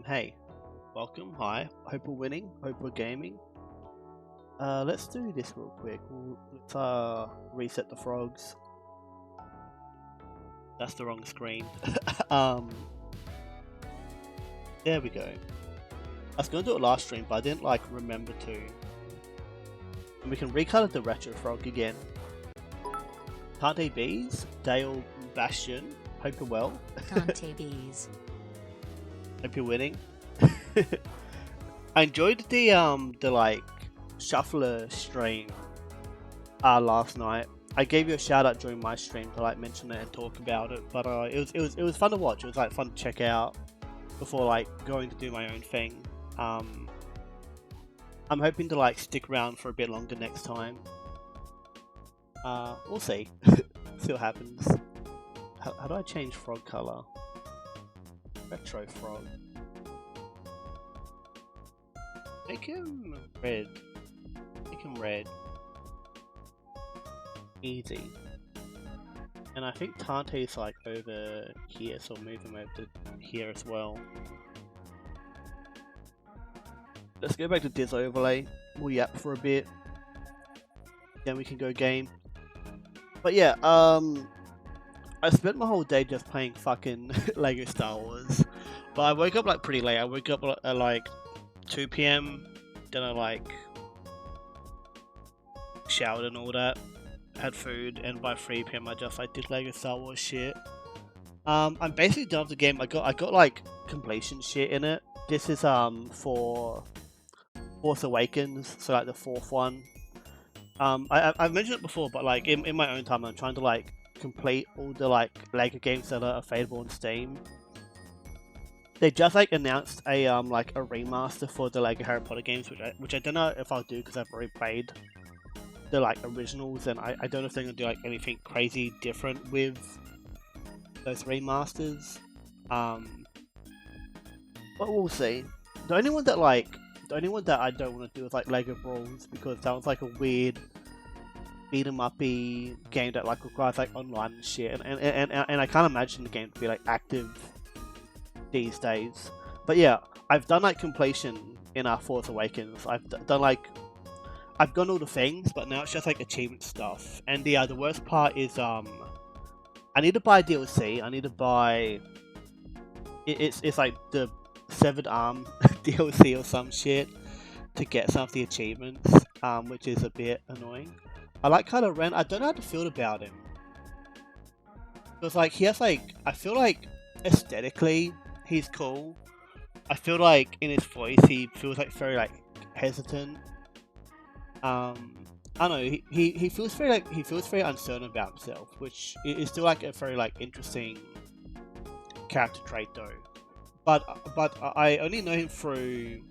Hey, welcome. Hi. Hope we're winning. Hope we're gaming. Let's do this real quick. Let's reset the frogs. That's the wrong screen. um, there we go. I was gonna do it last stream, but I didn't remember to. And we can recolor the retro frog again. Tante Bees, Dale Bastion. Hope you're well. Tante Bees. Hope you're winning. I enjoyed the shuffler stream last night. I gave you a shout out during my stream to mention it and talk about it, but it was fun to watch. It was fun to check out before going to do my own thing. I'm hoping to stick around for a bit longer next time. We'll see. See what happens. How do I change frog color? Retro frog. Make him red. Make him red. Easy. And I think Tante's over here, so I'll move him over to here as well. Let's go back to Diz overlay. We'll yap for a bit. Then we can go game. But yeah, I spent my whole day just playing fucking Lego Star Wars. But I woke up pretty late. I woke up at 2 PM. Then I showered and all that. Had food, and by 3 PM I just did Lego Star Wars shit. I'm basically done with the game. I got completion shit in it. This is for Force Awakens, so the fourth one. I've mentioned it before, but in my own time I'm trying to complete all the Lego games that are available on Steam. They just announced a remaster for the Lego Harry Potter games, which I don't know if I'll do because I've already played the originals, and I don't know if they're gonna do anything crazy different with those remasters. But we'll see. The only one that I don't want to do is Lego Brawls, because that was a weird beat 'em uppy game that requires online and shit, and I can't imagine the game to be active these days. But yeah, I've done completion in our Force Awakens. I've done I've done all the things, but now it's just achievement stuff. And the worst part is I need to buy DLC. I need to buy it's the Severed Arm DLC or some shit to get some of the achievements, which is a bit annoying. I Kylo Ren. I don't know how to feel about him. Because he has I feel aesthetically he's cool. I feel in his voice he feels very hesitant. I don't know. He feels very uncertain about himself, which is still a very interesting character trait though. But I only know him through.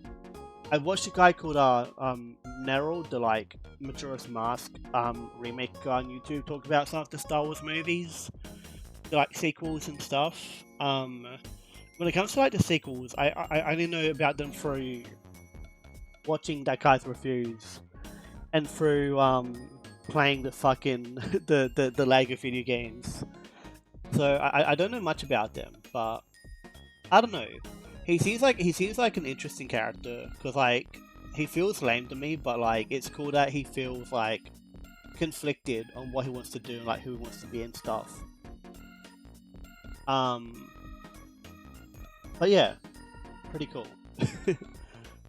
I watched a guy called Neryl, the Majora's Mask remake guy on YouTube, talk about some of the Star Wars movies, the sequels and stuff. When it comes to the sequels, I only know about them through watching that guy's reviews and through playing the fucking the Lego video games. So I don't know much about them, but I don't know. He seems like an interesting character, because he feels lame to me, but it's cool that he feels conflicted on what he wants to do and who he wants to be and stuff. But yeah, pretty cool.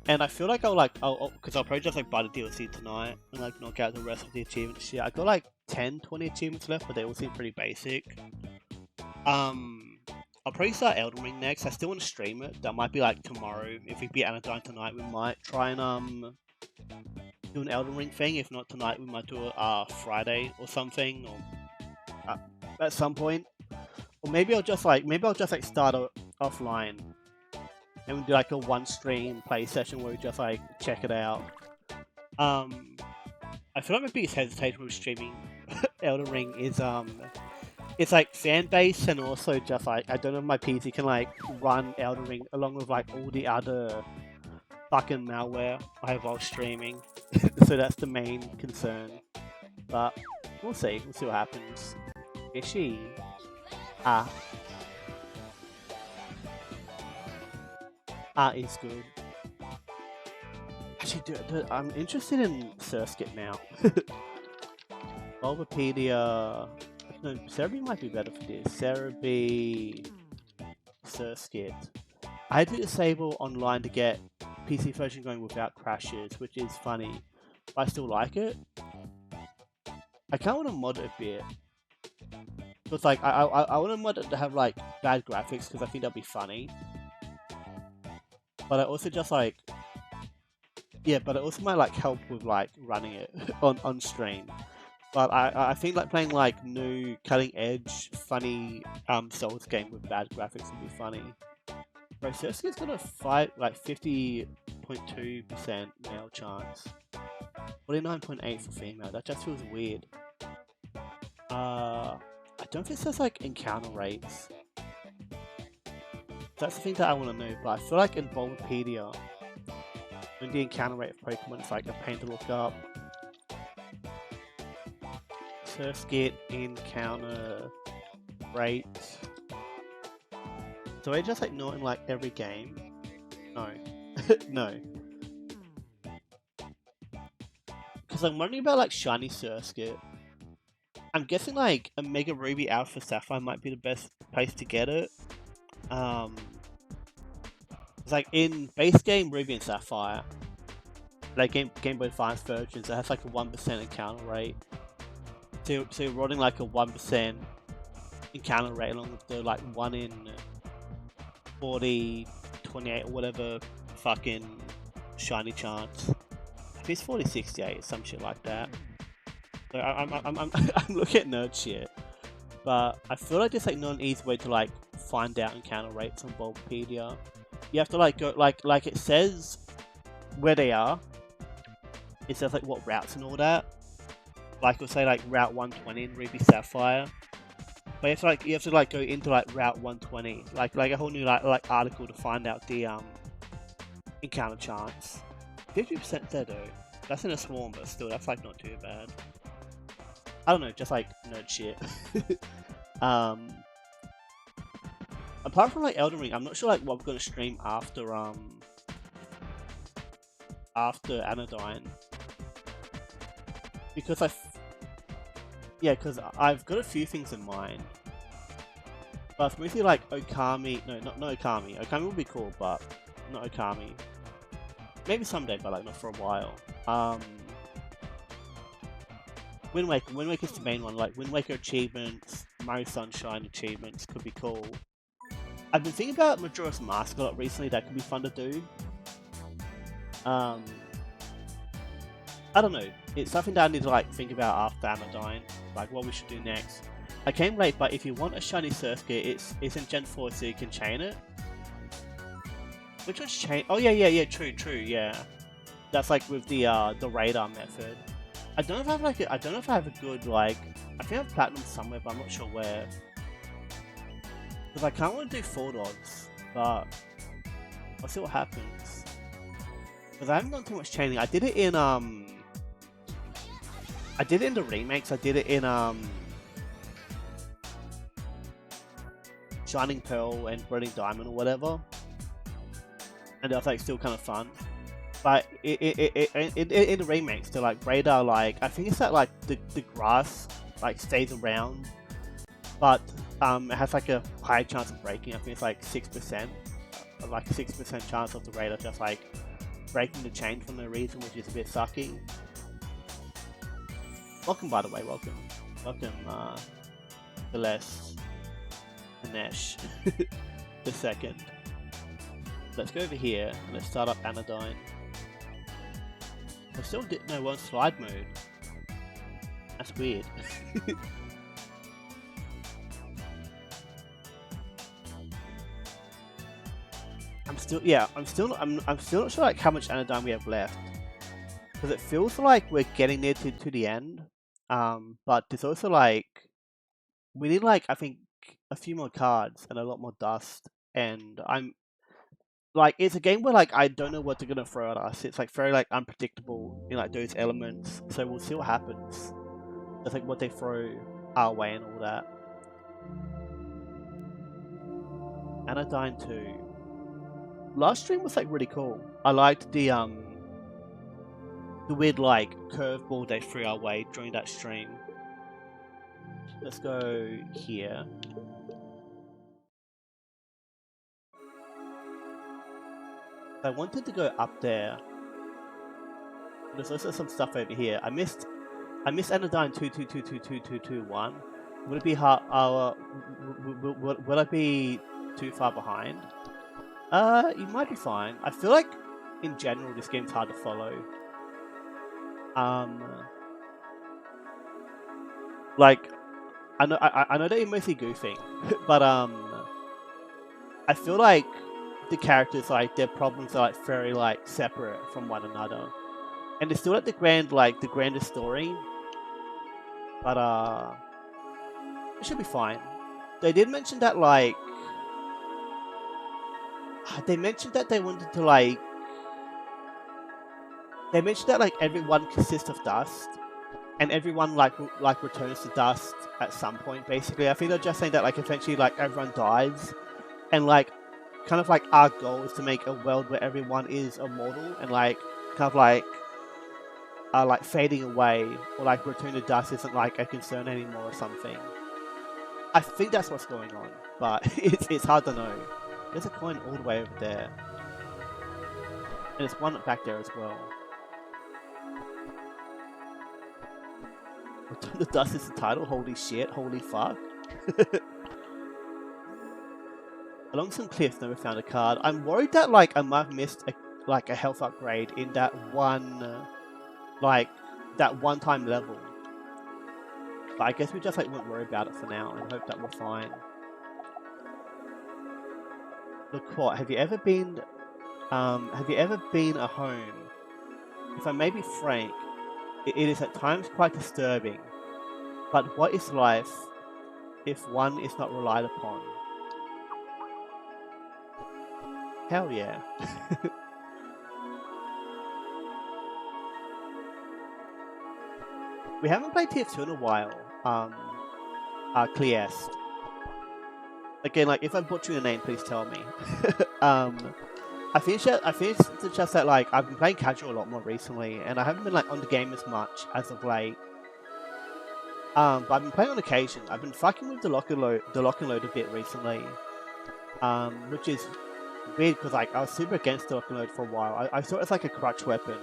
And I feel I'll because I'll probably just buy the DLC tonight and knock out the rest of the achievements shit. I got 10, 20 achievements left, but they all seem pretty basic. I'll probably start Elden Ring next. I still want to stream it. That might be tomorrow. If we beat Anodyne tonight, we might try and do an Elden Ring thing. If not tonight, we might do it Friday or something, or at some point. Or maybe I'll just start offline and we do a one stream play session where we just check it out. I feel my biggest hesitation with streaming Elden Ring is it's fan base, and also just I don't know if my PC can run Elden Ring along with all the other fucking malware I have while streaming. So that's the main concern. But we'll see what happens. Fishy. Art is good. Actually, I'm interested in Surskit now. Bulbapedia. No, Cerebi might be better for this. Cerebi, Surskit. I had to disable online to get PC version going without crashes, which is funny. But I still like it. I kind of want to mod it a bit. Because like I want to mod it to have like bad graphics because I think that'd be funny. But I also just like but it also might like help with like running it on stream. But I think like playing like new cutting edge funny Souls game with bad graphics would be funny. Bro, Surskit's got a fight like 50.2% male chance. 49.8 for female. That just feels weird. I don't think there's like encounter rates. That's the thing that I want to know, but I feel like in Bulbapedia, when the encounter rate of Pokemon is like a pain to look up. Surskit encounter rate. So I just like not in like every game? No. No. Because I'm wondering about like shiny Surskit. I'm guessing like a Mega Ruby Alpha Sapphire might be the best place to get it. It's like in base game Ruby and Sapphire, like Game Boy Advance versions, it has like a 1% encounter rate. So you're running like a 1% encounter rate along with the like 1 in 40, 28 or whatever fucking shiny chance. I think it's 40, 68, some shit like that. So I'm looking at nerd shit, but I feel like there's like not an easy way to like find out encounter rates on Bulbapedia. You have to like go like it says where they are. It says like what routes and all that. Like it'll say like Route 120 in Ruby Sapphire. But you have to like go into like Route 120, like a whole new like article to find out the encounter chance. 50% there though. That's in a swarm, but still that's like not too bad. I don't know, just like nerd shit. Apart from like Elden Ring, I'm not sure like what we're gonna stream after Anodyne. Because because I've got a few things in mind. But it's mostly like Okami. No, not Okami. Okami would be cool, but not Okami. Maybe someday, but like not for a while. Wind Waker. Wind Waker's the main one. Like Wind Waker achievements, Mario Sunshine achievements could be cool. I've been thinking about Majora's Mask a lot recently. That could be fun to do. I don't know. It's something that I need to like think about after Anodyne. Like what we should do next. I came late, but if you want a shiny Surskit, it's in Gen 4, so you can chain it. Which one's chain? Oh yeah, true, yeah. That's like with the radar method. I don't know if I have like I don't know if I have a good like. I think I have platinum somewhere, but I'm not sure where. Because I can't want to do 4 dogs, but I'll see what happens. Because I haven't done too much chaining. I did it in the remakes. I did it in Shining Pearl and Burning Diamond or whatever, and that's like still kind of fun. But in the remakes, the like radar, like I think it's that like the grass like stays around, but it has like a high chance of breaking. I think it's like 6%, like a 6% chance of the radar just like breaking the chain for no reason, which is a bit sucky. Welcome, by the way, welcome, Celeste, Ganesh, the second. Let's go over here and let's start up Anodyne. I still didn't know one slide mode. That's weird. I'm still not sure like how much Anodyne we have left. Because it feels like we're getting near to the end. But there's also like we need like I think a few more cards and a lot more dust, and I'm like it's a game where like I don't know what they're gonna throw at us. It's like very like unpredictable in like those elements. So we'll see what happens. It's like what they throw our way and all that. Anodyne 2. last stream was like really cool. I liked the weird like curveball they threw our way during that stream. Let's go here. I wanted to go up there. There's also some stuff over here. I missed Anodyne 2222221. Would it be hard? Will I be too far behind? You might be fine. I feel like in general this game's hard to follow. Like I know that you're mostly goofing, but I feel like the characters, like their problems are like very like separate from one another, and it's still like the grander story. But it should be fine. They did mention that like they mentioned that they wanted to like they mentioned that like everyone consists of dust, and everyone like returns to dust at some point. Basically, I think they're just saying that like eventually like everyone dies, and like kind of like our goal is to make a world where everyone is immortal and like kind of like fading away or like return to dust isn't like a concern anymore or something. I think that's what's going on, but it's hard to know. There's a coin all the way over there, and there's one back there as well. Return to dust is the title. Holy shit! Holy fuck! Along some cliffs, never found a card. I'm worried that like I might have missed a health upgrade in that one that one-time level. But I guess we just like won't worry about it for now and hope that we're fine. Look, what have you ever been a home? If I may be frank, it is at times quite disturbing. But what is life if one is not relied upon? Hell yeah. We haven't played TF2 in a while. Cleest. Again, like if I butcher your name, please tell me. I think it's just that like I've been playing casual a lot more recently, and I haven't been like on the game as much as of late. But I've been playing on occasion. I've been fucking with the lock and load a bit recently, which is weird because like I was super against the lock and load for a while. I saw it as like a crutch weapon,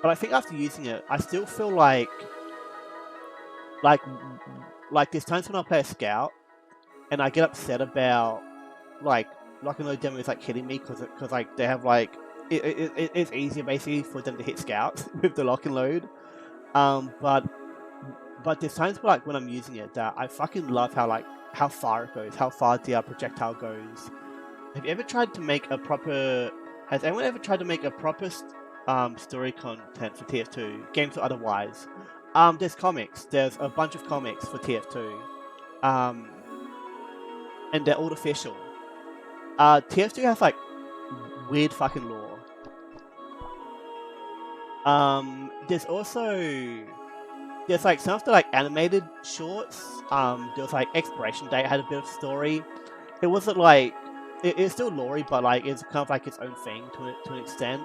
but I think after using it, I still feel like there's times when I play a scout, and I get upset about like lock and load demos like hitting me because like they have like it's easier basically for them to hit scouts with the lock and load. But there's times where, like when I'm using it that I fucking love how far it goes, how far the projectile goes. Have you ever tried to make a proper? Has anyone ever tried to make a proper story content for TF2 games or otherwise? There's comics. There's a bunch of comics for TF2, and they're all official. TF2 has like weird fucking lore. There's like some of the like animated shorts. There was like Expiration Date had a bit of story. It wasn't like it's still lore, but like it's kind of like its own thing to an extent.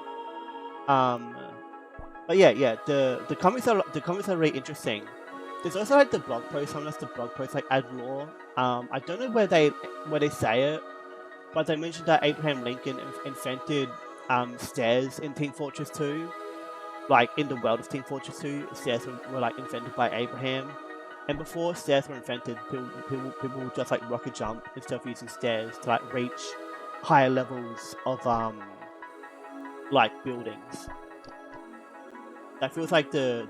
But yeah, the comics are really interesting. There's also like the blog post. Sometimes the blog posts like add lore. I don't know where they say it, but they mentioned that Abraham Lincoln invented stairs in Team Fortress 2. Like in the world of Team Fortress 2, stairs were like invented by Abraham. And before stairs were invented, people would just like rocket jump instead of using stairs to like reach higher levels of like buildings. That feels like the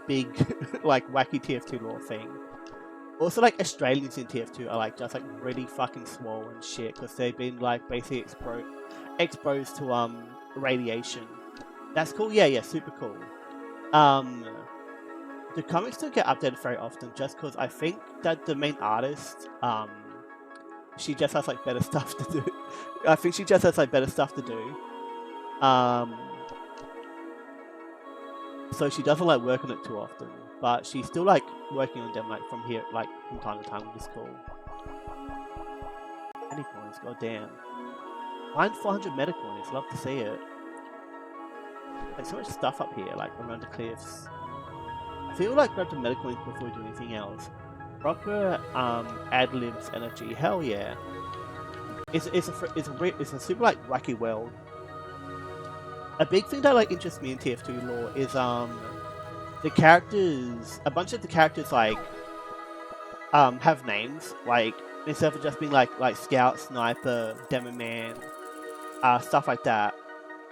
big like wacky TF2 lore thing. Also, like Australians in TF2 are like just like really fucking swole and shit because they've been like basically exposed to radiation. That's cool. Yeah, super cool. The comics don't get updated very often just because I think that the main artist, she just has like better stuff to do. I think she just has like better stuff to do. So she doesn't like work on it too often, but she's still like working on them like from time to time, which is cool. Any coins? Goddamn. Mine's 400 meta coins. Love to see it. There's so much stuff up here, like around the cliffs. I feel like grab the meta coins before we do anything else. Proper ad libs energy. Hell yeah. It's a super like wacky world. A big thing that like interests me in TF2 lore is the characters. A bunch of the characters like have names, like instead of just being like scout, sniper, demo man, stuff like that.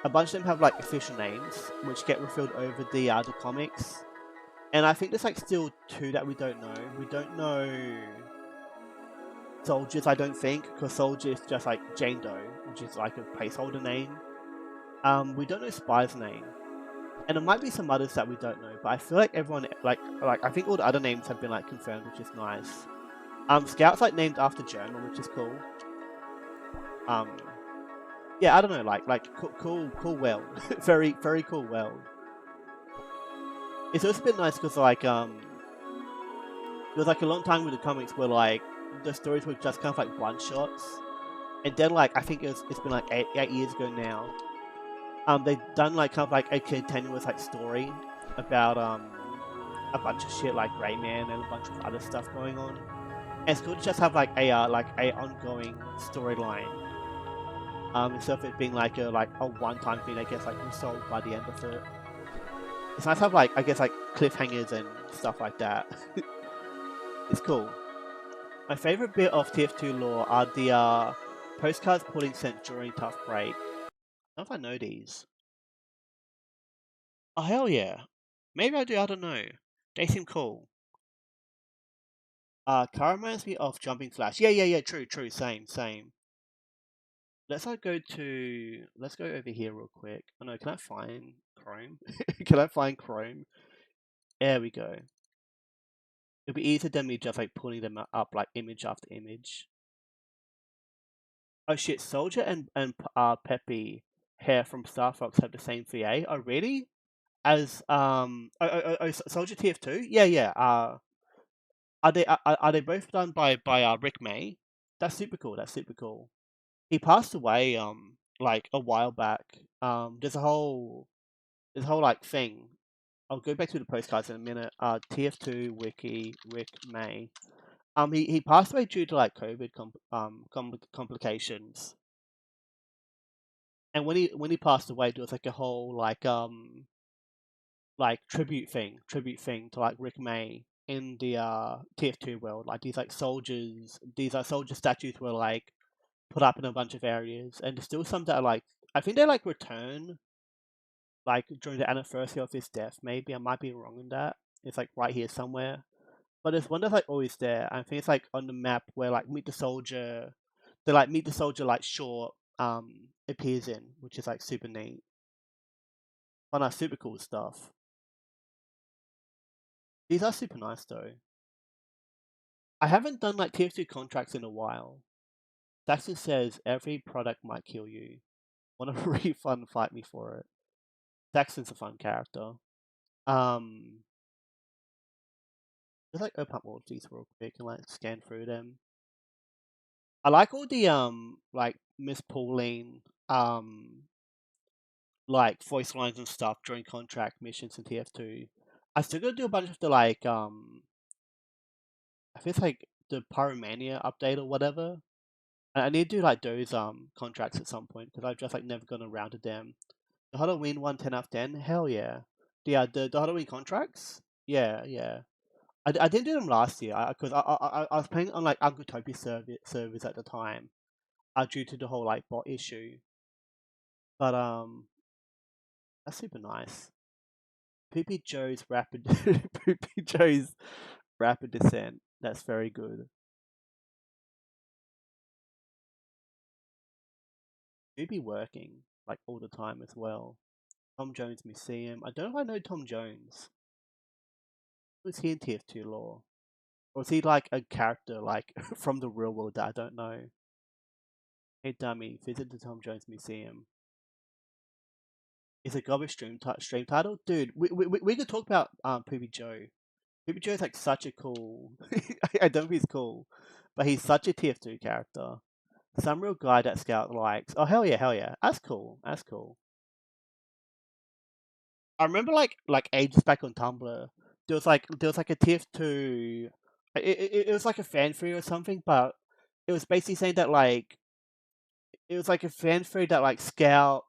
A bunch of them have like official names, which get revealed over the comics. And I think there's like still two that we don't know. We don't know soldiers, I don't think, because soldier is just like Jane Doe, which is like a placeholder name. We don't know Spy's name, and there might be some others that we don't know. But I feel like everyone like I think all the other names have been like confirmed, which is nice. Scout's like named after German, which is cool. Um, yeah, I don't know, like cool world, very cool world. It's also been nice because like it was like a long time with the comics where like the stories were just kind of like one shots, and then like I think it's been like eight years ago now. They've done like kind of like a continuous like story about a bunch of shit like Rayman and a bunch of other stuff going on. And it's cool to just have like a ongoing storyline. Instead of it being like a one-time thing that gets like resolved by the end of it. It's nice to have like I guess like cliffhangers and stuff like that. It's cool. My favorite bit of TF2 lore are the postcards Pauline sent during Tough Break. I don't know if I know these. Oh hell yeah. Maybe I do, I don't know. They seem cool. Car reminds me of Jumping Flash. Yeah, true, same. Let's go over here real quick. Oh no, can I find Chrome? Can I find Chrome? There we go. It'll be easier than me just like pulling them up like image after image. Oh shit, Soldier and Peppy hair from Star Fox have the same VA. Oh really? As Soldier TF2? Yeah. Are they both done by Rick May? That's super cool. That's super cool. He passed away like a while back. There's a whole like thing. I'll go back to the postcards in a minute. TF2 wiki Rick May. He passed away due to like COVID complications. And when he passed away, there was like a whole like tribute thing to like Rick May in the TF2 world. Like these soldier statues were like put up in a bunch of areas, and there's still some that are like I think they like return like during the anniversary of his death. Maybe I might be wrong in that. It's like right here somewhere, but there's one that's like always there. I think it's like on the map where like Meet the Soldier, like short appears in, which is like super neat. Oh no, super cool stuff. These are super nice though. I haven't done like TF2 contracts in a while. Saxon says every product might kill you. Want a refund? Fight me for it. Saxon's a fun character. Um, just like open up all of these real quick and like scan through them. I like all the like Miss Pauline like voice lines and stuff during contract missions in TF2. I still gotta do a bunch of the like I think it's like the Pyromania update or whatever. I need to do like those contracts at some point because I've just like never gone around to them. The Halloween one 10 out of 10? Hell yeah. The Halloween contracts? Yeah. I didn't do them last year because I was playing on like Uncle Topi servers at the time due to the whole like bot issue. But that's super nice. Poopy Joe's rapid Poopy Joe's rapid descent. That's very good. Poopy working like all the time as well. Tom Jones Museum. I don't know if I know Tom Jones. Was he in TF2 lore? Or is he like a character like from the real world that I don't know? Hey dummy, visit the Tom Jones Museum. Is a garbage stream title? Dude, we could talk about Poopy Joe. Poopy Joe is like such a cool I don't think he's cool. But he's such a TF2 character. Some real guy that Scout likes. Oh hell yeah, hell yeah. That's cool. That's cool. I remember like ages back on Tumblr, there was like a TF2. It was like a fan theory or something, but it was basically saying that like it was like a fan theory that like Scout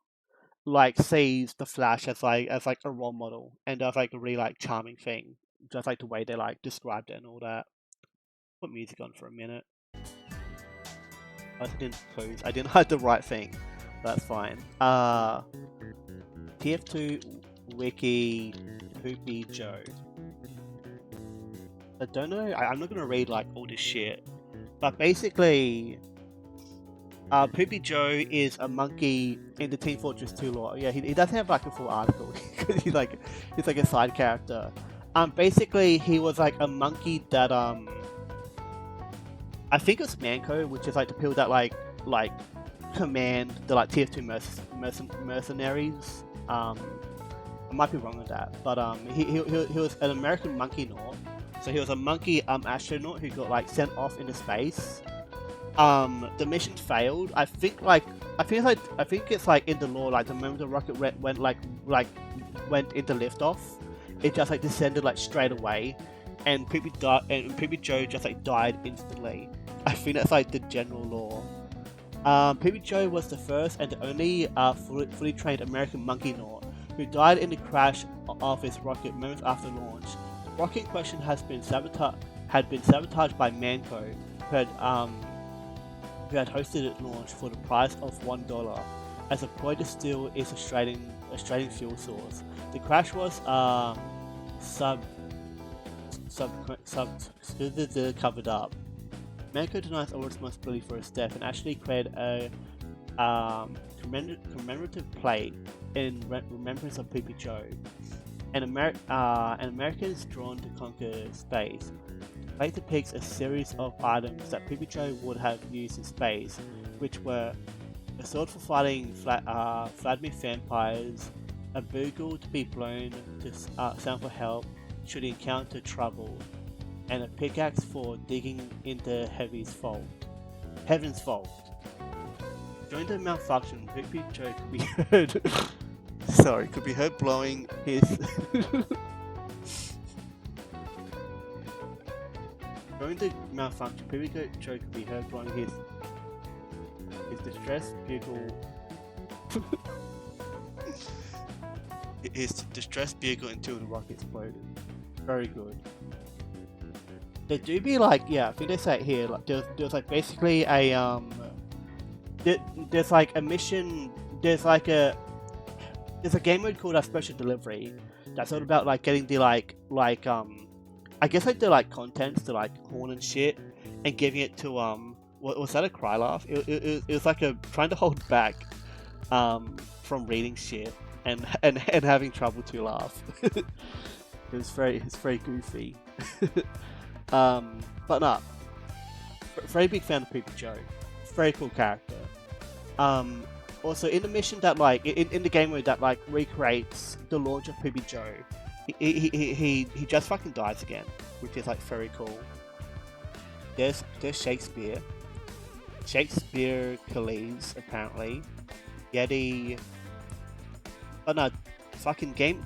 like sees the Flash as like a role model, and that's like a really like charming thing, just like the way they like described it and all that. Put music on for a minute. I didn't close. I didn't hide the right thing. That's fine. TF2 Wiki Poopy Joe. I don't know. I'm not gonna read like all this shit, but basically, Poopy Joe is a monkey in the Team Fortress 2 lore. Yeah, he doesn't have like a full article because he's like a side character. Basically, he was like a monkey that I think it's Manco, which is like the people that like command the like TF2 mercenaries. I might be wrong on that, but he was an American monkey Naut. So he was a monkey astronaut who got like sent off into space. The mission failed. I think it's like in the lore, like the moment the rocket went went into liftoff, it just like descended like straight away, and Poopy Joe just like died instantly. I think that's like the general lore. Poopy Joe was the first and the only fully trained American monkey Naut who died in the crash of his rocket moments after launch. The rocket in question had been sabotaged by Manco, who had hosted it launch for the price of $1 as a ploy to steal its Australian fuel source. The crash was covered up. Manco denies all responsibility for his death and actually created a commemorative plate in remembrance of Poopy Joe. An American is drawn to conquer space. The plate depicts a series of items that Poopy Joe would have used in space, which were a sword for fighting Vladimir vampires, a bugle to be blown to sound for help should he encounter trouble, and a pickaxe for digging into Heaven's Vault. During the malfunction, Poopy Joe could be heard. Could be heard blowing his. During the malfunction, Poopy Joe could be heard blowing his distress bugle. His distress bugle until the rocket exploded. Very good. There do be like, yeah, I think they say it here, like there's like basically a there's like a mission, there's a game mode called Special Delivery that's all about like getting the I guess like the like contents to like Horn and shit and giving it to what was that, a cry laugh? It was like a trying to hold back from reading shit and having trouble to laugh. It's very goofy. But nah, very big fan of Poopy Joe. Very cool character. Also in the mission that like in the game mode that like recreates the launch of Poopy Joe, he just fucking dies again, which is like very cool. There's Shakespeare Calise apparently, Yeti. Oh no, fucking game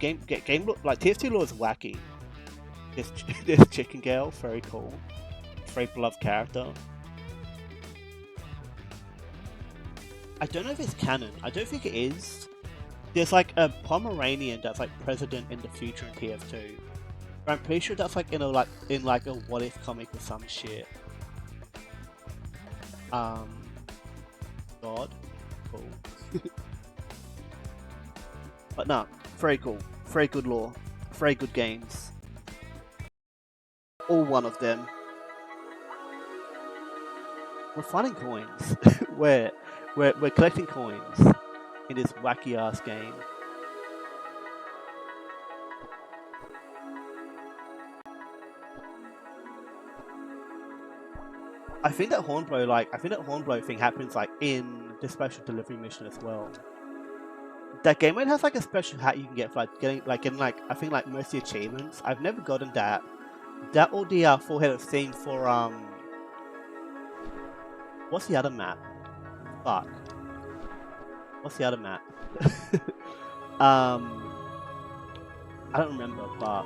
like TF2 lore is wacky. There's Chicken Girl, very cool, very beloved character. I don't know if it's canon. I don't think it is. There's like a Pomeranian that's like president in the future in TF2. But I'm pretty sure that's like in a what if comic or some shit. God, cool. But nah, very cool, very good lore, very good games. All one of them. We're finding coins. we're collecting coins in this wacky ass game. I think that Hornblow thing happens like in the special delivery mission as well. That game mode has like a special hat you can get for getting I think like most of the achievements. I've never gotten that. That or the full head of theme for what's the other map? Fuck. What's the other map? um, I don't remember, but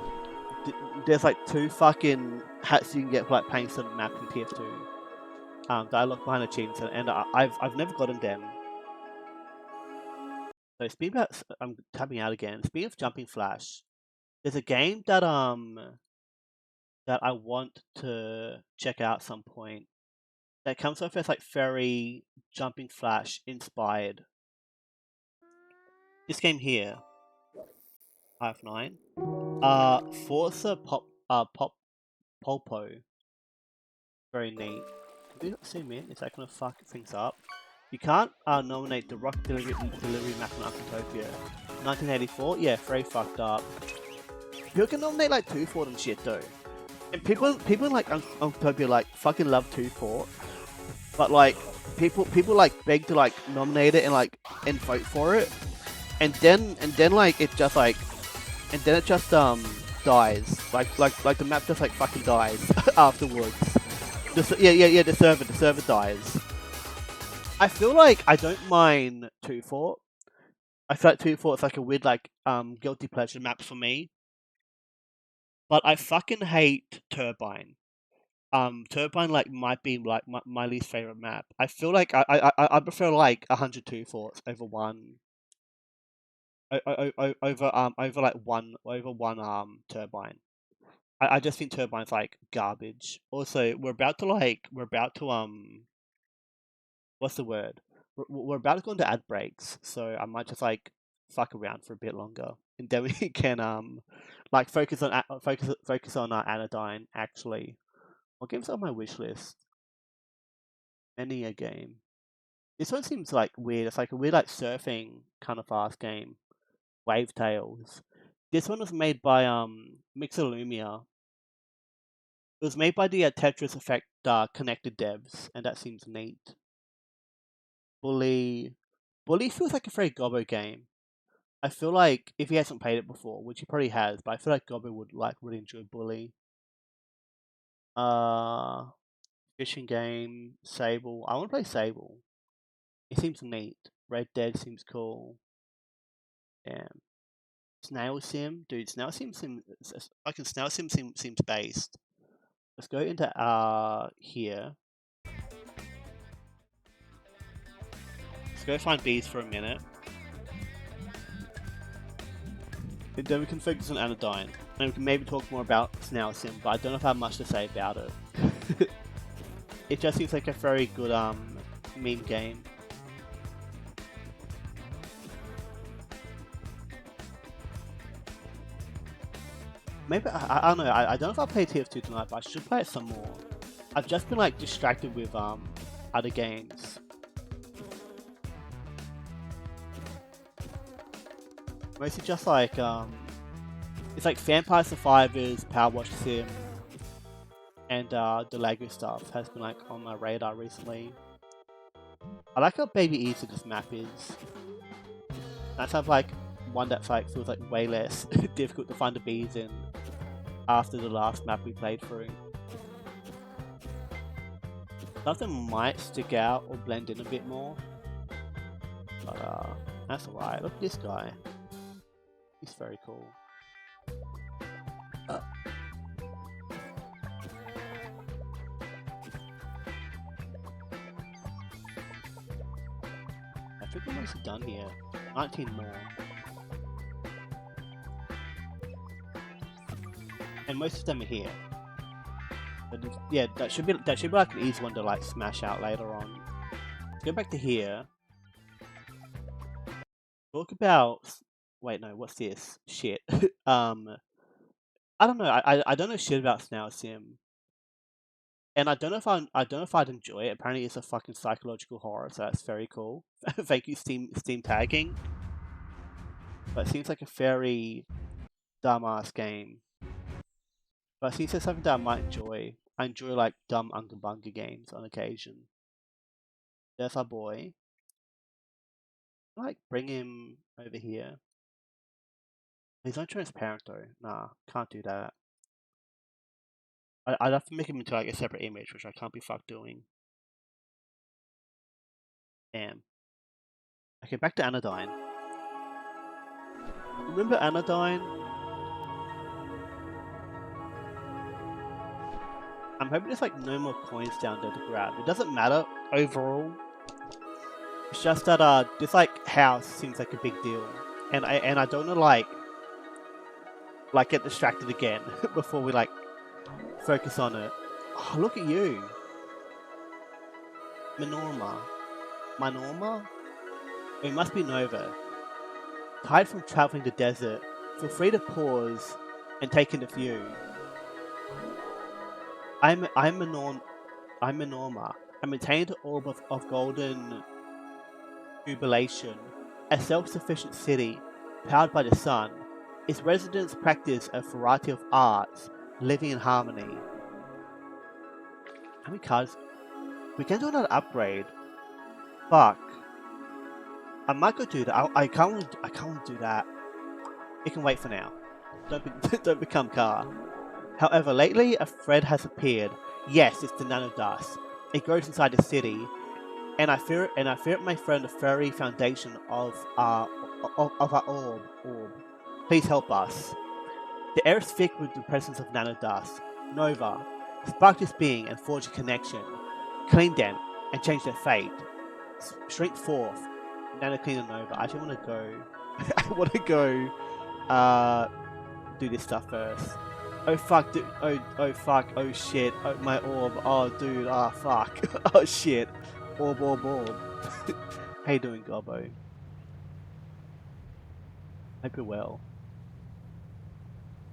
there's like 2 fucking hats you can get for like playing certain maps in TF2. Dialogue behind achievements, and I've never gotten them. So speaking about, I'm tapping out again. Speaking of jumping flash, there's a game that I want to check out some point. That comes off as like very jumping flash inspired. This game here, IF9. Forza Pop Polpo. Very neat. Can we zoom in? Is that gonna fuck things up? You can't nominate the Rock Delivery map in Arctopia. 1984? Yeah, very fucked up. People can nominate like 2 Fort and shit though. And people in like Arctopia like fucking love 2 Fort. But like people like beg to like nominate it and vote for it. And then like it just like and then it just dies. Like the map just like fucking dies afterwards. The server dies. I feel like I don't mind 2 Fort. I feel like 2 Fort's like a weird like guilty pleasure map for me. But I fucking hate Turbine. Turbine like might be like my least favorite map. I feel like I prefer like 102 Forts over one over like one Turbine. I just think Turbine's like garbage. Also, we're about to what's the word? We're about to go into ad breaks, so I might just like fuck around for a bit longer, and then we can like focus on Anodyne. Actually, what games on my wish list? Many a game. This one seems like weird. It's like a weird like surfing kind of fast game. Wave Tales. This one was made by Mixolumia. It was made by the Tetris Effect connected devs, and that seems neat. Bully. Bully feels like a very Gobbo game. I feel like if he hasn't played it before, which he probably has, but I feel like Gobbo would like really enjoy Bully. Uh, Fishing game, Sable. I want to play Sable. It seems neat. Red Dead seems cool. Damn. Snail Sim, dude. Fucking Snail Sim seems based. Let's go into here. Let's go find bees for a minute. And then we can focus on Anodyne. And we can maybe talk more about Snail Sim, but I don't know if I have much to say about it. It just seems like a very good meme game. Maybe I don't know. I don't know if I'll play TF2 tonight, but I should play it some more. I've just been like distracted with other games. Mostly just like it's like Vampire Survivors, Power Wash Sim, and the Lego stuff has been like on my radar recently. I like how baby easy this map is. That's have like one that's like feels like way less difficult to find the bees in after the last map we played through. Something might stick out or blend in a bit more. But that's alright. Look at this guy. He's very cool. I think we're almost done here. 19 more. And most of them are here. But yeah, that should be like an easy one to like smash out later on. Let's go back to here. Talk about wait, no, what's this? Shit. I don't know. I don't know shit about Snail Sim. And I don't know if I'd enjoy it. Apparently it's a fucking psychological horror, so that's very cool. Thank you, Steam tagging. But it seems like a very dumbass game. But it seems like something that I might enjoy. I enjoy like dumb Unga Bunga games on occasion. There's our boy. Like bring him over here. He's not transparent though. Nah, can't do that. I'd have to make him into like a separate image, which I can't be fucked doing. Damn. Okay, back to Anodyne. Remember Anodyne? I'm hoping there's like no more coins down there to grab. It doesn't matter overall. It's just that this like house seems like a big deal, and I don't wanna like get distracted again before we like focus on it. Oh, look at you, Minorma. Minorma? It must be Nova. Tired from traveling the desert, feel free to pause and take in the view. I'm Minorma. I maintained the orb of golden jubilation, a self-sufficient city powered by the sun. Its residents practice a variety of arts, living in harmony. How many cards? We can do another upgrade. Fuck. I might go do that. I can't do that. It can wait for now. Don't become car. However, lately a thread has appeared. Yes, it's the nanodust. It grows inside the city, and I fear it may threaten the very foundation of our orb. Please help us. The air is thick with the presence of nanodust. Nova, spark this being and forge a connection. Clean them and change their fate. Shrink forth. Nano clean and Nova. I actually want to go. I want to go. Do this stuff first. Oh fuck, dude. Oh fuck. Oh shit. Oh my orb. Oh dude. Ah fuck. Oh shit. Orb. How you doing, Gobbo? Hope you're well.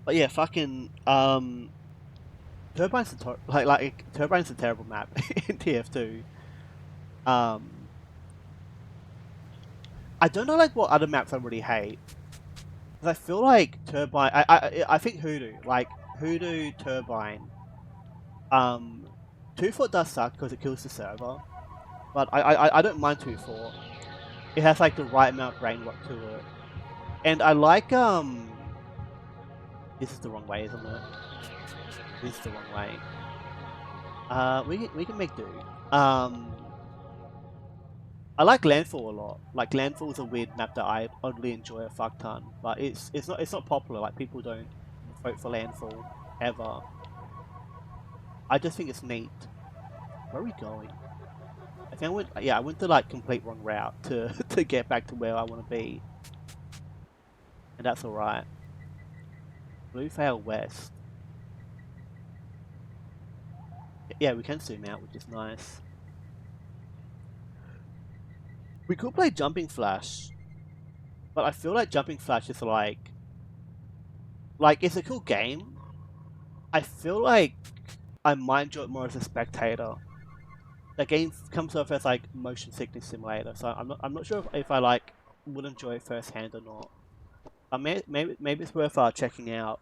But yeah, fucking Turbine's Turbine's a terrible map in TF2. I don't know like what other maps I really hate. Cause I feel like Turbine. I think Hoodoo Turbine. Um, 2-Foot does suck because it kills the server, but I don't mind 2-Foot. It has like the right amount of brain rot to it, and I like This is the wrong way, isn't it? This is the wrong way. We can make do. I like Landfall a lot. Like Landfall is a weird map that I oddly enjoy a fuck ton, but it's not popular. Like people don't vote for Landfall ever. I just think it's neat. Where are we going? I think I went the like complete wrong route to to get back to where I want to be, and that's all right. Bluefail West. Yeah, we can zoom out, which is nice. We could play Jumping Flash, but I feel like Jumping Flash is like it's a cool game. I feel like I might enjoy it more as a spectator. The game comes off as like motion sickness simulator, so I'm not sure if I like would enjoy it firsthand or not. Maybe it's worth checking out.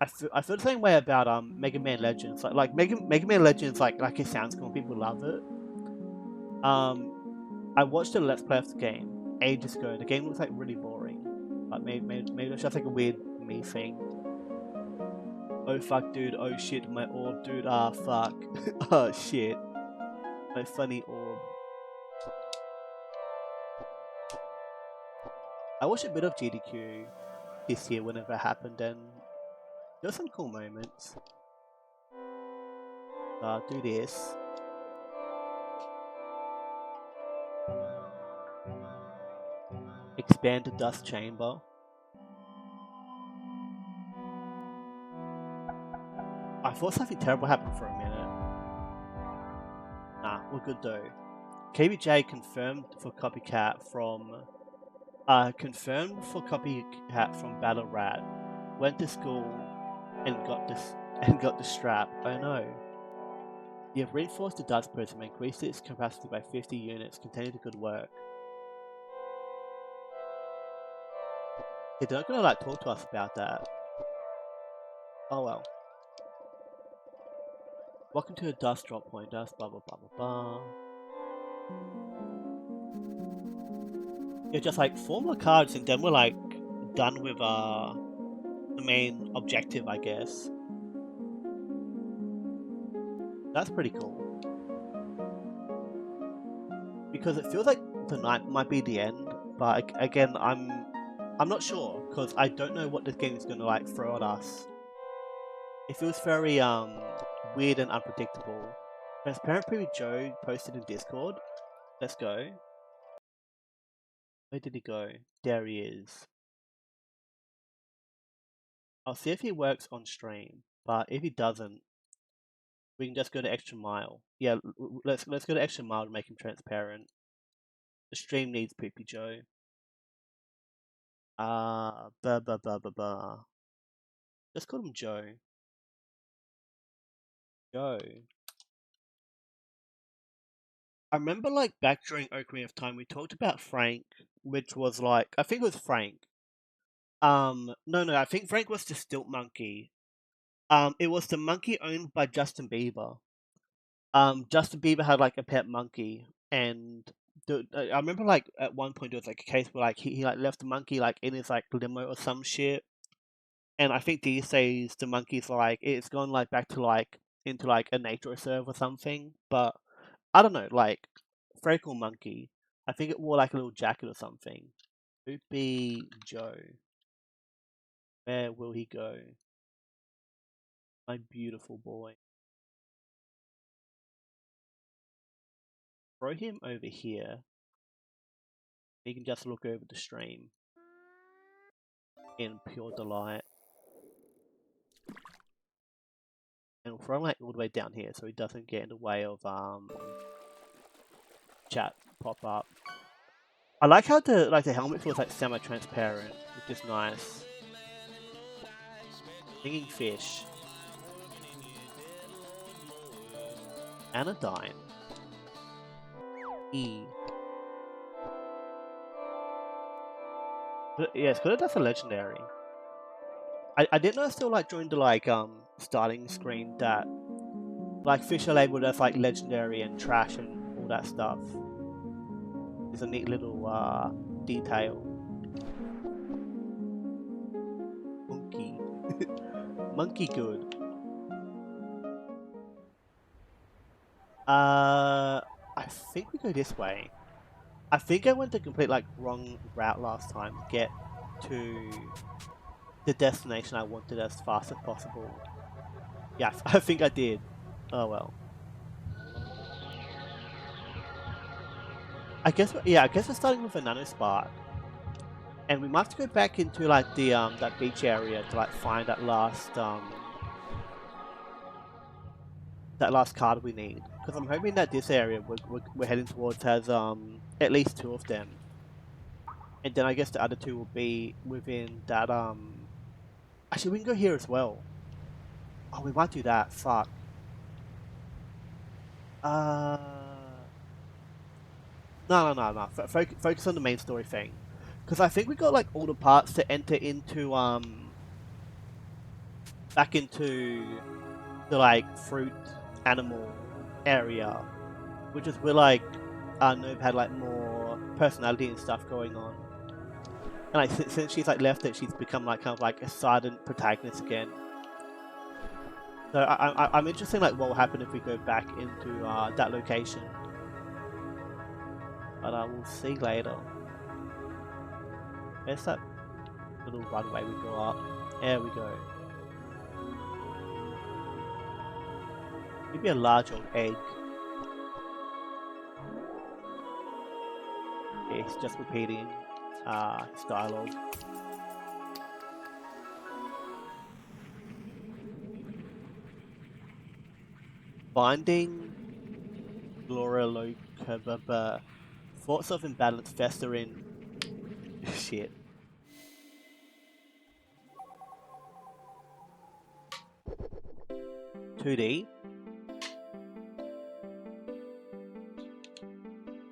I feel the same way about Mega Man Legends. Like Mega Man Legends like it sounds cool, people love it. I watched a Let's Play of the game ages ago. The game looks like really boring. Like maybe it's just like a weird me thing. Oh fuck, dude. Oh shit, my orb, dude. Ah fuck. Oh shit. My funny orb. I watched a bit of GDQ this year whenever it happened, and there were some cool moments. Do this. Expand the dust chamber. I thought something terrible happened for a minute. Nah, we're good though. KBJ confirmed for copycat from Battle Rat. Went to school and got the strap. Oh no. You have reinforced the dust prism and increased its capacity by 50 units. Continue the good work. Yeah, they're not gonna like talk to us about that. Oh well. Welcome to the dust drop point. Dust blah blah blah blah blah. Yeah, just like 4 more cards and then we're like done with the main objective, I guess. That's pretty cool. because it feels like tonight might be the end. But again, I'm not sure because I don't know what this game is gonna like throw at us. It feels very weird and unpredictable. Transparent Preview Joe posted in Discord. Let's go. Where did he go? There he is. I'll see if he works on stream, but if he doesn't, we can just go to Extra Mile. Yeah, let's go to Extra Mile to make him transparent. The stream needs Poopy Joe. Bah. Let's call him Joe. Joe. I remember like back during Ocarina of Time, we talked about Frank, which was like, I think it was Frank. No, I think Frank was the stilt monkey. It was the monkey owned by Justin Bieber. Justin Bieber had like a pet monkey, and I remember like at one point there was like a case where like he like left the monkey like in his like limo or some shit, and I think these days the monkey's like it's gone like back to like into like a nature reserve or something, but I don't know, like very cool monkey. I think it wore like a little jacket or something. Poopy Joe, where will he go? My beautiful boy. Throw him over here. He can just look over the stream in pure delight. And we'll throw him like all the way down here so he doesn't get in the way of chat pop up. I like how the helmet feels like semi-transparent, which is nice. Singing fish. Anodyne. E. Yeah, it's good that's a legendary. I didn't know still like during the like starting screen that like fish are labeled as like legendary and trash and all that stuff. It's a neat little detail. Monkey. Monkey good. I think we go this way. I think I went the complete like wrong route last time to get to the destination I wanted as fast as possible. Yeah, I think I did. Oh well. I guess we're starting with a nano spark. And we might have to go back into like the that beach area to like find that last card we need. Because I'm hoping that this area we're heading towards has at least 2 of them. And then I guess the other 2 will be within that actually we can go here as well. Oh, we might do that. Fuck. No. Focus on the main story thing. Because I think we got like all the parts to enter into back into the like fruit animal area, which is where like Noob had like more personality and stuff going on. And like since she's like left it, she's become like kind of like a silent protagonist again. So I'm interested in like what will happen if we go back into that location. But we'll see later. Where's that little runway we go up? There we go. Maybe a large old egg. Yeah, he's just repeating his dialogue. Binding Laura Loca. Thoughts of imbalance fester in. Shit. $2D.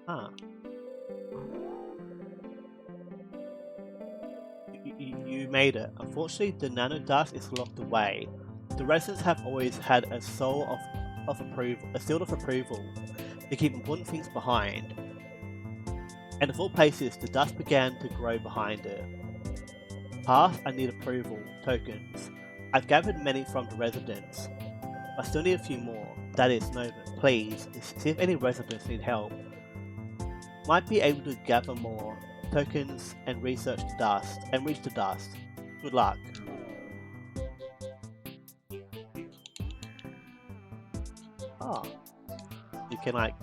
Huh. You made it. Unfortunately, the nano dust is locked away. The residents have always had a seal of approval to keep important things behind. And of all places, the dust began to grow behind it. Pass, I need approval tokens. I've gathered many from the residents. I still need a few more. That is, Nova, please, see if any residents need help. Might be able to gather more tokens and research the dust and reach the dust. Good luck. Ah, you can like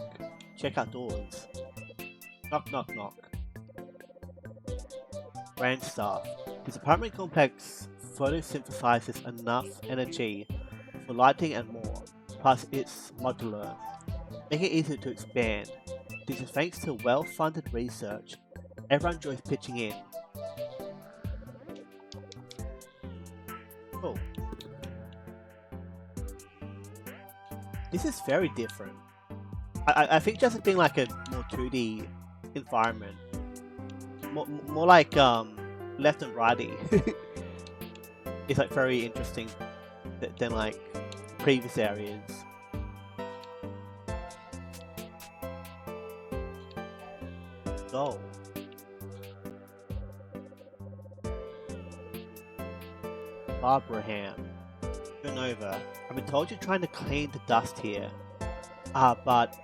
check out doors. Knock knock knock. Brand staff. This apartment complex photosynthesizes enough energy for lighting and more, plus it's modular, making it easier to expand. This is thanks to well-funded research. Everyone enjoys pitching in. Cool. This is very different. I think just it being like a more 2D environment, more like left and righty. It's like very interesting than like previous areas. So Barbara turn over. I've been told you're trying to clean the dust here. But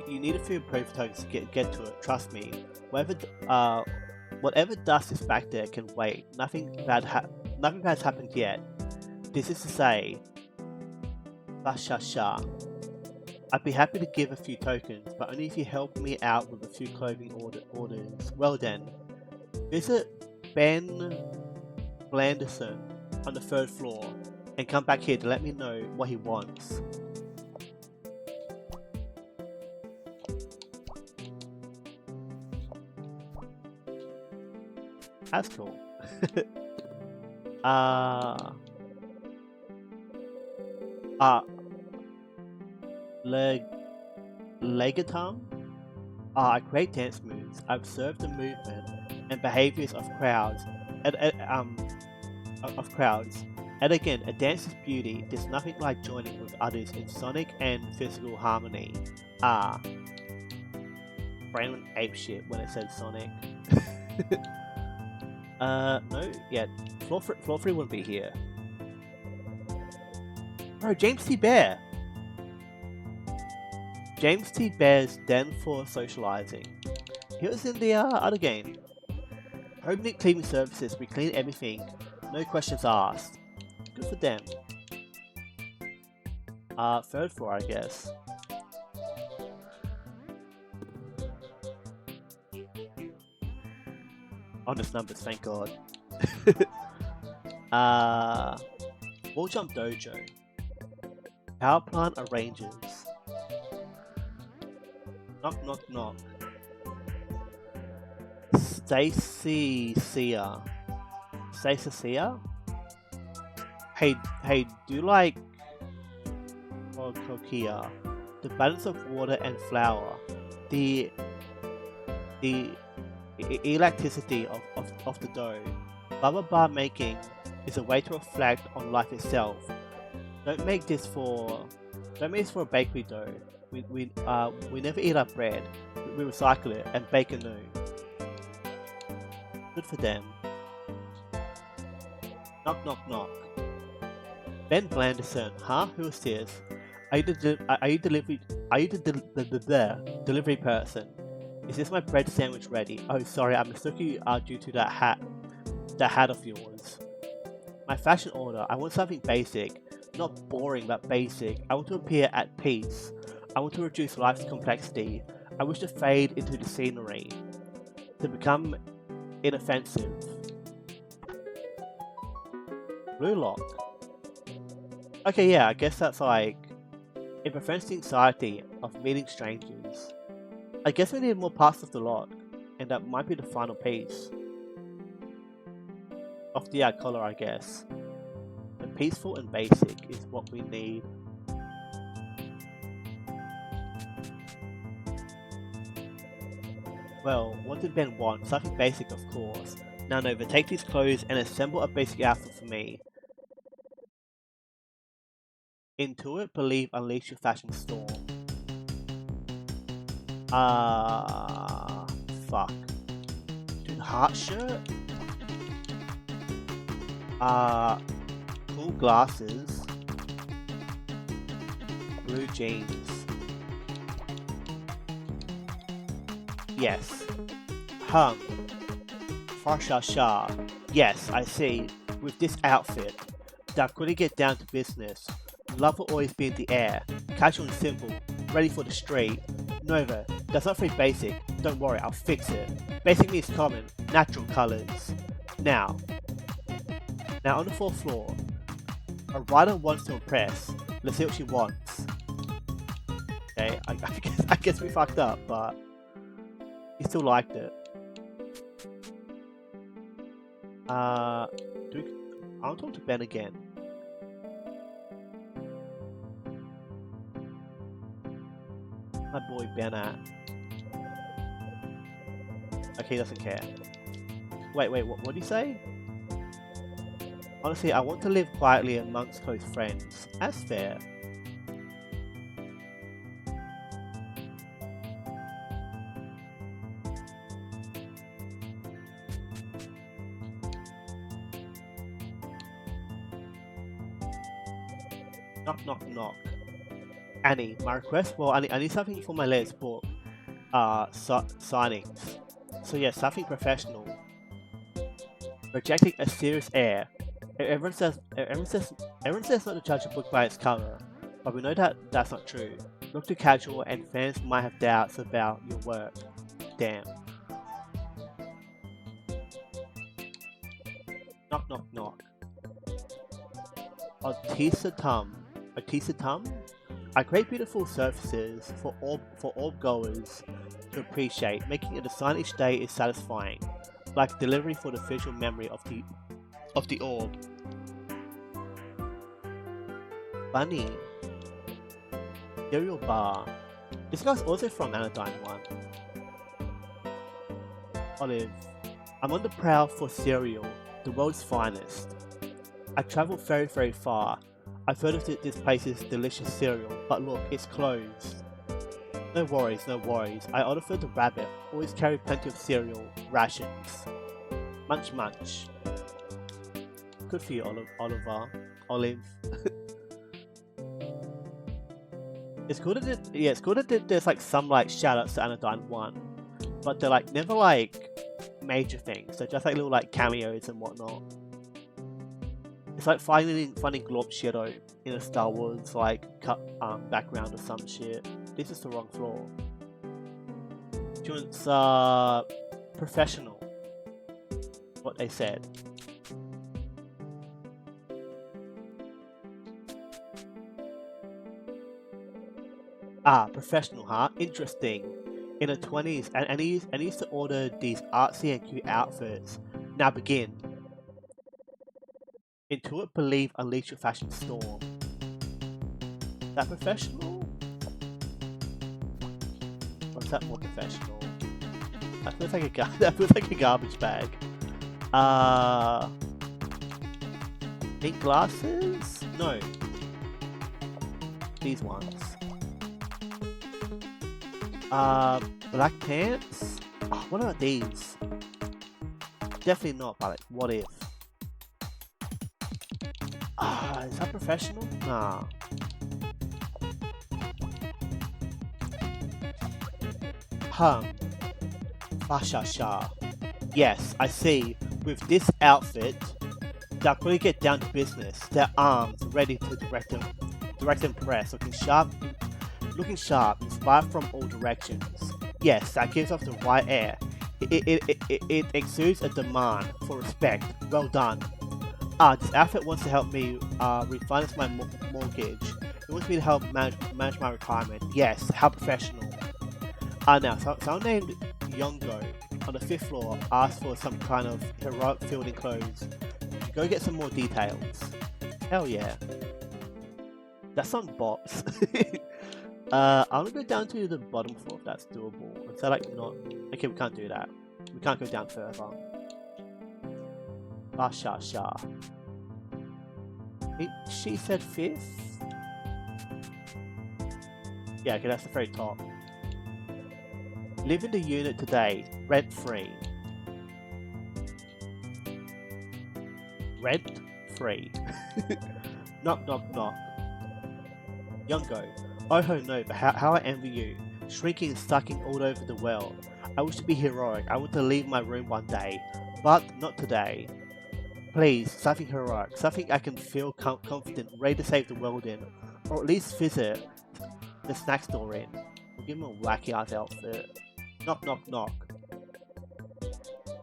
you need a few proof tokens to get to it. Trust me. Whatever dust is back there can wait. Nothing bad's happened yet. This is to say, Sha. I'd be happy to give a few tokens, but only if you help me out with a few clothing orders. Well then, visit Ben Blanderson on the 3rd floor and come back here to let me know what he wants. That's cool. Legatum? I create dance moves. I observe the movement and behaviors of crowds. And again, a dancer's beauty. There's nothing like joining with others in sonic and physical harmony. Brain went apeshit when it said Sonic. No, yeah, floor 3 wouldn't be here. Bro, James T. Bear! James T. Bear's den for socializing. He was in the other game. Home Nick Cleaning Services, we clean everything, no questions asked. Good for them. 3rd floor, I guess. Honest numbers, thank god. Wall Jump Dojo. Power plant arrangers. Knock knock knock. Stacy Sia. Hey, do you like Kokia? The balance of water and flour. The elasticity of the dough. Bubble bar making is a way to reflect on life itself. Don't make this for a bakery dough. We never eat our bread. We recycle it and bake anew. Good for them. Knock knock knock. Ben Blanderson, huh? Who is this? Are you the delivery person? Is this my bread sandwich ready? Oh, sorry, I mistook you due to that hat of yours. My fashion order. I want something basic, not boring but basic. I want to appear at peace. I want to reduce life's complexity. I wish to fade into the scenery, to become inoffensive. Blue lock. Okay, yeah, I guess that's like it prevents the anxiety of meeting strangers. I guess we need more parts of the lock, and that might be the final piece of the collar, I guess. The peaceful and basic is what we need. Well, what did Ben want? Something basic, of course. Now Nova, take these clothes and assemble a basic outfit for me. Intuit, believe, unleash your fashion storm. Fuck. Dude, heart shirt? Cool glasses. Blue jeans. Yes. Hum. Farsha Shah. Yes, I see. With this outfit, that couldn't get down to business. Love will always be in the air. Casual and simple. Ready for the street. Nova, that's not very basic. Don't worry, I'll fix it. Basic means common. Natural colors. Now on the 4th floor. A writer wants to impress. Let's see what she wants. Okay, I guess we fucked up, but he still liked it. I'll talk to Ben again. My boy Ben at. Okay, he doesn't care. Wait, what did he say? Honestly, I want to live quietly amongst close friends. That's fair. Knock, knock, knock. Annie, my request? Well, I need something for my latest book. Signings. So yeah, something professional. Rejecting a serious air. Everyone says not to judge a book by its cover, but we know that that's not true. Look too casual, and fans might have doubts about your work. Damn. Knock, knock, knock. Otisa Tum. I create beautiful surfaces for orb goers to appreciate. Making a design each day is satisfying, like delivery for the visual memory of the orb. Bunny. Cereal bar. This guy's also from Anodyne 1. Olive. I'm on the prowl for cereal, the world's finest. I traveled very, very far. I've heard of this place's delicious cereal, but look, it's closed. No worries. I ordered for the rabbit. Always carry plenty of cereal, rations. Munch munch. Good for you, Olive. It's cool that there's like some like shoutouts to Anodyne 1, but they're like never like major things. They're just like little like cameos and whatnot. It's like finding Glorp Shadow in a Star Wars like background or some shit. This is the wrong floor. It's professional. What they said. Professional, huh? Interesting. In the 20s, and he used to order these artsy and cute outfits. Now begin. Intuit Believe Unleash Your Fashion Storm. Is that professional? Or is that more professional? That feels like a garbage bag. Pink glasses? No. These ones. Black pants? Oh, what about these? Definitely not, but like, what if? Is that professional? Nah. Fasha. Yes, I see. With this outfit, they'll really get down to business. Their arms ready to direct and press, looking sharp, inspired from all directions. Yes, that gives off the right air. It exudes a demand for respect. Well done. This outfit wants to help me refinance my mortgage. It wants me to help manage my retirement. Yes, how professional. Now, someone named Yongo on the 5th floor asked for some kind of heroic fielding clothes. Go get some more details. Hell yeah. That's some bots. I'm gonna go down to the bottom floor if that's doable. Is that like not? Okay, we can't do that. We can't go down further. Sha. She said 5th? Yeah, okay, that's the very top. Live in the unit today, rent free. Rent free. Knock. Yongo. Oh no, but how I envy you. Shrinking and sucking all over the world. I wish to be heroic. I want to leave my room one day, but not today. Please, something heroic, something I can feel confident, ready to save the world in, or at least visit the snack store in. We'll give him a wacky ass outfit. Knock knock knock.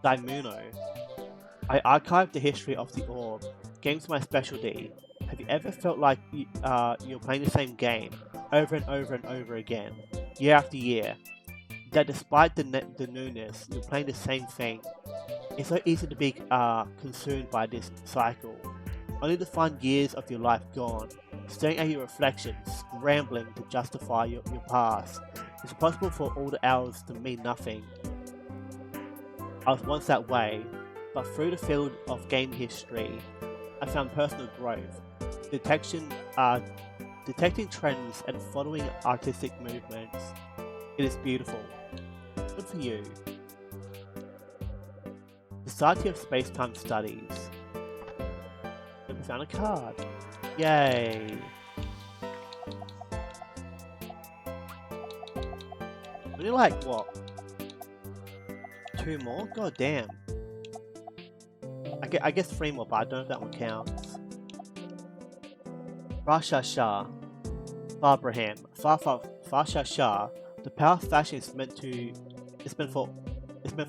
Daimuno. I archived the history of the orb. Games my specialty. Have you ever felt like you're playing the same game over and over and over again, year after year? That despite the newness, you're playing the same thing. It's so easy to be consumed by this cycle, only to find years of your life gone, staring at your reflections, scrambling to justify your past. It's possible for all the hours to mean nothing. I was once that way, but through the field of game history, I found personal growth, detecting trends and following artistic movements. It is beautiful. Good for you. Society of Space-Time Studies. We found a card. Yay! Only like what? 2 more? God damn. I guess 3 more, but I don't know if that one counts. Fa-sha-sha. Farbraham. Fa-sha-sha. The power of fashion is meant for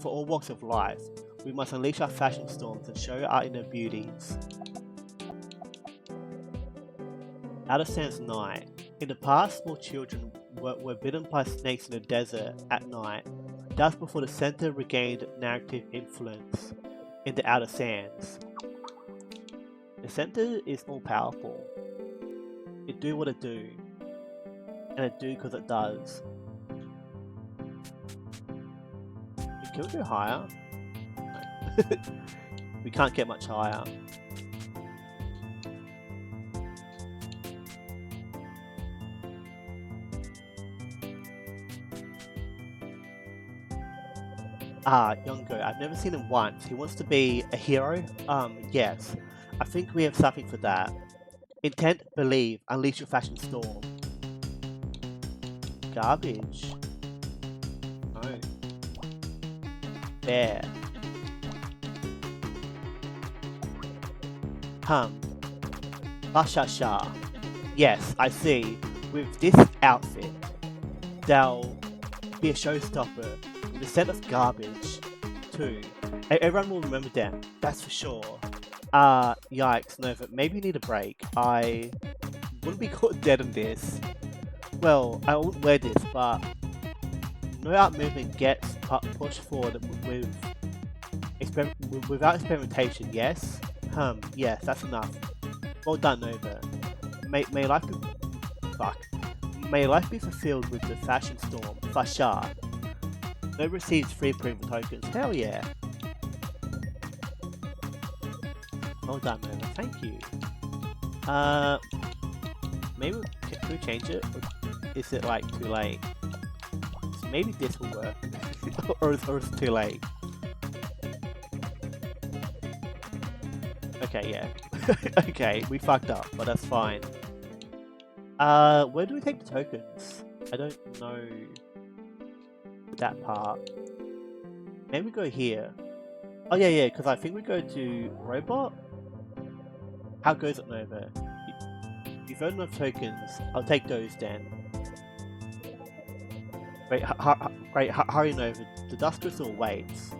all walks of life. We must unleash our fashion storms and show our inner beauties. Outer Sands Night. In the past, small children were bitten by snakes in the desert at night. That was before the center regained narrative influence in the Outer Sands. The center is all powerful. It do what it do. And it do because it does. Can we go higher? We can't get much higher. Yongo, I've never seen him once. He wants to be a hero? Yes. I think we have something for that. Intent, believe, unleash your fashion storm. Garbage. No. Bear. Fa-sha-sha. Yes, I see. With this outfit, they'll be a showstopper. The set of garbage, too. Everyone will remember them, that's for sure. Yikes, Nova, maybe you need a break. I wouldn't be caught dead in this. Well, I wouldn't wear this, but no art movement gets pushed forward without experimentation, yes? Yes, that's enough. Well done, Nova. May life be... Fuck. May life be fulfilled with the fashion storm. Fa-sha. Nova receives 3 approval tokens. Hell yeah. Well done, Nova. Thank you. Maybe... Can we change it? Or is it like too late? So maybe this will work. or is it too late? Okay, yeah. Okay, we fucked up, but that's fine. Where do we take the tokens? I don't know that part. Maybe we go here. Oh yeah, because I think we go to robot. How goes it, Nova? You've earned enough tokens. I'll take those then. Wait, hurry, Nova. The dust crystal waits.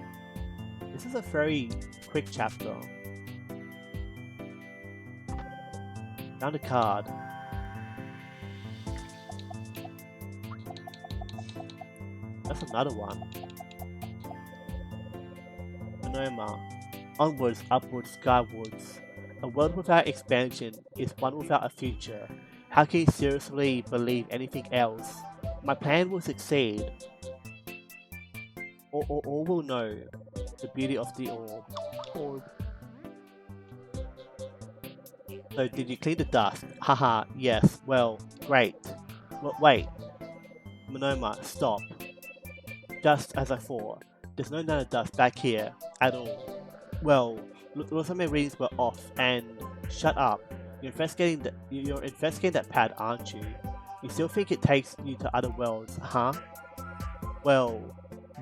This is a very quick chapter. Found a card. That's another one. Monoma. Onwards, upwards, skywards. A world without expansion is one without a future. How can you seriously believe anything else? My plan will succeed. All will know the beauty of the orb. So did you clean the dust? Haha, yes, well, great. Wait. Monoma, stop. Just as I thought. There's no nano dust back here at all. Well, looks like my readings were off and... Shut up. You're investigating that pad, aren't you? You still think it takes you to other worlds, huh? Well,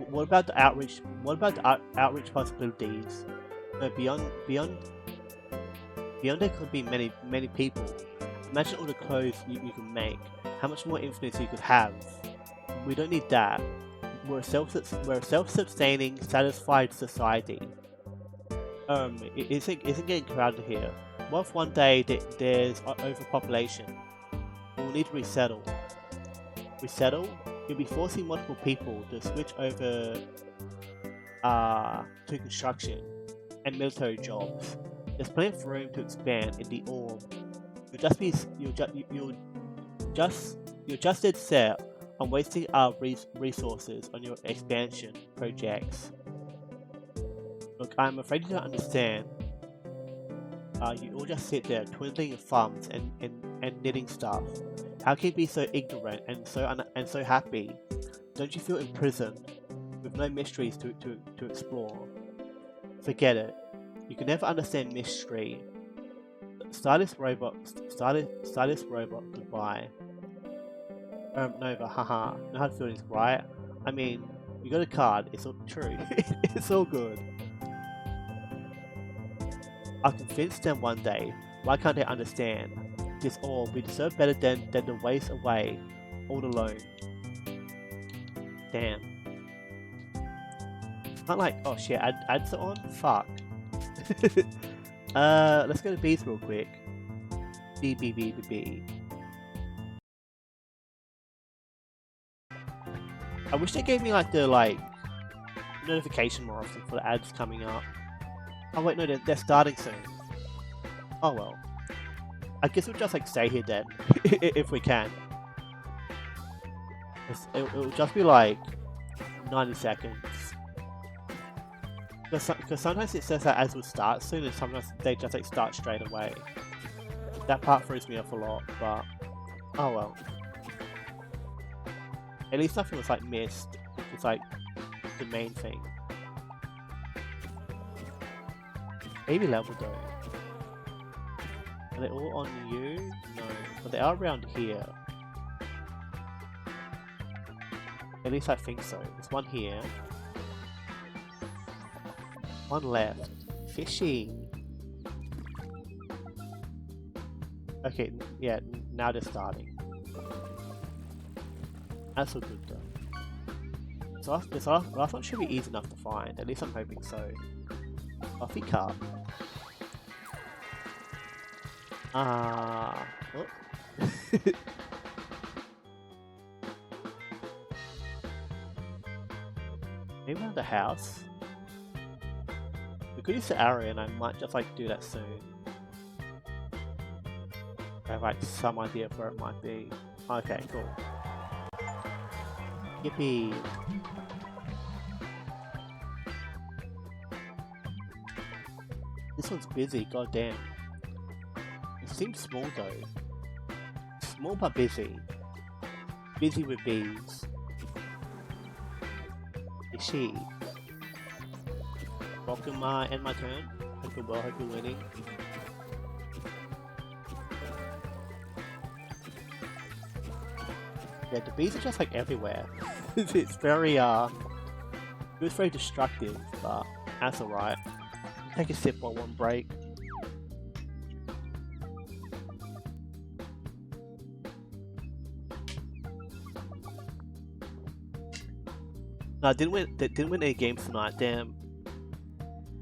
What about the outreach? What about the outreach possibilities? No, beyond there could be many people. Imagine all the clothes you can make. How much more influence you could have. We don't need that. We're a self-sustaining, satisfied society. Isn't getting crowded here. What if one day there's overpopulation? We'll need to resettle. Resettle? You'll be forcing multiple people to switch over to construction and military jobs. There's plenty of room to expand in the orb. You're just dead set on wasting our resources on your expansion projects. Look, I'm afraid you don't understand. You all just sit there twiddling your thumbs and knitting stuff. How can you be so ignorant and so happy? Don't you feel imprisoned with no mysteries to explore? Forget it. You can never understand mystery. Stylist robot, goodbye. Nova, haha. No hard feelings, right? I mean, you got a card. It's all true. It's all good. I'll convince them one day. Why can't they understand? This all, we deserve better than to waste away all alone. Damn. Not like, oh shit, ads are on? Fuck. Let's go to bees real quick. B. I wish they gave me like the notification more often for the ads coming up. Oh wait, no, they're starting soon. Oh well. I guess we'll just like stay here then, if we can. It'll just be like 90 seconds. Because sometimes it says that ads will start soon, and sometimes they just like start straight away. That part throws me off a lot, but oh well. At least nothing was like missed, which is like the main thing. Maybe level though. Are they all on you? No, but they are around here. At least I think so. There's one here. One left. Fishy. Okay, yeah, now they're starting. That's all good though. So this last one should be easy enough to find. At least I'm hoping so. Coffee cup. Oh. Maybe around the house. We could use the arrow and I might just like do that soon. I have like some idea of where it might be. Okay, cool. Yippee! This one's busy, goddamn. It seems small though. Small but busy. Busy with bees. Is she? Welcome, end my turn. Hope you're well, hope you're winning. Yeah, the bees are just like everywhere. It's very it's very destructive, but that's alright. Take a sip while one break. No, I didn't win any games tonight, damn.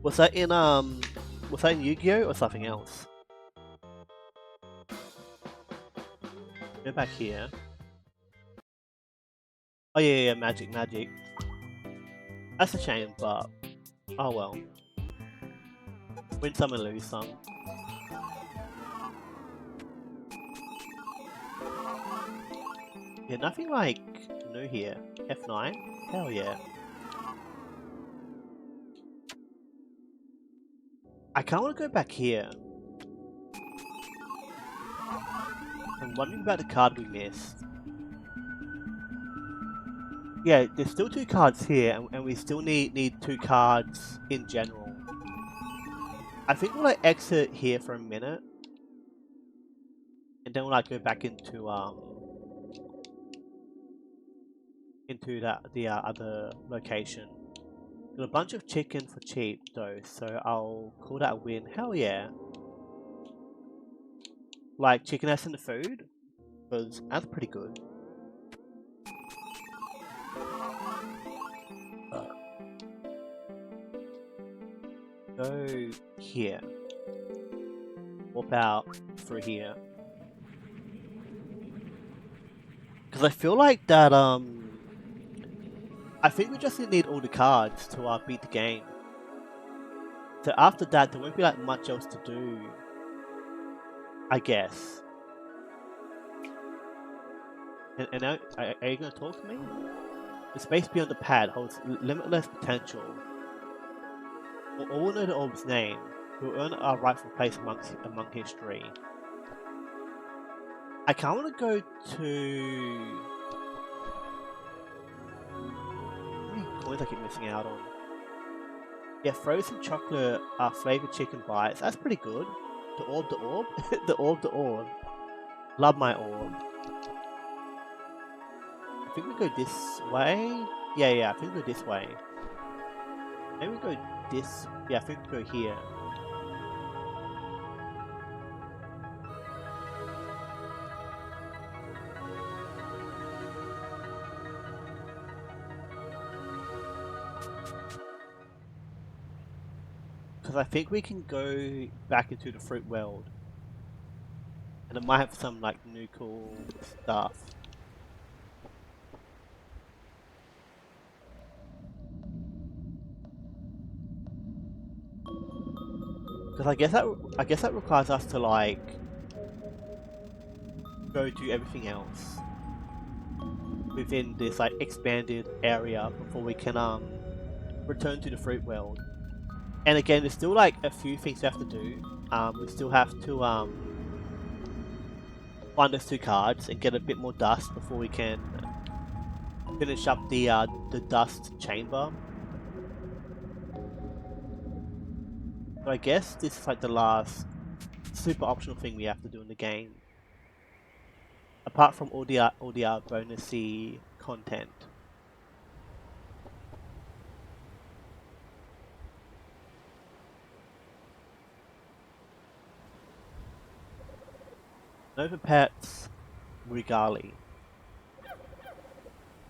Was that in Yu-Gi-Oh or something else? Go back here. Oh yeah, magic. That's a shame, but oh well. Win some and lose some. Yeah, nothing like new here. F9? Hell yeah. I kinda wanna go back here. I'm wondering about the card we missed. Yeah, there's still 2 cards here, and we still need 2 cards in general. I think we'll like exit here for a minute, and then we'll like go back into into the other location. Got a bunch of chicken for cheap though, so I'll call that a win. Hell yeah! Like chicken as in the food, because that's pretty good. Go here. Warp out through here. Because I feel like that, I think we just need all the cards to beat the game. So after that, there won't be like much else to do, I guess. And now, are you going to talk to me? The space beyond the pad holds limitless potential. We'll all know the orb's name. We'll earn our rightful place among history. I kind of want to go to... How many coins I keep missing out on? Yeah, frozen chocolate flavored chicken bites. That's pretty good. The orb. the orb. Love my orb. I think we go this way. Yeah, I think we go this way. Maybe we go this. Yeah, I think we go here. Because I think we can go back into the fruit world. And it might have some like new cool stuff. Because I guess that requires us to like go do everything else within this like expanded area before we can return to the fruit world. And again, there's still like a few things we have to do. We still have to find those 2 cards and get a bit more dust before we can finish up the dust chamber. So I guess this is like the last super optional thing we have to do in the game. Apart from all the bonusy content. Nova Pets Regali.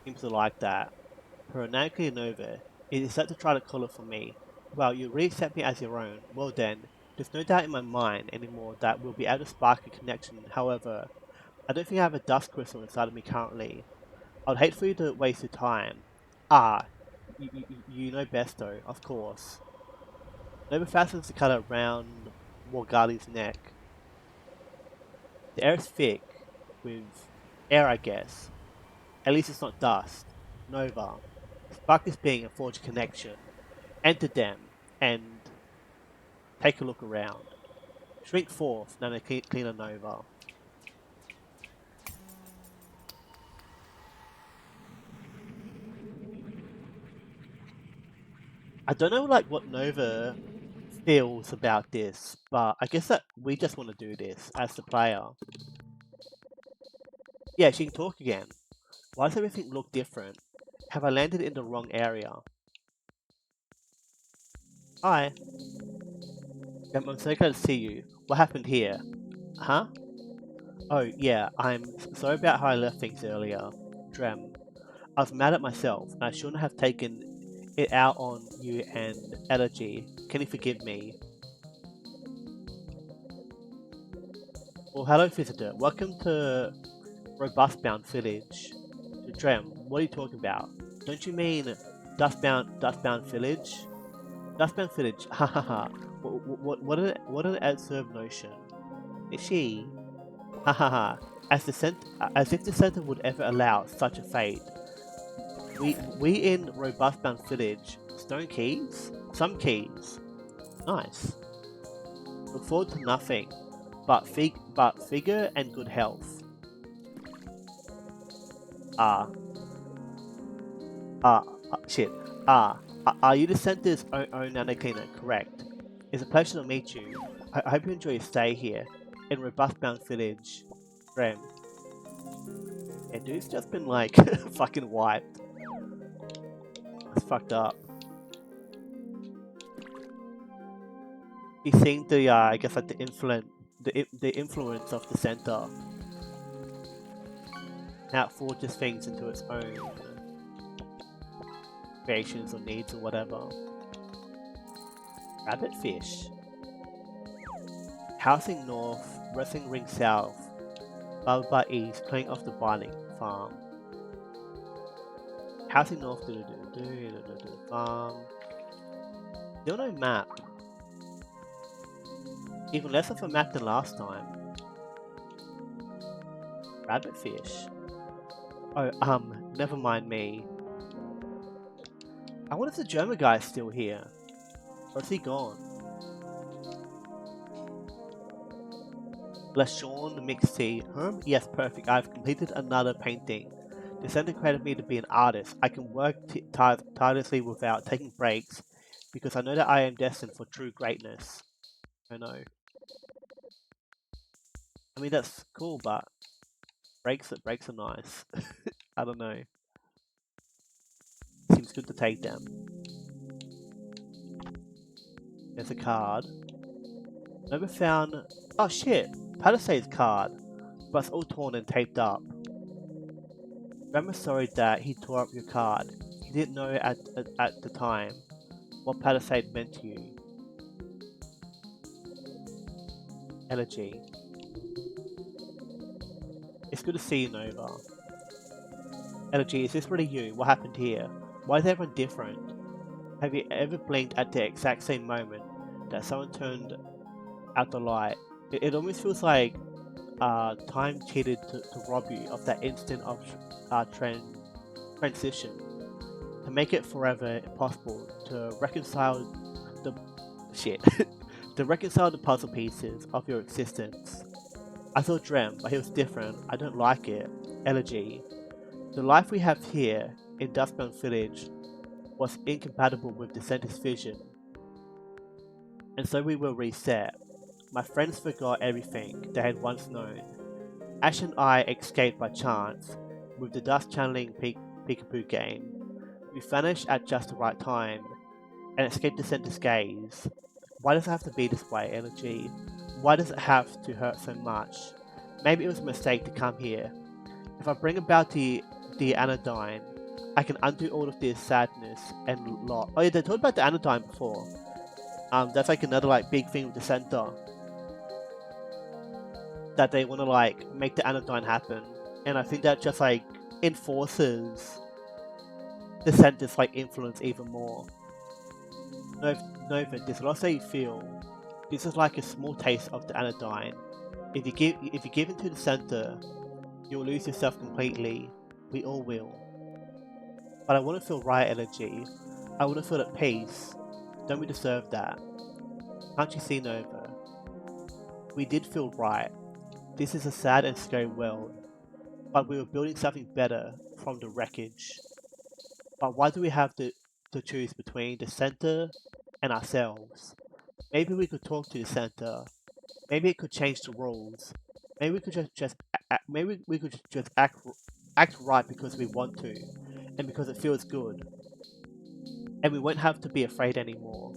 Seems to like that. Peronaically Nova. It is set to try to call it for me. Well, you really accept me as your own. Well then, there's no doubt in my mind anymore that we'll be able to spark a connection. However, I don't think I have a dust crystal inside of me currently. I'd hate for you to waste your time. You know best though, of course. Nova fastens the cutter around Morgali's neck. The air is thick, with air I guess. At least it's not dust. Nova. Spark this being and forge a connection. Enter them, and take a look around. Shrink forth, Nano Cleaner Nova. I don't know like what Nova feels about this, but I guess that we just want to do this as the player. Yeah, she can talk again. Why does everything look different? Have I landed in the wrong area? Hi. I'm so glad to see you. What happened here? Huh? Oh, yeah, I'm sorry about how I left things earlier. Drem. I was mad at myself, and I shouldn't have taken it out on you and Elegy. Can you forgive me? Well, hello, visitor. Welcome to Robustbound Village. Drem, what are you talking about? Don't you mean Dustbound Village? Dustbound Village, hahaha. What an absurd notion. Is she? Hahaha. As if the center would ever allow such a fate. We in Robustbound Village. Stone keys? Some keys. Nice. Look forward to nothing, but figure and good health. Shit. Are you the center's own nano cleaner? Correct. It's a pleasure to meet you. I hope you enjoy your stay here in Robustbound Village. Rem. Yeah, dude's just been like fucking wiped. It's fucked up. He's seeing the, I guess, like the influence of the center. Now it forges things into its own creations or needs or whatever. Rabbit fish. Housing north, wrestling ring south, Baba east, playing off the binding farm. Housing north, farm. Still no map. Even less of a map than last time. Rabbit fish. Oh, never mind me. I wonder if the German guy is still here. Or is he gone? LaShawn mixed tea. Yes, perfect. I've completed another painting. The center created me to be an artist. I can work tirelessly without taking breaks because I know that I am destined for true greatness. I know. I mean, that's cool, but breaks are nice. I don't know. Seems good to take them. There's a card. Never found... Oh shit! Palisade's card, but it's all torn and taped up. Grandma's sorry that he tore up your card. He didn't know at the time what Palisade meant to you. Elegy. It's good to see you, Nova. Elegy, is this really you? What happened here? Why is everyone different? Have you ever blinked at the exact same moment that someone turned out the light? It almost feels like time cheated to rob you of that instant of transition, to make it forever possible to reconcile the to reconcile the puzzle pieces of your existence. I thought Drem, but he was different. I don't like it. Elegy. The life we have here in Dustbound Village was incompatible with the center's vision, and so we will reset. My friends forgot everything they had once known. Ash and I escaped by chance with the dust channeling peekaboo game. We vanished at just the right time and escaped the center's gaze. Why does it have to be this way, Energy? Why does it have to hurt so much? Maybe it was a mistake to come here. If I bring about the Anodyne, I can undo all of this sadness and loss. Oh yeah, they talked about the Anodyne before. That's like another like big thing with the center, that they want to like make the Anodyne happen, and I think that just like enforces the center's like influence even more. Nova, this loss that you feel, this is like a small taste of the Anodyne. If you give into the center, you'll lose yourself completely. We all will. But I want to feel right, Energy. I want to feel at peace. Don't we deserve that? Can't you see, Nova? We did feel right. This is a sad and scary world, but we were building something better from the wreckage. But why do we have to choose between the center and ourselves? Maybe we could talk to the center. Maybe it could change the rules. Maybe we could maybe we could just act right because we want to, and because it feels good. And we won't have to be afraid anymore.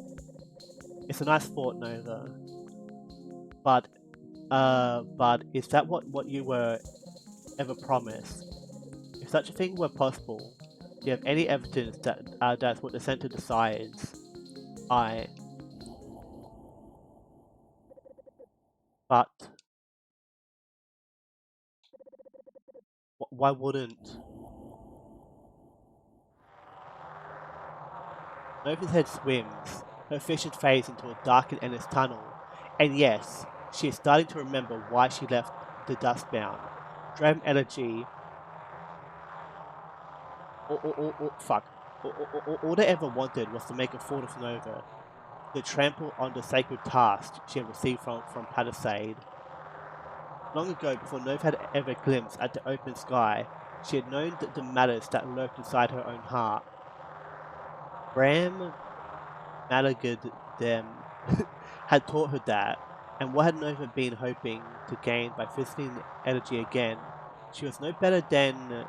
It's a nice thought, Nova. But is that what you were ever promised? If such a thing were possible, do you have any evidence that that's what the center decides? But why wouldn't? Nova's head swims. Her vision fades into a dark and endless tunnel. And yes, she is starting to remember why she left the Dustbound. Drem energy. Fuck. All they ever wanted was to make a fool of Nova, to trample on the sacred task she had received from Palisade. Long ago, before Nova had ever glimpsed at the open sky, she had known the matters that lurked inside her own heart. Bram Malagad them had taught her that, and what had Nova been hoping to gain by visiting energy again? She was no better than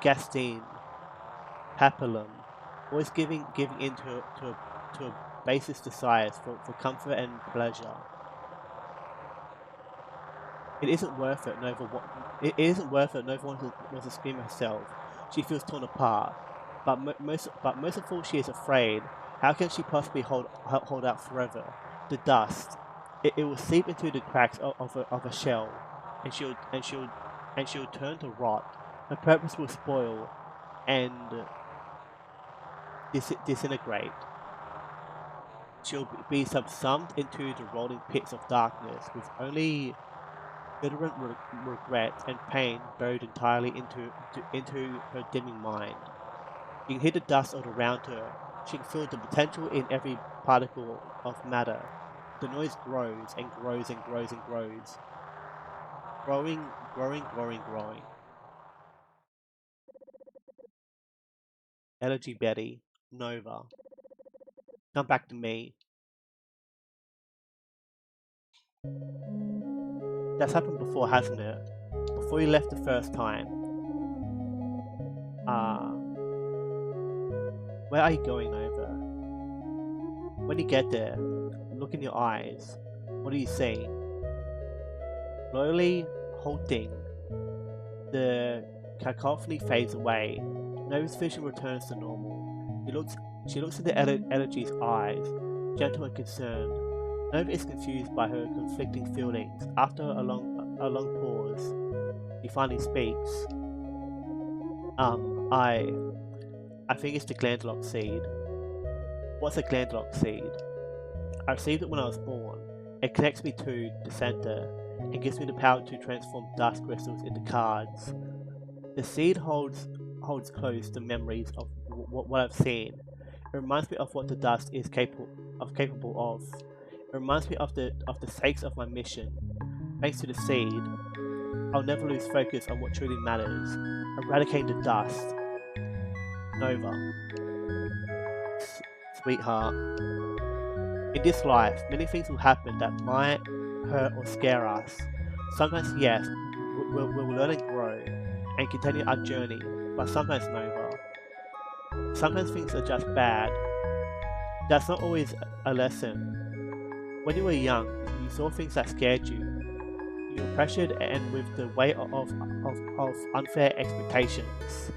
Gastine Papillon, always giving in to a basis desires for comfort and pleasure. It isn't worth it. It isn't worth it. Nova wants to scream herself. She feels torn apart. But most of all, she is afraid. How can she possibly hold out forever? The dust. It will seep into the cracks of a shell, and she'll turn to rot. Her purpose will spoil and disintegrate. She'll be subsumed into the rolling pits of darkness with only bitterant regret and pain buried entirely into her dimming mind. She can hear the dust all around her. She can feel the potential in every particle of matter. The noise grows and grows and grows and grows. Growing. Elegy Betty, Nova. Come back to me. That's happened before, hasn't it? Before you left the first time. Where are you going, Nova? When you get there, look in your eyes. What do you see? Slowly halting, the cacophony fades away. Nova's vision returns to normal. She looks into Elegy's eyes, gentle and concerned. Nova is confused by her conflicting feelings. After a long pause, he finally speaks. I think it's the glandulock seed. What's a glandulock seed? I received it when I was born. It connects me to the center and gives me the power to transform dust crystals into cards. The seed holds close the memories of what I've seen. It reminds me of what the dust is capable of. It reminds me of the stakes of my mission. Thanks to the seed, I'll never lose focus on what truly matters. Eradicating the dust. Nova. Sweetheart. In this life, many things will happen that might hurt or scare us. Sometimes, yes, we'll learn and grow and continue our journey, but sometimes, Nova. Sometimes things are just bad. That's not always a lesson. When you were young, you saw things that scared you. You were pressured and with the weight of unfair expectations.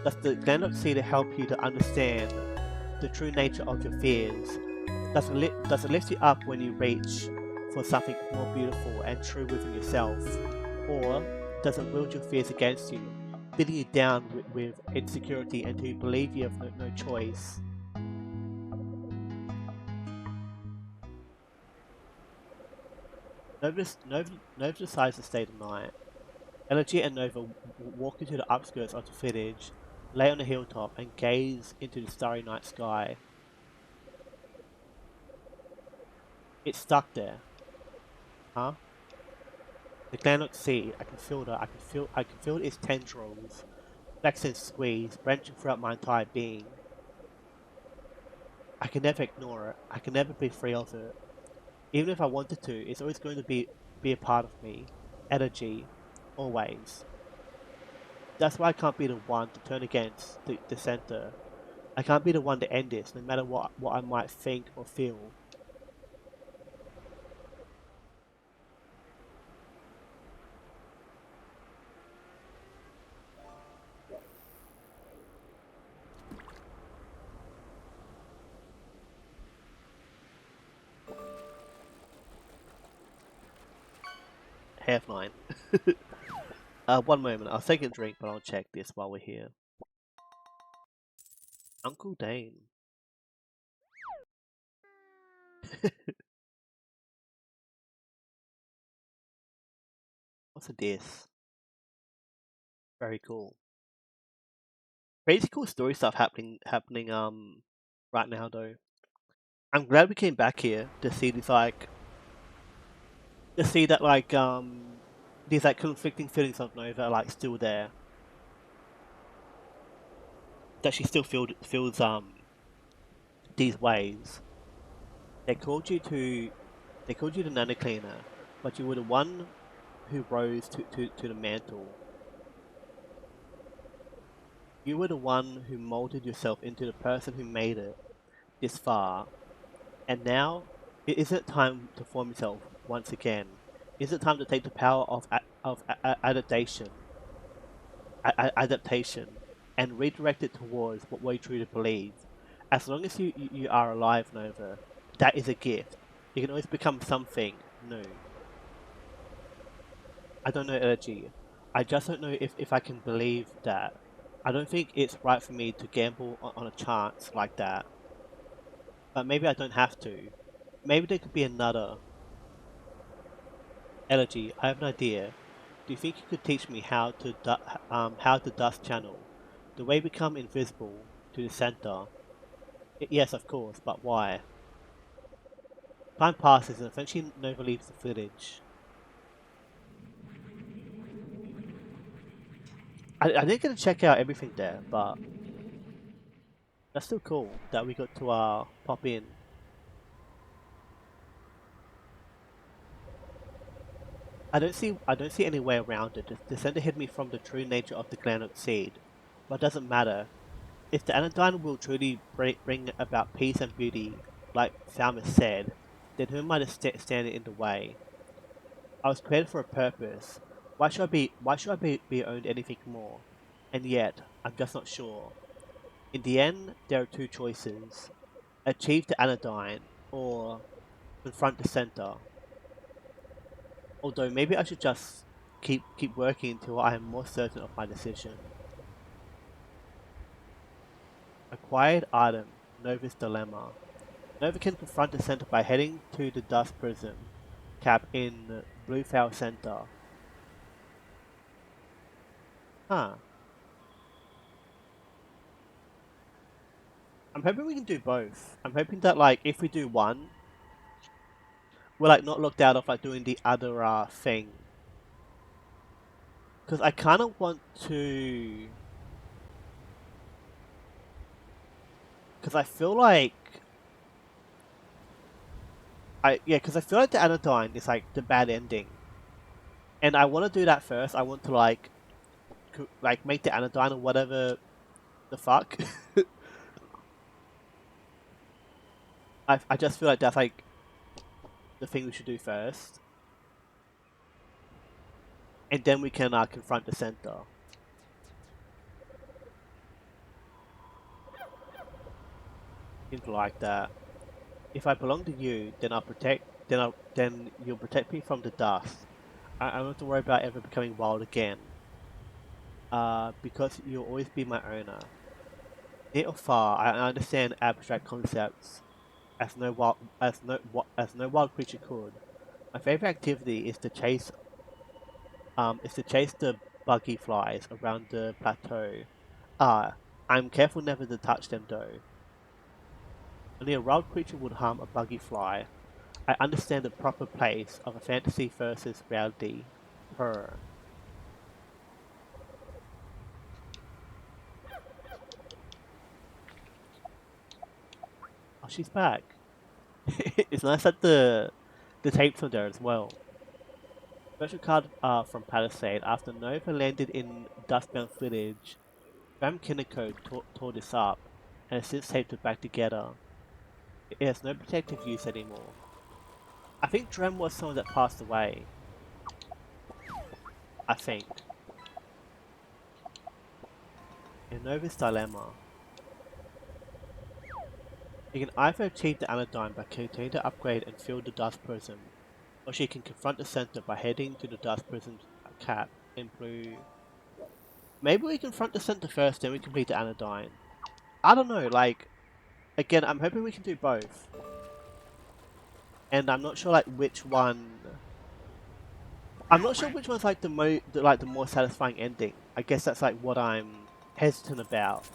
Does the glandulock seed help you to understand the true nature of your fears? Does it lift you up when you reach for something more beautiful and true within yourself? Or does it wield your fears against you, beating you down with insecurity until you believe you have no choice? Nova decides to stay the night. Elegy and Nova walk into the outskirts of the village, lay on a hilltop, and gaze into the starry night sky. It's stuck there. Huh? The glandulock seed, I can feel that. I can feel its tendrils, flex and squeeze, branching throughout my entire being. I can never ignore it. I can never be free of it. Even if I wanted to, it's always going to be a part of me. Energy. Always. That's why I can't be the one to turn against the center. I can't be the one to end this, no matter what I might think or feel. Half nine. One moment. I'll take a drink, but I'll check this while we're here. Uncle Dane. What's a diss? Very cool. Crazy cool story stuff happening right now though. I'm glad we came back here to see these to see that these conflicting feelings of Nova are still there. That she still feels these ways. They called you the nano cleaner, but you were the one who rose to the mantle. You were the one who molded yourself into the person who made it this far, and now is it time to form yourself once again? Is it time to take the power of adaptation and redirect it towards what we truly believe? As long as you are alive, Nova, that is a gift. You can always become something new. I don't know, Urgy. I just don't know if I can believe that. I don't think it's right for me to gamble on a chance like that. But maybe I don't have to. Maybe there could be another. Elegy, I have an idea. Do you think you could teach me how to dust channel? The way become invisible to the center? Yes, of course, but why? Time passes and eventually Nova leaves the village. I didn't get to check out everything there, but that's still cool that we got to pop in. I don't see any way around it. The center hid me from the true nature of the Glanok seed. But it doesn't matter. If the anodyne will truly bring about peace and beauty, like Salmus said, then who am I to stand in the way? I was created for a purpose. Why should be owned anything more? And yet, I'm just not sure. In the end, there are two choices. Achieve the anodyne, or confront the center. Although maybe I should just keep working until I am more certain of my decision. Acquired item, Nova's Dilemma. Nova can confront the center by heading to the dust prism cap in Bluefell Center. Huh. I'm hoping we can do both. I'm hoping that like if we do one, we're like not locked out of like doing the other thing. Because I kind of want to. Because I feel like because I feel like the Anodyne is like the bad ending, and I want to do that first. I want to like make the Anodyne or whatever the fuck. I just feel like that's like the thing we should do first, and then we can confront the center. Things like that. If I belong to you, then I'll protect. Then you'll protect me from the dust. I don't have to worry about ever becoming wild again. Because you'll always be my owner. Near or far, I understand abstract concepts as no wild creature could. My favorite activity is to chase the buggy flies around the plateau. I'm careful never to touch them though. Only a wild creature would harm a buggy fly. I understand the proper place of a fantasy versus reality. Her. Oh, she's back. It's nice that the tapes are there as well. Special card from Palisade. After Nova landed in Dustbound Village, Ram Kineko tore this up and has since taped it back together. It has no protective use anymore. I think Drem was someone that passed away. I think. In Nova's Dilemma. You can either achieve the Anodyne by continuing to upgrade and fill the Dust Prism, or she can confront the center by heading to the Dust Prism's cap in blue. Maybe we confront the center first, then we complete the Anodyne. I don't know, like, again, I'm hoping we can do both. And I'm not sure, like, which one... I'm not sure which one's, like, the more satisfying ending. I guess that's, like, what I'm hesitant about.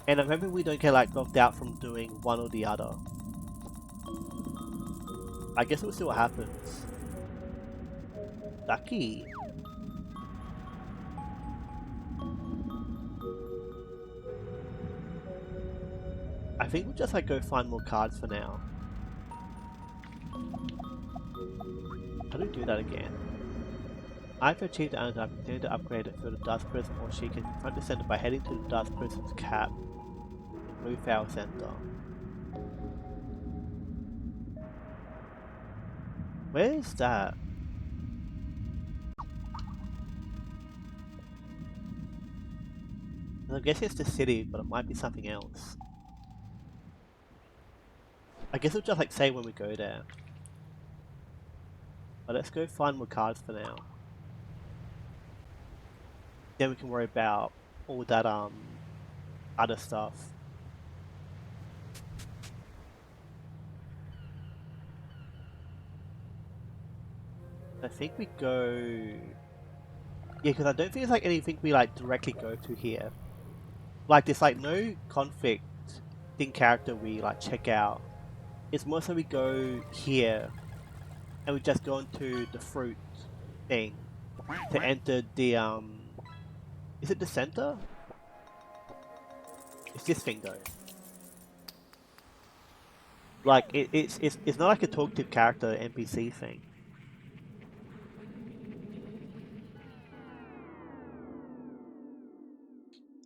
And I'm hoping we don't get, like, locked out from doing one or the other. I guess we'll see what happens. Ducky. I think we'll just like go find more cards for now. How do we do that again? I've achieved the Anodyne, continue to upgrade it through the Dust Prism, or she can confront the center by heading to the Dust Prism's cap in Blue Fowl Center. Where is that? I guess it's the city, but it might be something else. I guess it'll just like say when we go there. But let's go find more cards for now. Then we can worry about all that other stuff. I think we go... Yeah, because I don't think there's like anything we like directly go to here. Like there's like no conflict in character we like check out. It's more so we go here and we just go into the fruit thing to enter the is it the center? It's this thing though. Like it's not like a talkative character NPC thing.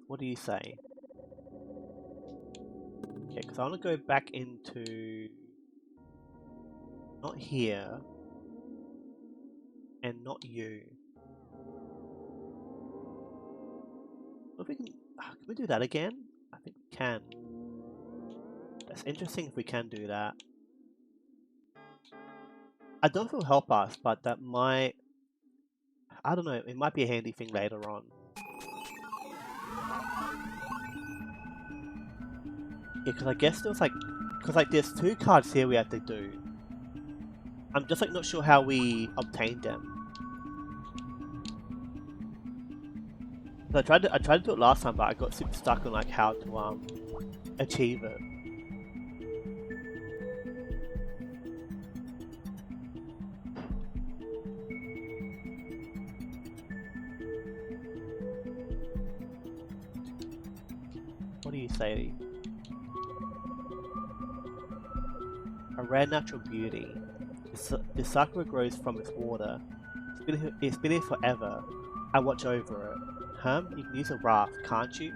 What do you say? Okay, because I want to go back into not here and not you. If we can we do that again? I think we can. That's interesting if we can do that. I don't think it'll help us, but that might... I don't know, it might be a handy thing later on. Yeah, because I guess there's like... Because like there's 2 cards here we have to do. I'm just like not sure how we obtained them. I tried to do it last time, but I got super stuck on like how to achieve it. What do you say? A rare natural beauty. The sakura grows from its water. It's been here forever. I watch over it. Huh? You can use a raft, can't you?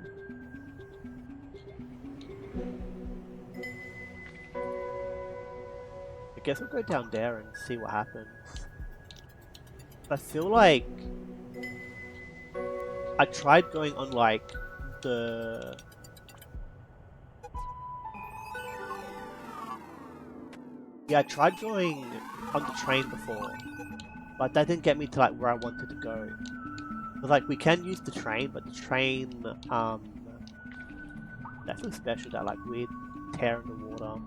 I guess we'll go down there and see what happens. I feel like I tried going on like the... Yeah, I tried going on the train before, but that didn't get me to like where I wanted to go. But like we can use the train, but the train that feels special, that like weird tear in the water.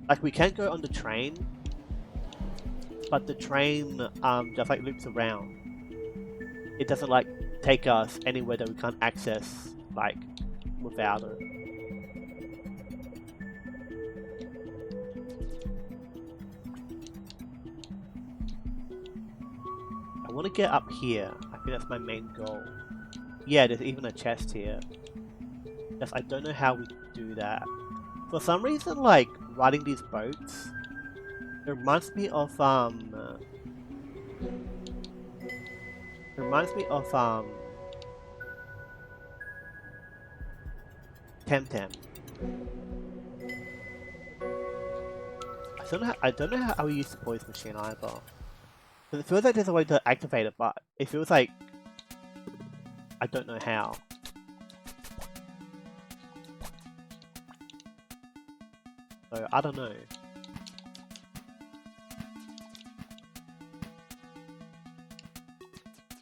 Like we can go on the train, but the train just like loops around. It doesn't like take us anywhere that we can't access like without it. I want to get up here. I think that's my main goal. Yeah, there's even a chest here. Yes, I don't know how we do that. For some reason, like riding these boats, it reminds me of Temtem. I don't know how we use the poison machine either. Because it feels like there's a way to activate it, but it feels like I don't know how. So I don't know.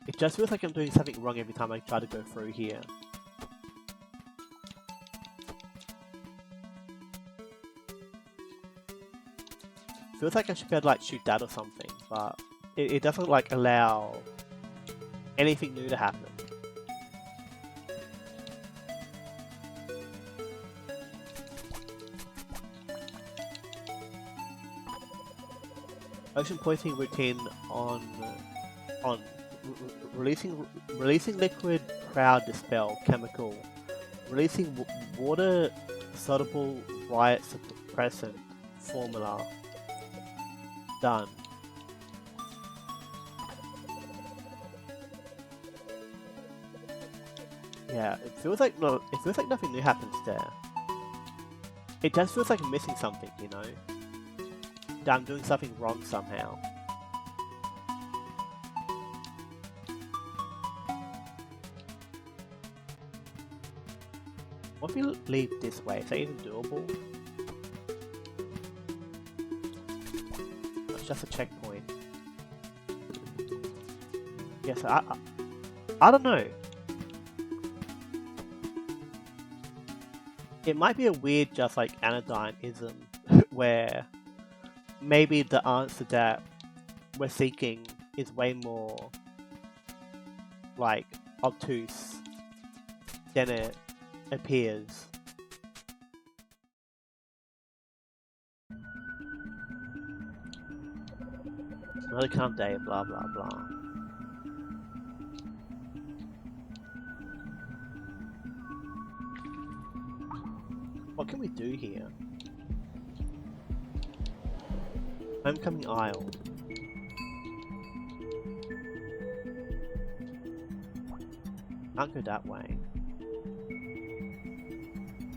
It just feels like I'm doing something wrong every time I try to go through here. Feels like I should be able to like shoot that or something, but it doesn't like allow anything new to happen. Ocean poisoning routine on releasing liquid crowd dispel chemical, releasing water soluble riot suppressant formula. Done. Yeah, it feels like nothing new happens there. It just feels like I'm missing something, you know? That I'm doing something wrong somehow. What if we leave this way? Is that even doable? It's just a checkpoint. Yes, I don't know. It might be a weird, just like Anodyne-ism, where maybe the answer that we're seeking is way more like obtuse than it appears. Another calm day, blah blah blah. What can we do here? Homecoming aisle. Can't go that way.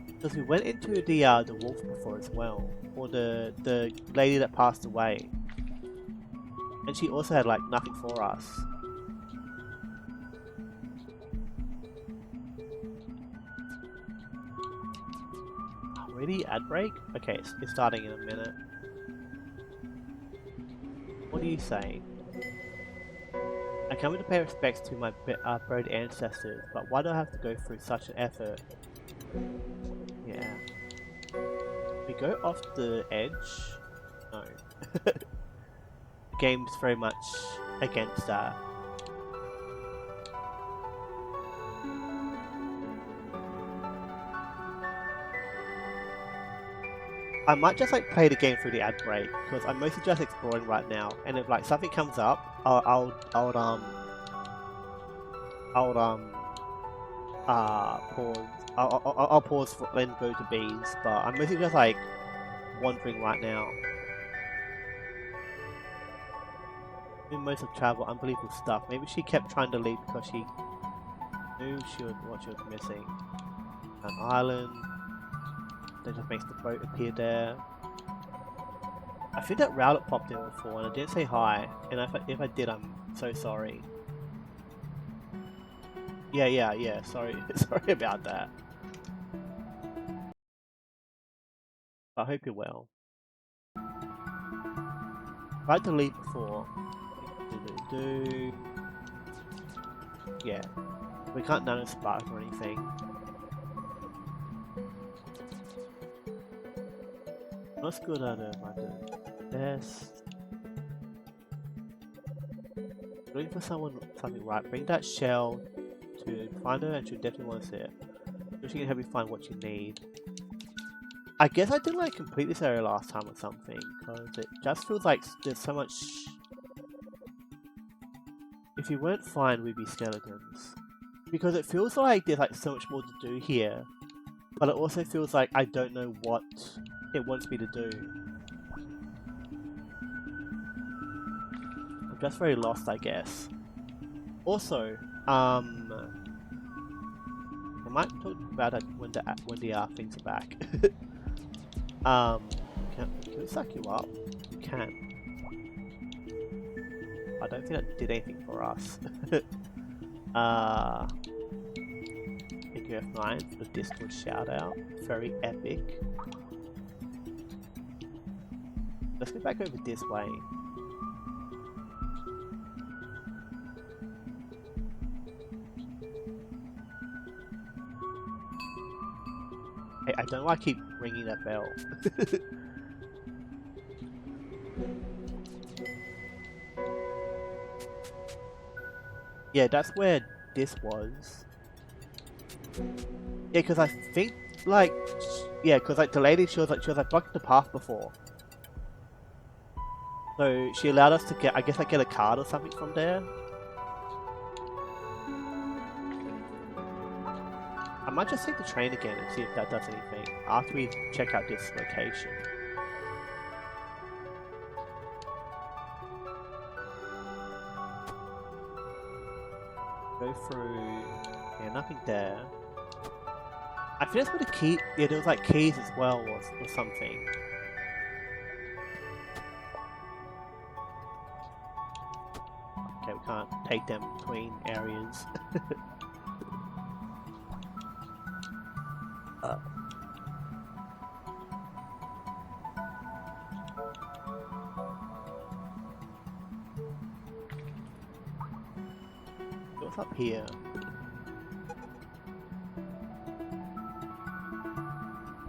Because we went into the wolf before as well, or the lady that passed away, and she also had like nothing for us. Already ad break? Okay, it's starting in a minute. What do you say? I come to pay respects to my buried ancestors, but why do I have to go through such an effort? Yeah. We go off the edge? No. The game's very much against that. I might just like play the game through the ad break because I'm mostly just exploring right now, and if like something comes up, I'll pause. I'll pause for then go to bees, but I'm mostly just like wandering right now. In most of travel, unbelievable stuff. Maybe she kept trying to leave because she knew what she was missing. An island. That just makes the boat appear there. I think that Rowlet popped in before and I didn't say hi, and if I did, I'm so sorry. Yeah, sorry, sorry about that. I hope you're well. Tried to leave before. Yeah, we can't nano spark or anything. What's good at it, Yes. Looking for something right. Bring that shell to find her, and she'll definitely want to see it. So she can help you find what you need. I guess I didn't like complete this area last time or something, because it just feels like there's so much. If you weren't fine, we'd be skeletons. Because it feels like there's like so much more to do here, but it also feels like I don't know what it wants me to do. I'm just very lost, I guess. Also, I might talk about it when the things are back. Can we suck you up? You can. I don't think that did anything for us. Thank you F9 for the Discord shout out. Very epic. Let's go back over this way. Hey, I don't know why I keep ringing that bell. Yeah, that's where this was. Yeah, because I think like because like the lady she was like blocking the path before. So she allowed us to get, I guess, like get a card or something from there. I might just take the train again and see if that does anything after we check out this location. Go through Yeah, nothing there. I think that's where the key. Yeah, there was like keys as well, or something. Okay, we can't take them between areas. What's up here?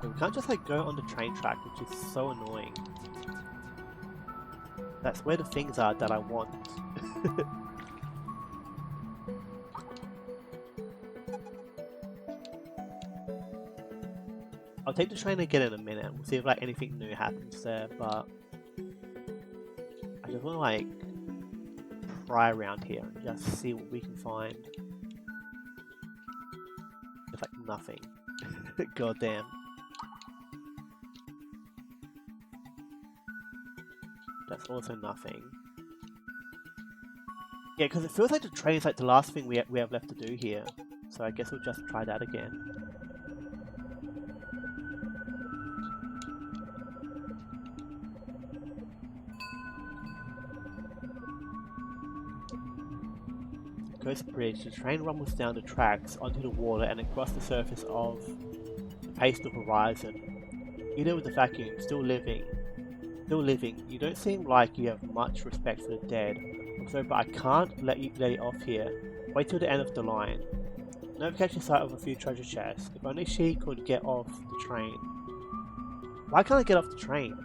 We can't just like go on the train track, which is so annoying. That's where the things are that I want. I'll take the train again in a minute. We'll see if like anything new happens there, but I just want to like pry around here and just see what we can find. It's like nothing. God damn. That's also nothing. Yeah, because it feels like the train is like the last thing we have left to do here. So I guess we'll just try that again. Ghost Bridge. The train rumbles down the tracks onto the water and across the surface of the pastel horizon. You know, with the vacuum, still living. You don't seem like you have much respect for the dead. I'm sorry, but I can't let you off here. Wait till the end of the line. Never catch sight of a few treasure chests. If only she could get off the train. Why can't I get off the train?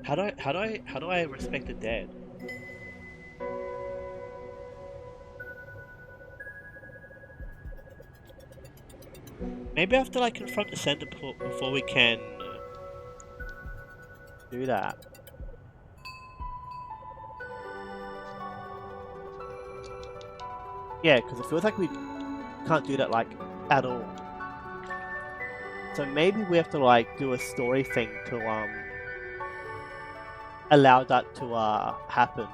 How do I respect the dead? Maybe I have to like confront the center before we can do that. Yeah, because it feels like we can't do that like at all. So maybe we have to like do a story thing to allow that to happen.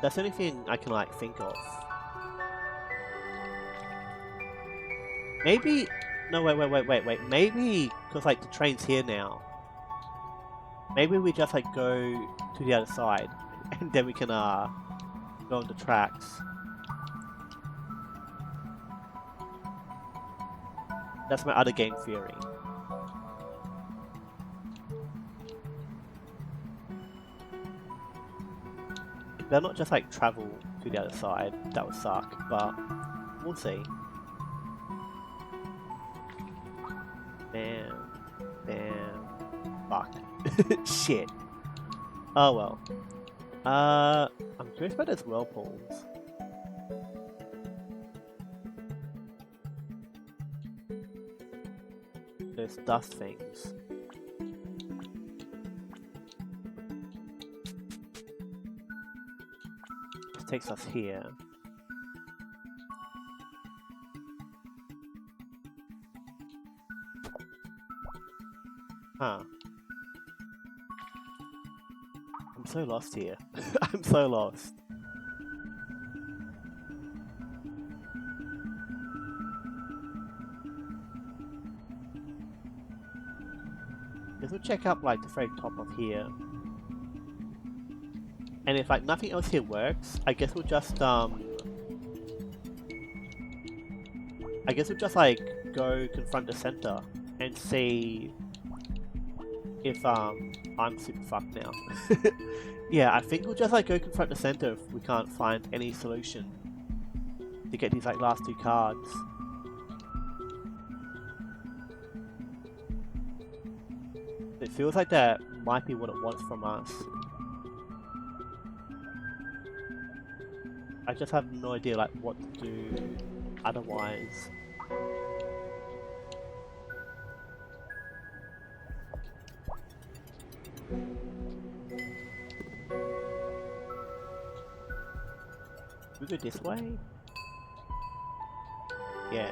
That's the only thing I can like think of. Maybe no wait. Maybe because like the train's here now. Maybe we just like go to the other side and then we can go on the tracks. That's my other game theory. If they're not just like travel to the other side, that would suck, but we'll see. Damn. Fuck. Shit. Oh well. I'm curious about those whirlpools. Those dust things. This takes us here. Huh. I'm so lost here. I'm so lost. Guess we'll check up like the very top of here. And if like nothing else here works, I guess we'll just like go confront the center and see if I'm super fucked now. Yeah, I think we'll just like go confront the center if we can't find any solution to get these like last two cards. It feels like that might be what it wants from us. I just have no idea like what to do otherwise. We go this way? Yeah.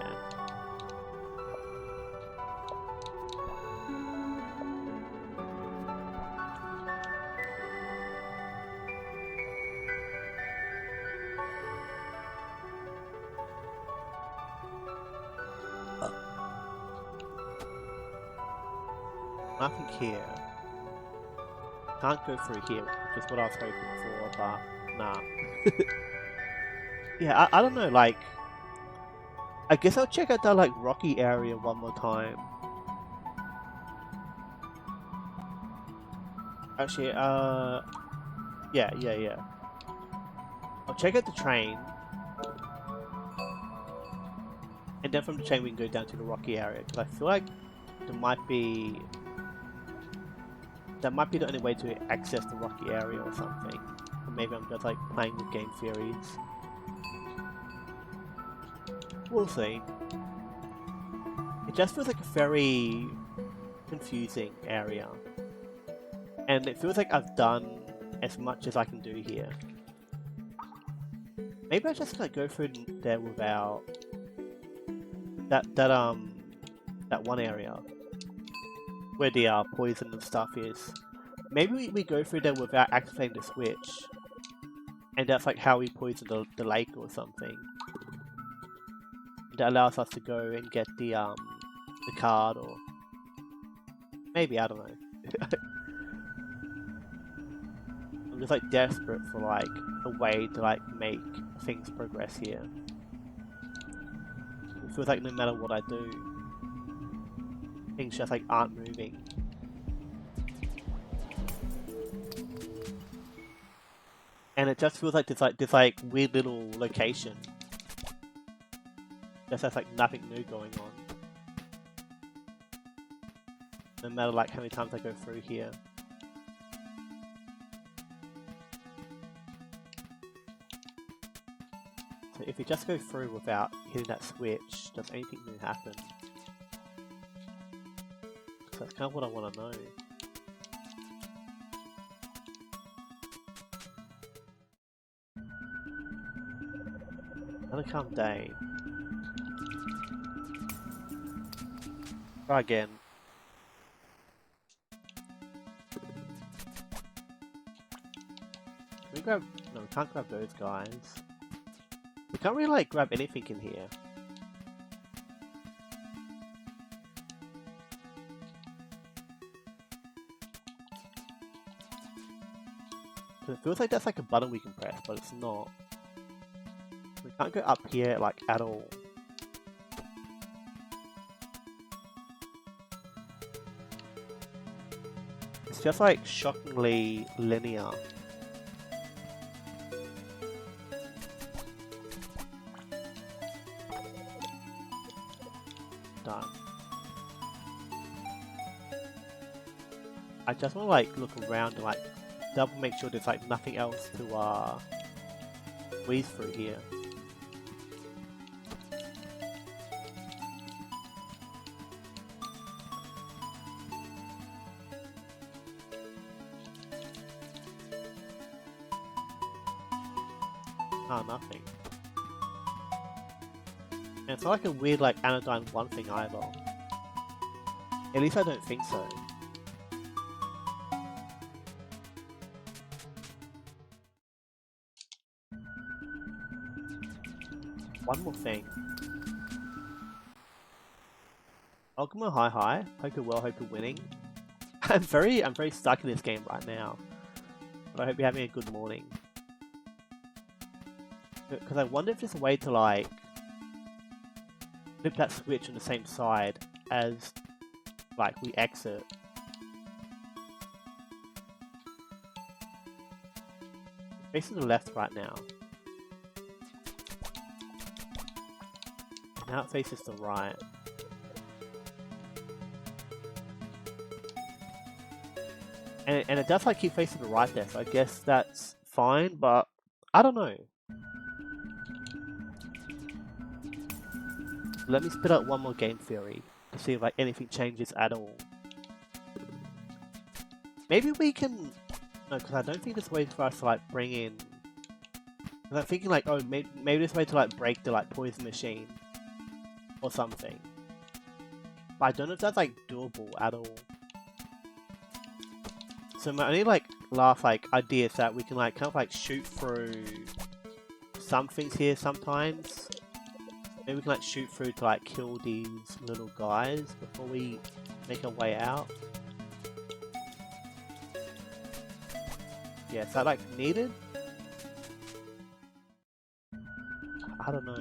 Nothing here. Can't go through here, which is what I was hoping for, but nah. Yeah, I don't know, like... I guess I'll check out that, like, rocky area one more time. Actually, yeah. I'll check out the train. And then from the train we can go down to the rocky area, because I feel like there might be... That might be the only way to access the rocky area or something. Or maybe I'm just, like, playing with game theories. We'll see. It just feels like a very confusing area. And it feels like I've done as much as I can do here. Maybe I just like go through there without that one area where the poison and stuff is. Maybe we go through there without activating the switch. And that's like how we poison the lake or something. That allows us to go and get the card, or maybe, I don't know. I'm just like desperate for like a way to like make things progress here. It feels like no matter what I do, things just like aren't moving. And it just feels like this weird little location. Just has like nothing new going on. No matter like how many times I go through here. So if you just go through without hitting that switch, does anything new happen? So that's kind of what I want to know. Another calm day. Try again. Can we grab... No, we can't grab those guys. We can't really like grab anything in here. It feels like that's like a button we can press, but it's not. We can't go up here like at all. It's just like shockingly linear. Done. I just want to like look around and like double make sure there's like nothing else to weave through here. Ah, nothing. And it's not like a weird like Anodyne 1 thing either. At least I don't think so. One more thing. Welcome hi. Hope you're well, hope you're winning. I'm very stuck in this game right now. But I hope you're having a good morning. Because I wonder if there's a way to like flip that switch on the same side as like we exit. Facing the left right now. Now it faces the right. And it does like keep facing the right there, so I guess that's fine, but I don't know. Let me spit out one more game theory to see if like anything changes at all. Maybe we can... No, because I don't think there's a way for us to like bring in... Because I'm thinking like, oh, maybe there's a way to like break the like poison machine. or something. But I don't know if that's like doable at all. So my only like last like idea is that we can like kind of like shoot through some things here sometimes. Maybe we can like shoot through to like kill these little guys before we make our way out. Yeah, is that like needed? I don't know.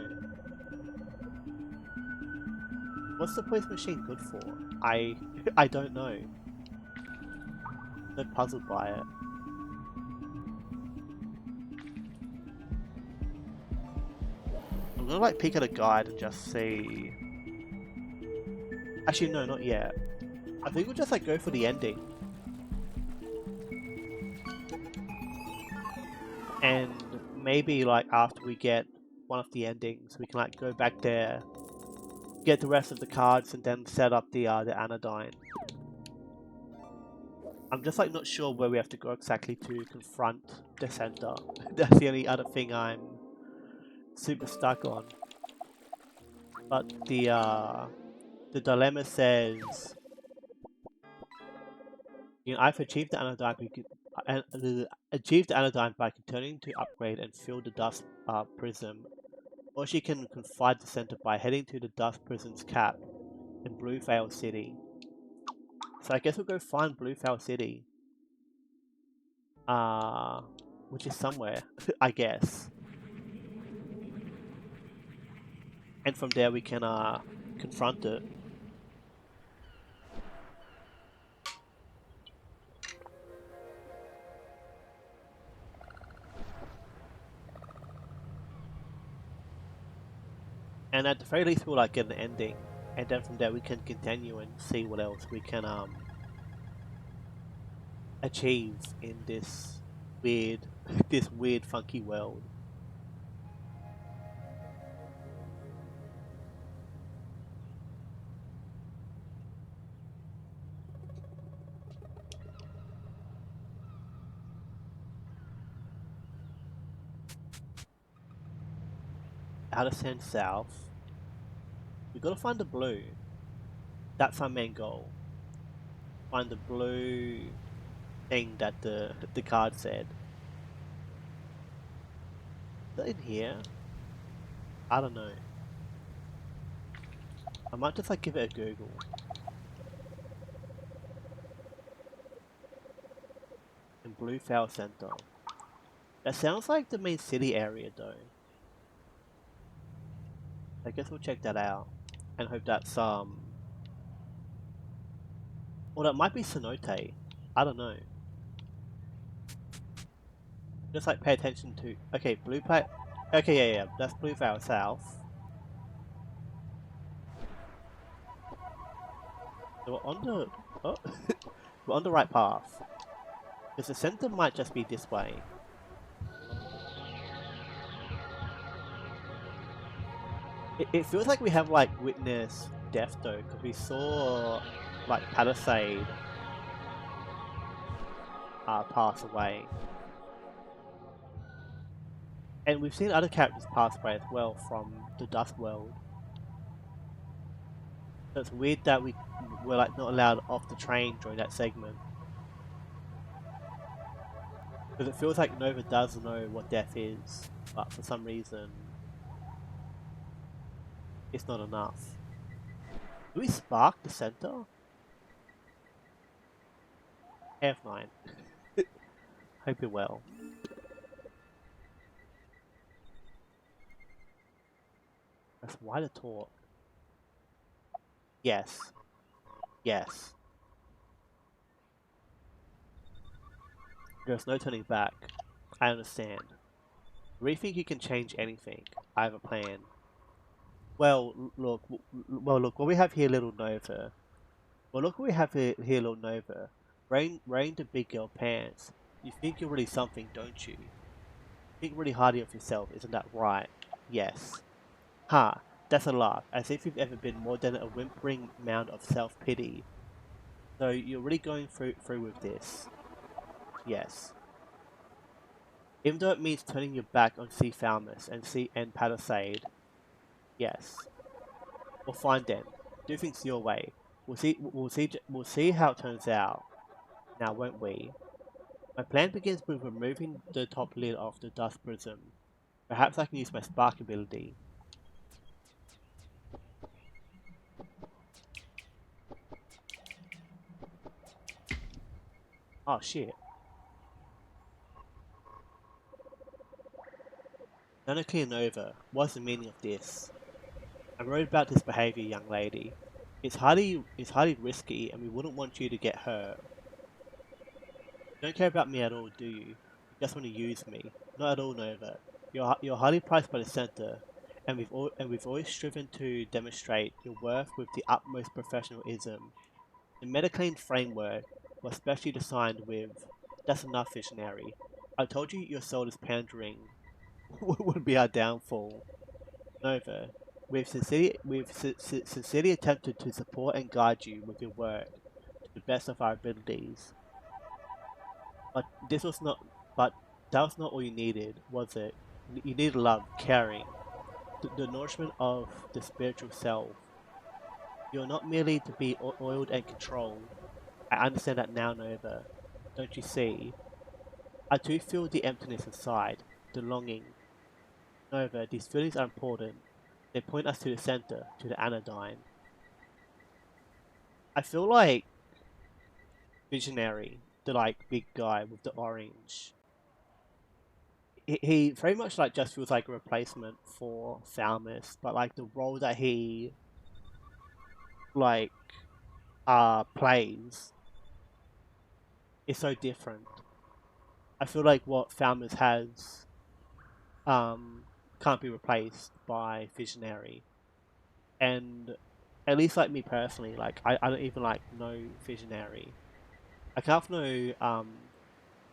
What's the poison machine good for? I don't know. I'm so puzzled by it. I'm gonna like peek at a guide and just see. Actually, no, not yet. I think we'll just like go for the ending. And maybe like after we get one of the endings, we can like go back there, get the rest of the cards, and then set up the anodyne. I'm just like not sure where we have to go exactly to confront the center. That's the only other thing I'm super stuck on. But the dilemma says, you know, I've achieved the anodyne. Achieved the anodyne by continuing to upgrade and fill the dust prism, or she can confide the center by heading to the dust prism's cap in Blueveil City. So I guess we'll go find Blueveil City, which is somewhere, I guess. And from there we can confront it. And at the very least we'll like get an ending, and then from there we can continue and see what else we can achieve in this weird this weird funky world. Out of Sand South. We gotta find the blue. That's our main goal. Find the blue thing that the card said. Is that in here? I don't know. I might just like give it a Google. In Bluefowl Center. That sounds like the main city area though. I guess we'll check that out. And hope that's or that might be Cenote. I don't know. Just like pay attention to okay, okay, yeah, that's Bluefowl South. So we're on the oh we're on the right path. Because the center might just be this way. It feels like we have like witnessed death though, because we saw like Palisade pass away. And we've seen other characters pass away as well from the Dust World. So it's weird that we were like not allowed off the train during that segment. Because it feels like Nova does know what death is, but for some reason it's not enough. Do we spark the center? F9. Hope you're well. That's why to talk. Yes. Yes. There's no turning back. I understand. Do you think you can change anything? I have a plan. Well, look. Well, look. What we have here, little Nova. Well, look what we have here, little Nova. Rain the big girl pants. You think you're really something, don't you? Think really highly of yourself, isn't that right? Yes. Ha! That's a laugh, as if you've ever been more than a whimpering mound of self-pity. So you're really going through with this? Yes. Even though it means turning your back on Sea Falmouth and Palisade? Yes. Well, fine then. Do things your way. We'll see how it turns out. Now, won't we? My plan begins with removing the top lid of the dust prism. Perhaps I can use my spark ability. Oh shit. Nanoclear Nova, what's the meaning of this? I'm worried about this behavior, young lady. It's highly risky and we wouldn't want you to get hurt. You don't care about me at all, do you? You just want to use me. Not at all, Nova. You're highly prized by the center, and we've always striven to demonstrate your worth with the utmost professionalism. The Metaclean framework was specially designed with "That's enough, visionary. I told you your soul is pandering would be our downfall." Nova, we've sincerely attempted to support and guide you with your work to the best of our abilities. But this was not. But that was not all you needed, was it? You needed love, caring, the nourishment of the spiritual self. You're not merely to be oiled and controlled. I understand that now, Nova. Don't you see? I too feel the emptiness inside, the longing. Nova, these feelings are important. They point us to the center, to the anodyne. I feel like Visionary, the big guy with the orange. He very much just feels like a replacement for Thalmus, but the role that he like plays is so different. I feel like what Thalmus has um can't be replaced by Visionary. And at least me personally, I don't even know Visionary. I can't know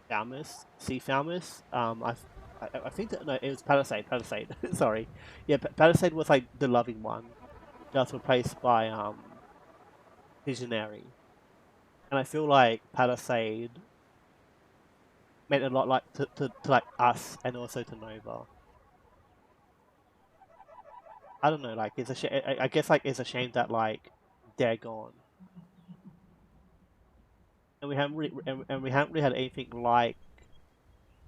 Falmouth, see Falmouth. I think that no, it was Palisade. Palisade. Sorry, yeah, Palisade was the loving one, just replaced by Visionary, and I feel like Palisade meant a lot to us and also to Nova. I don't know, it's a I guess it's a shame that they're gone, and we haven't really had anything like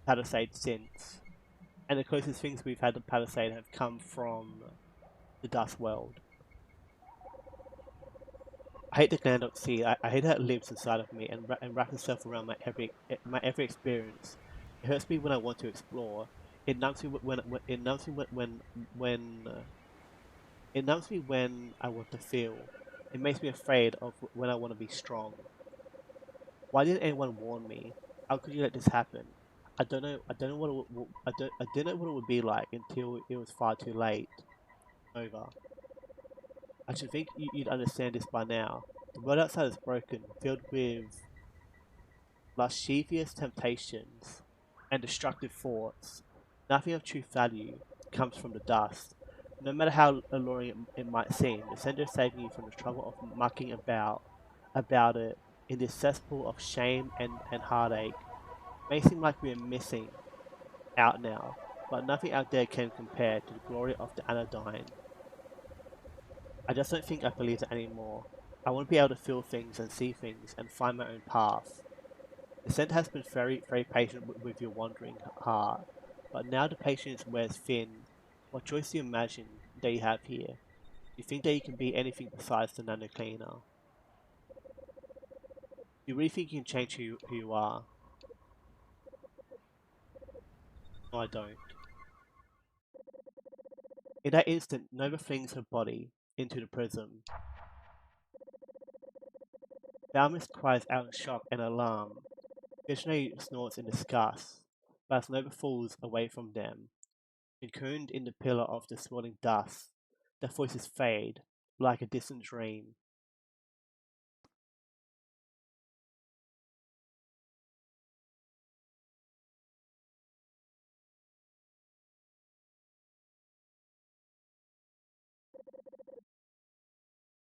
Palisade since, and the closest things we've had to Palisade have come from the Dust World. I hate the gland.c. I hate how it lives inside of me and wraps itself around my every experience. It hurts me when I want to explore. It numbs me when it numbs me it numbs me when I want to feel. It makes me afraid of when I want to be strong. Why didn't anyone warn me? How could you let this happen? I don't know. I don't know I didn't know what it would be like until it was far too late. Over. I should think you'd understand this by now. The world outside is broken, filled with lascivious temptations and destructive thoughts. Nothing of true value comes from the dust. No matter how alluring it might seem, the center is saving you from the trouble of mucking about it in this cesspool of shame and heartache. May seem like we are missing out now, but nothing out there can compare to the glory of the anodyne. I just don't think I believe it anymore. I want to be able to feel things and see things and find my own path. The center has been very patient with your wandering heart, but now the patience wears thin. What choice do you imagine that you have here? Do you think that you can be anything besides the nano cleaner? Do you really think you can change who you are? No, I don't. In that instant, Nova flings her body into the prism. Valmus cries out in shock and alarm. Visionary snorts in disgust, but as Nova falls away from them, cocooned in the pillar of the swirling dust, their voices fade like a distant dream.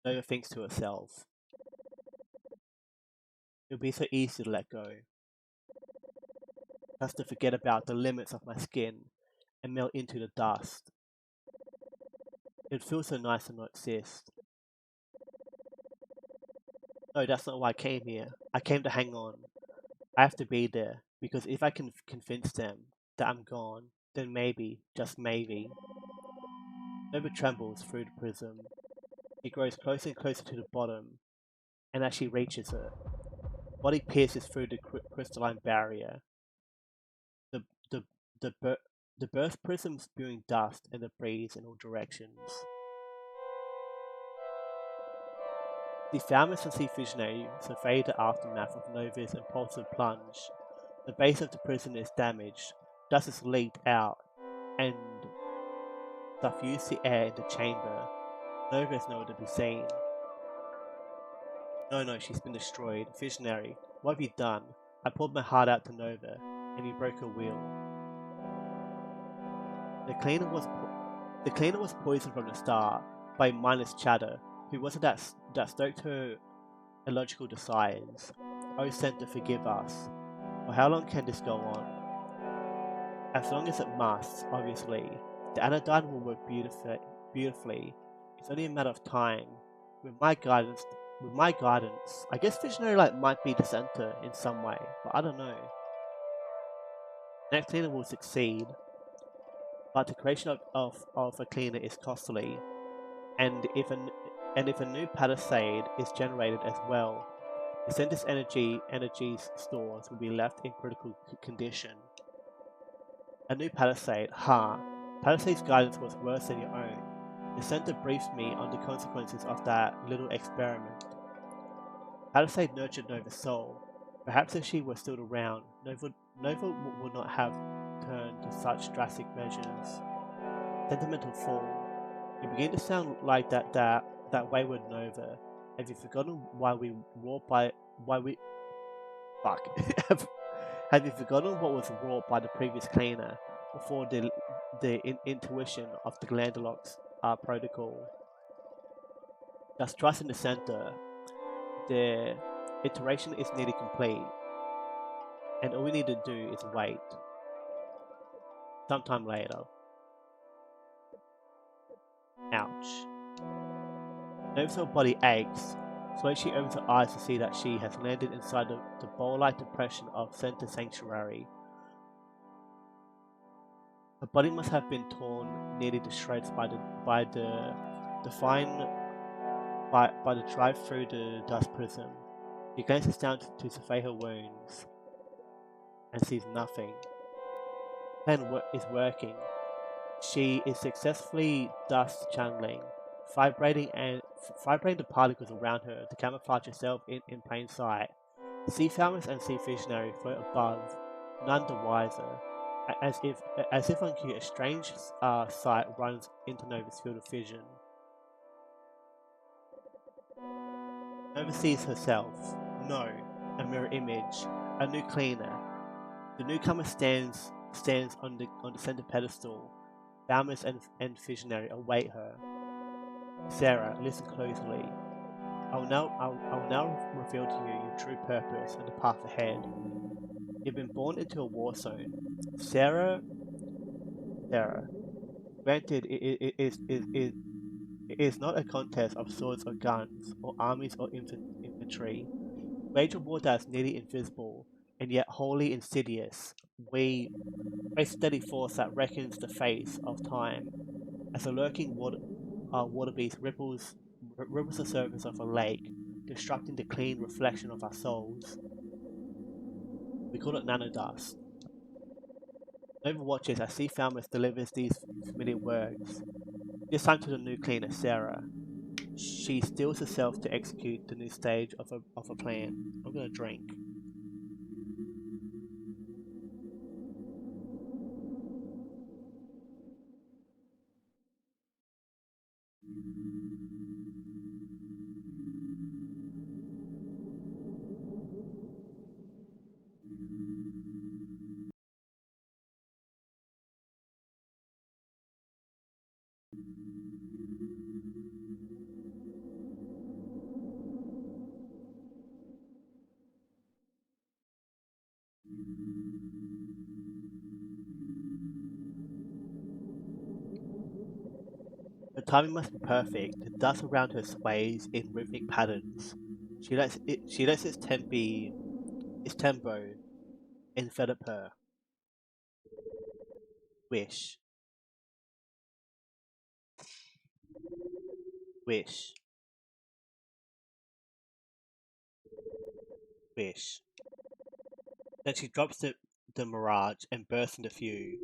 Nova thinks to herself, "It'll be so easy to let go, just to forget about the limits of my skin and melt into the dust." It feels so nice to not exist. No, that's not why I came here. I came to hang on. I have to be there, because if I can convince them that I'm gone, then maybe, just maybe. Nova trembles through the prism. She grows closer and closer to the bottom, and as she reaches it, body pierces through the crystalline barrier. The the the bir- the birth prism spewing dust and debris in all directions. The Thalamus and Sea Visionary survey the aftermath of Nova's impulsive plunge. The base of the prison is damaged, dust is leaked out, and suffused the air in the chamber. Nova is nowhere to be seen. No, she's been destroyed. Visionary, what have you done? I poured my heart out to Nova, and you broke her will. The cleaner was poisoned from the start by mindless chatter, who was it that stoked her illogical desires. Oh, Santa, forgive us. For how long can this go on? As long as it must, obviously. The anodyne will work beautifully. It's only a matter of time. With my guidance, I guess Visionary might be the center in some way, but I don't know. Next cleaner will succeed, but the creation of a cleaner is costly, and if a new palisade is generated as well, the center's energy stores will be left in critical condition. A new palisade, ha! Palisade's guidance was worse than your own. The center briefed me on the consequences of that little experiment. Palisade nurtured Nova's soul. Perhaps if she were still around, Nova would not have turned to such drastic measures. Sentimental fool. You begin to sound like that wayward Nova. Have you forgotten why we fuck? Have you forgotten what was wrought by the previous cleaner before the intuition of the Glandalox protocol? Just trust in the center. The iteration is nearly complete, and all we need to do is wait. Sometime later. Ouch. Nova's whole body aches. Slowly she opens her eyes to see that she has landed inside the bowl-like depression of Center Sanctuary. Her body must have been torn nearly to shreds by the drive through the dust prism. She glances down to survey her wounds and sees nothing. Plan is working. She is successfully dust channeling, vibrating the particles around her to camouflage herself in plain sight. Sea Falcons and Sea Visionary float above, none the wiser. As if on cue, a strange sight runs into Nova's field of vision. Nova sees herself. No, a mirror image, a new cleaner. The newcomer stands on the center pedestal. Falmous and Visionary await her. Sarah, listen closely. I will now reveal to you your true purpose and the path ahead. You've been born into a war zone. Sarah, granted, it is not a contest of swords or guns, or armies or infantry. Wage a war that is nearly invisible, and yet wholly insidious. We face a steady force that reckons the face of time, as a lurking water beast ripples the surface of a lake, destructing the clean reflection of our souls. We call it nanodust. Nova watches as Sea Falmouth delivers these familiar words, this time to the new cleaner, Sarah. She steels herself to execute the new stage of a plan. I'm gonna drink. The timing must be perfect. The dust around her sways in rhythmic patterns. She lets its tempo envelop her. Wish. Wish. Wish. Then she drops the mirage and bursts into fugue.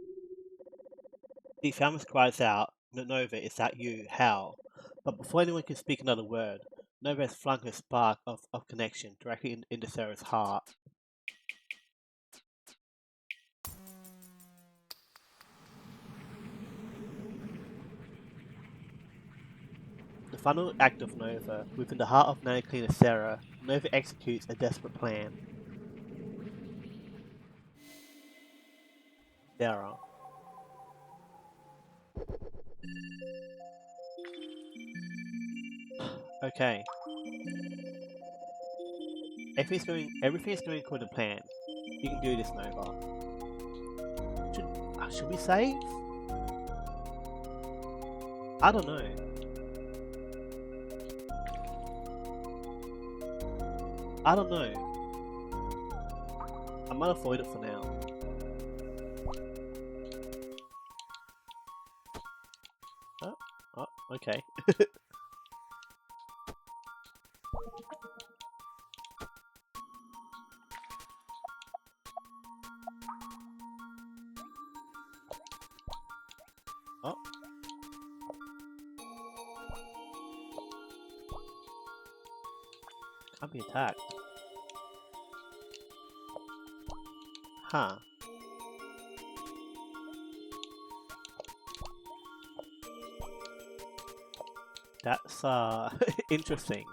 The Falmouth cries out, Nova, is that you? How? But before anyone can speak another word, Nova has flung her spark of connection directly into Sarah's heart. The final act of Nova, within the heart of Nanny Cleaner Sarah, Nova executes a desperate plan. Sarah. Okay. Everything is going according to plan. You can do this, Nova. Should we save? I don't know. I don't know. I might avoid it for now. Oh, okay. Oh. Can't be attacked. Huh. That's interesting.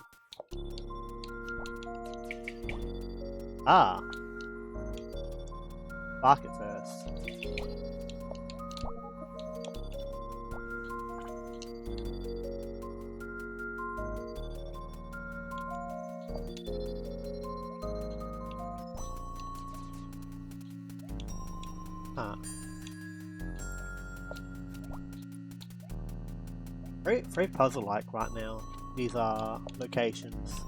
Ah. Bark it first. Huh. Very puzzle-like right now. These are locations.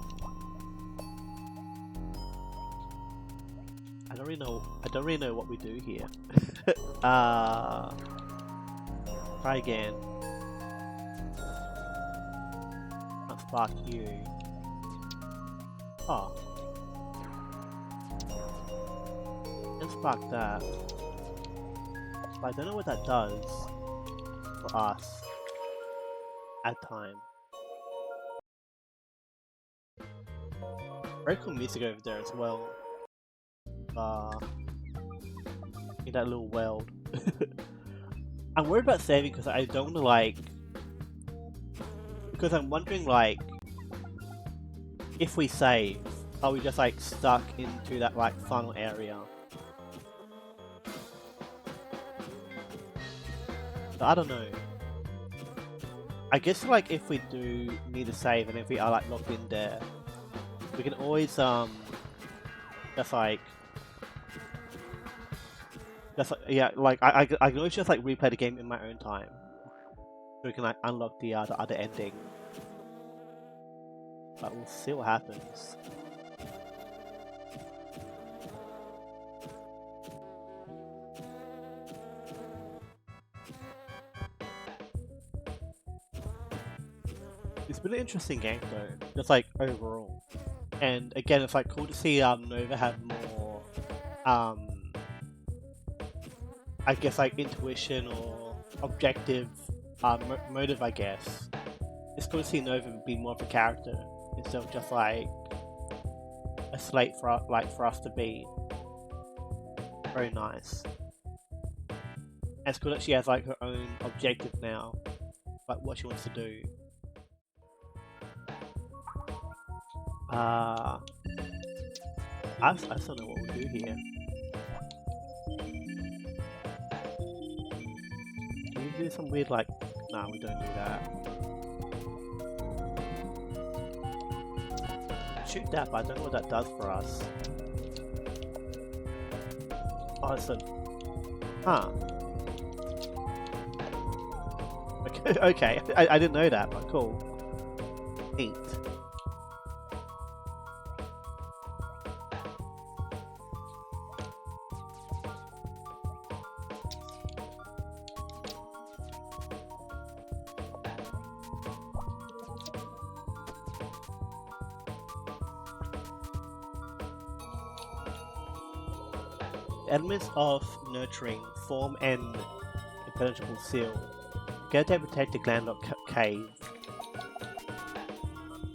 I don't really know what we do here. Try again. Let's spark you. Oh. Let's spark that. But I don't know what that does for us at time. Very cool music over there as well. In that little world. I'm worried about saving because I don't want to because I'm wondering if we save, are we just stuck into that final area? So I don't know. I guess if we do need to save and if we are locked in there, we can always just yeah, I can always just replay the game in my own time, so we can unlock the other ending. But we'll see what happens. It's been an interesting game though, just overall. And again, it's cool to see Nova have more I guess intuition or objective motive, I guess. It's cool to see Nova be more of a character instead of just a slate for us to be. Very nice. And it's cool that she has her own objective now, what she wants to do. I still know what we'll do here. Can we do some weird nah, we don't do that. Shoot that, but I don't know what that does for us. Oh, it's a... Huh. Okay, I didn't know that, but cool. Neat. Elements of nurturing form an impenetrable seal. Go to protect the Glandlock cave.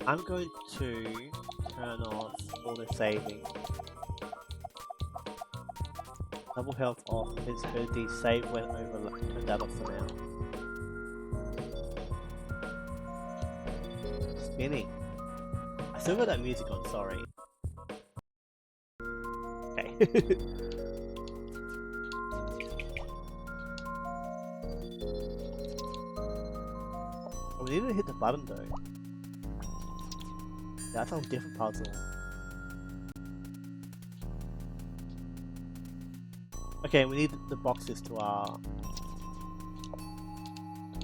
I'm going to turn off auto saving. Double health off, invincibility, save when over, turn that off for now. Spinning. I still got that music on, sorry. Okay. We need to hit the button though. That's a different puzzle. Okay, we need the boxes to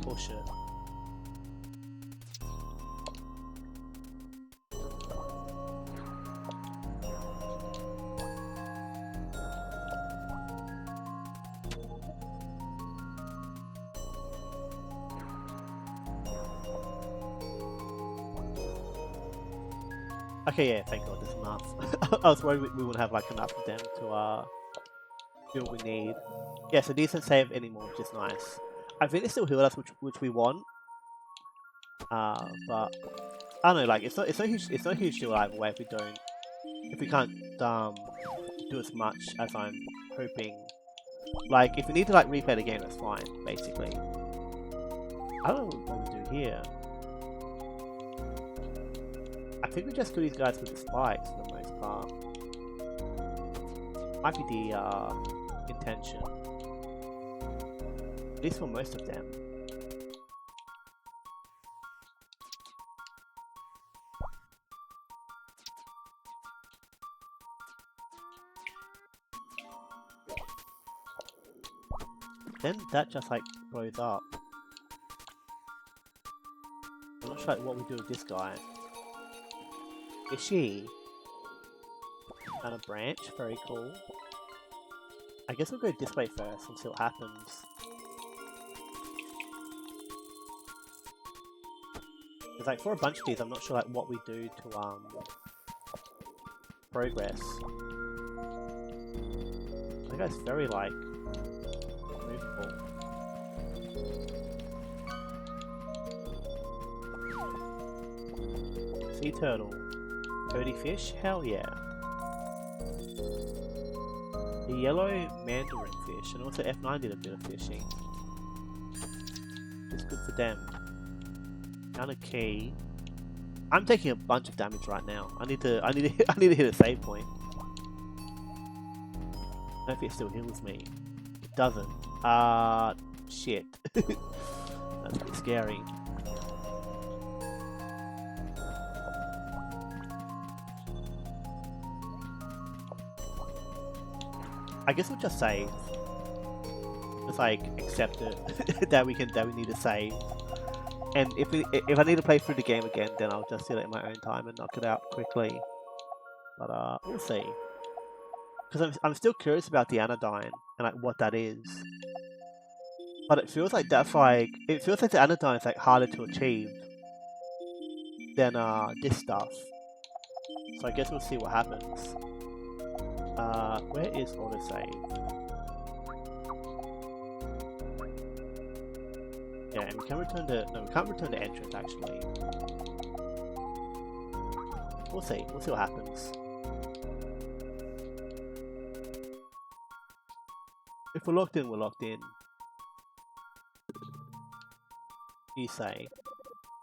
push it. Okay, yeah, thank God, there's enough. I was worried we wouldn't have like enough of them to do what we need. Yeah, so decent save anymore, which is nice. I think they still heal us, which we want. But I don't know, like it's not a huge deal either way if we can't do as much as I'm hoping. Like if we need to like replay the game, that's fine, basically. I don't know what we do here. I think we just kill these guys with the spikes for the most part. Might be the intention. At least for most of them. Then that just like blows up. I'm not sure like, what we do with this guy. Is she? And a branch, very cool. I guess we'll go this way first and see what happens. Because like for a bunch of these, I'm not sure like what we do to progress. I think that's very like movable. Sea turtle. Cody fish? Hell yeah. The yellow mandarin fish, and also F9 did a bit of fishing. It's good for them. Down a key. I'm taking a bunch of damage right now. I need to hit a save point. I don't know if it still heals me. It doesn't. Shit. That's a bit scary. I guess we'll just save. Just like accept it that we need to save. And if I need to play through the game again, then I'll just do it in my own time and knock it out quickly. But we'll see. Because I'm still curious about the anodyne and like what that is. But it feels like the anodyne is like harder to achieve than this stuff. So I guess we'll see what happens. Where is autosave? Yeah, and we can return to... No, we can't return to entrance, actually. We'll see. We'll see what happens. If we're locked in, we're locked in. You say.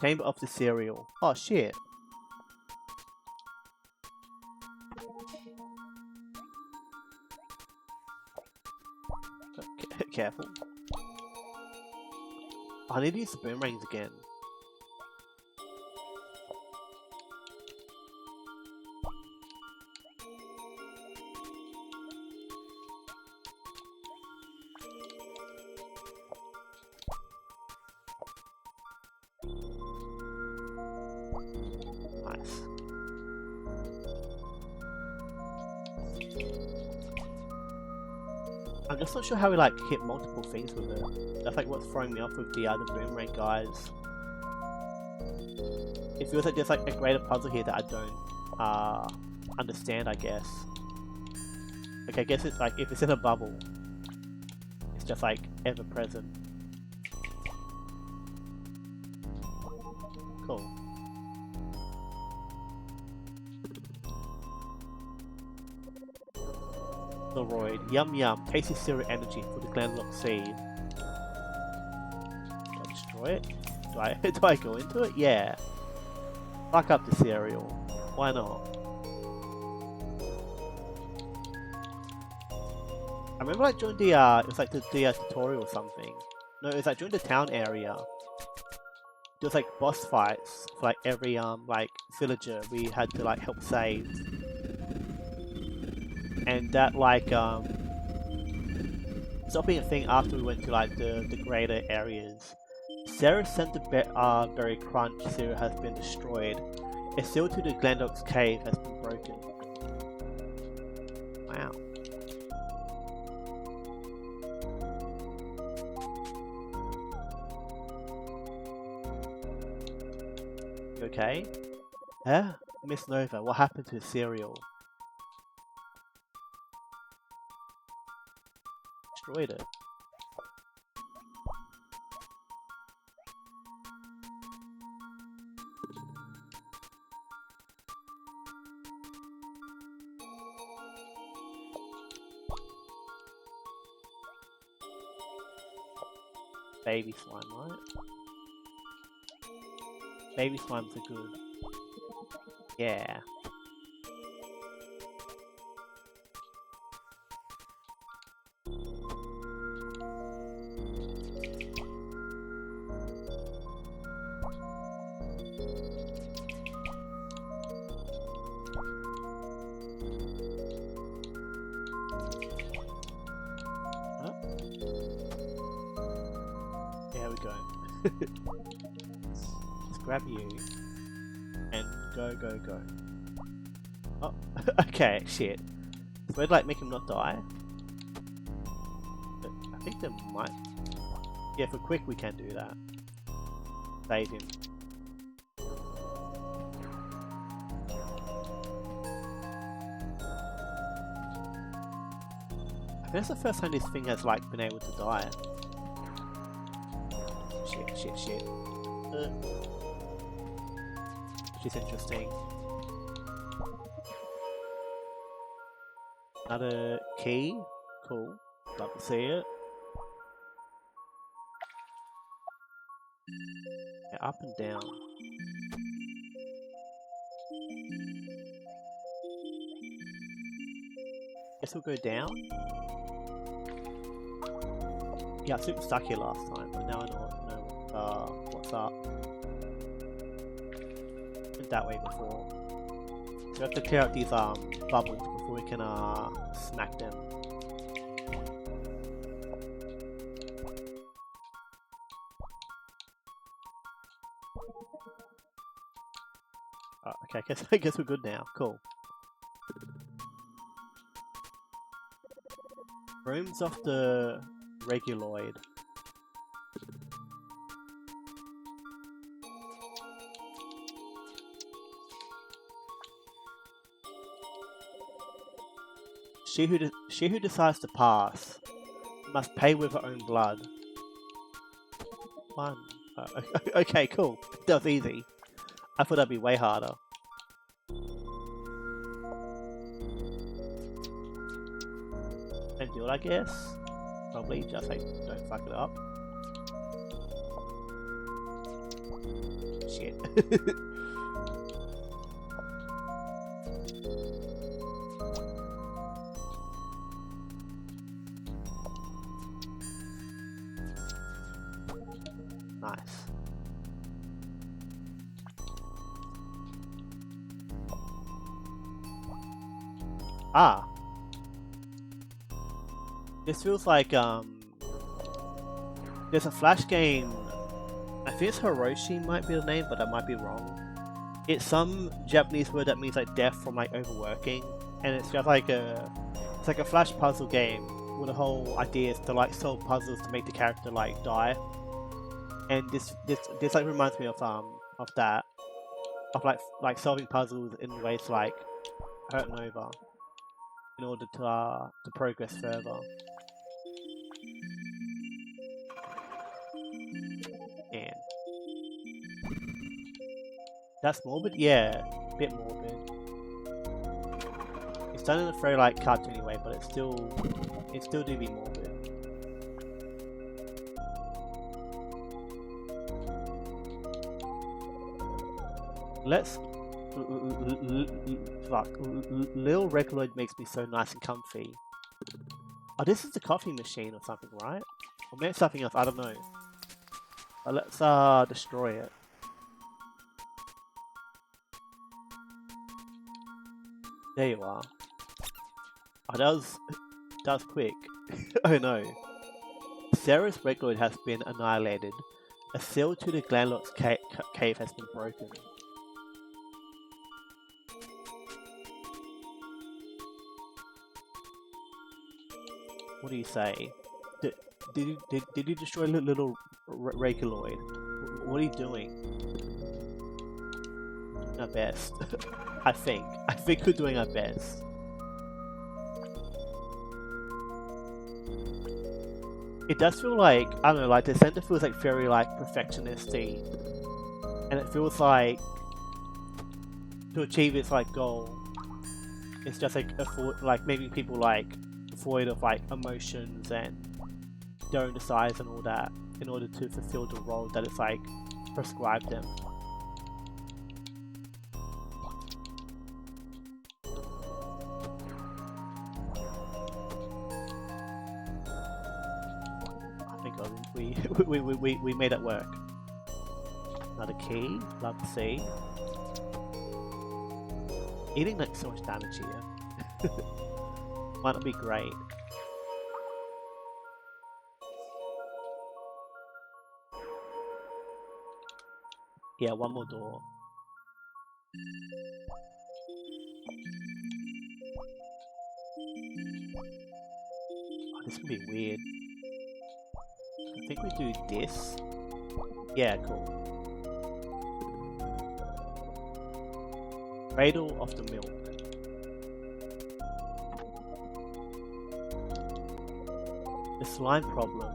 Chamber of the cereal. Oh, shit. Careful. I need to use the boomerangs again. I'm just not sure how we like hit multiple things with it. That's like what's throwing me off with the boomerang guys. It feels like there's like a greater puzzle here that I don't understand, I guess. Like I guess it's like if it's in a bubble, it's just like ever present. Cool. Roid. Yum yum. Tasty cereal energy for the Glenlock seed. Do I destroy it? Do I go into it? Yeah. Fuck up the cereal. Why not? I remember like during the it was like the tutorial or something. No, it was like during the town area. There was like boss fights for like every like villager we had to like help save. And that like stopped being a thing after we went to like the greater areas. Sarah's berry crunch cereal has been destroyed. A seal to the Glendock's cave has been broken. Wow. You okay? Huh? Miss Nova, what happened to the cereal? Destroyed it. Baby slime, right? Baby slimes are good. Yeah. There we go. Let's grab you and go. Oh, okay, shit. So we'd like make him not die. But I think there might. Yeah, for quick we can do that. Save him. I think that's the first time this thing has like been able to die. Shit. Which is interesting. Another key. Cool. Love to see it. Yeah, up and down. Guess we'll go down. Yeah, I was super stuck here last time, but now I know what's up. Went that way before. So we have to clear out these bubbles before we can smack them. Okay, I guess we're good now. Cool. Rooms off the reguloid. She who decides to pass must pay with her own blood. One. Okay, cool. That was easy. I thought that'd be way harder. And do it, I guess. Probably just like don't fuck it up. Shit. Nice. Ah. This feels like there's a Flash game. I think it's Hiroshi might be the name, but I might be wrong. It's some Japanese word that means like death from like overworking, and it's just like it's like a Flash puzzle game the whole idea is to like solve puzzles to make the character like die, and this like reminds me of that, of like solving puzzles in ways like hurt Nova in order to progress further. And that's morbid, yeah, a bit morbid. It's done in a very like cartoony way, but it still do be morbid. Let's fuck. Lil Reguloid makes me so nice and comfy. Oh, this is the coffee machine or something, right? Or maybe something else. I don't know. But let's destroy it. There you are. Oh, that was quick. Oh no. Sarah's Reguloid has been annihilated. A seal to the Glenlock's cave has been broken. What do you say? Did you destroy little Reguloid? What are you doing? Our best. I think we're doing our best. It does feel like, I don't know, like the center feels like very like perfectionist-y. And it feels like to achieve its like goal, it's just like making people like void of like emotions and their own desires and all that in order to fulfill the role that it's like prescribed them. We made it work. Another key, love to see. Eating like so much damage here. Might not be great. Yeah, one more door. Oh, this can be weird. I think we do this. Yeah, cool. Cradle of the milk. The slime problem.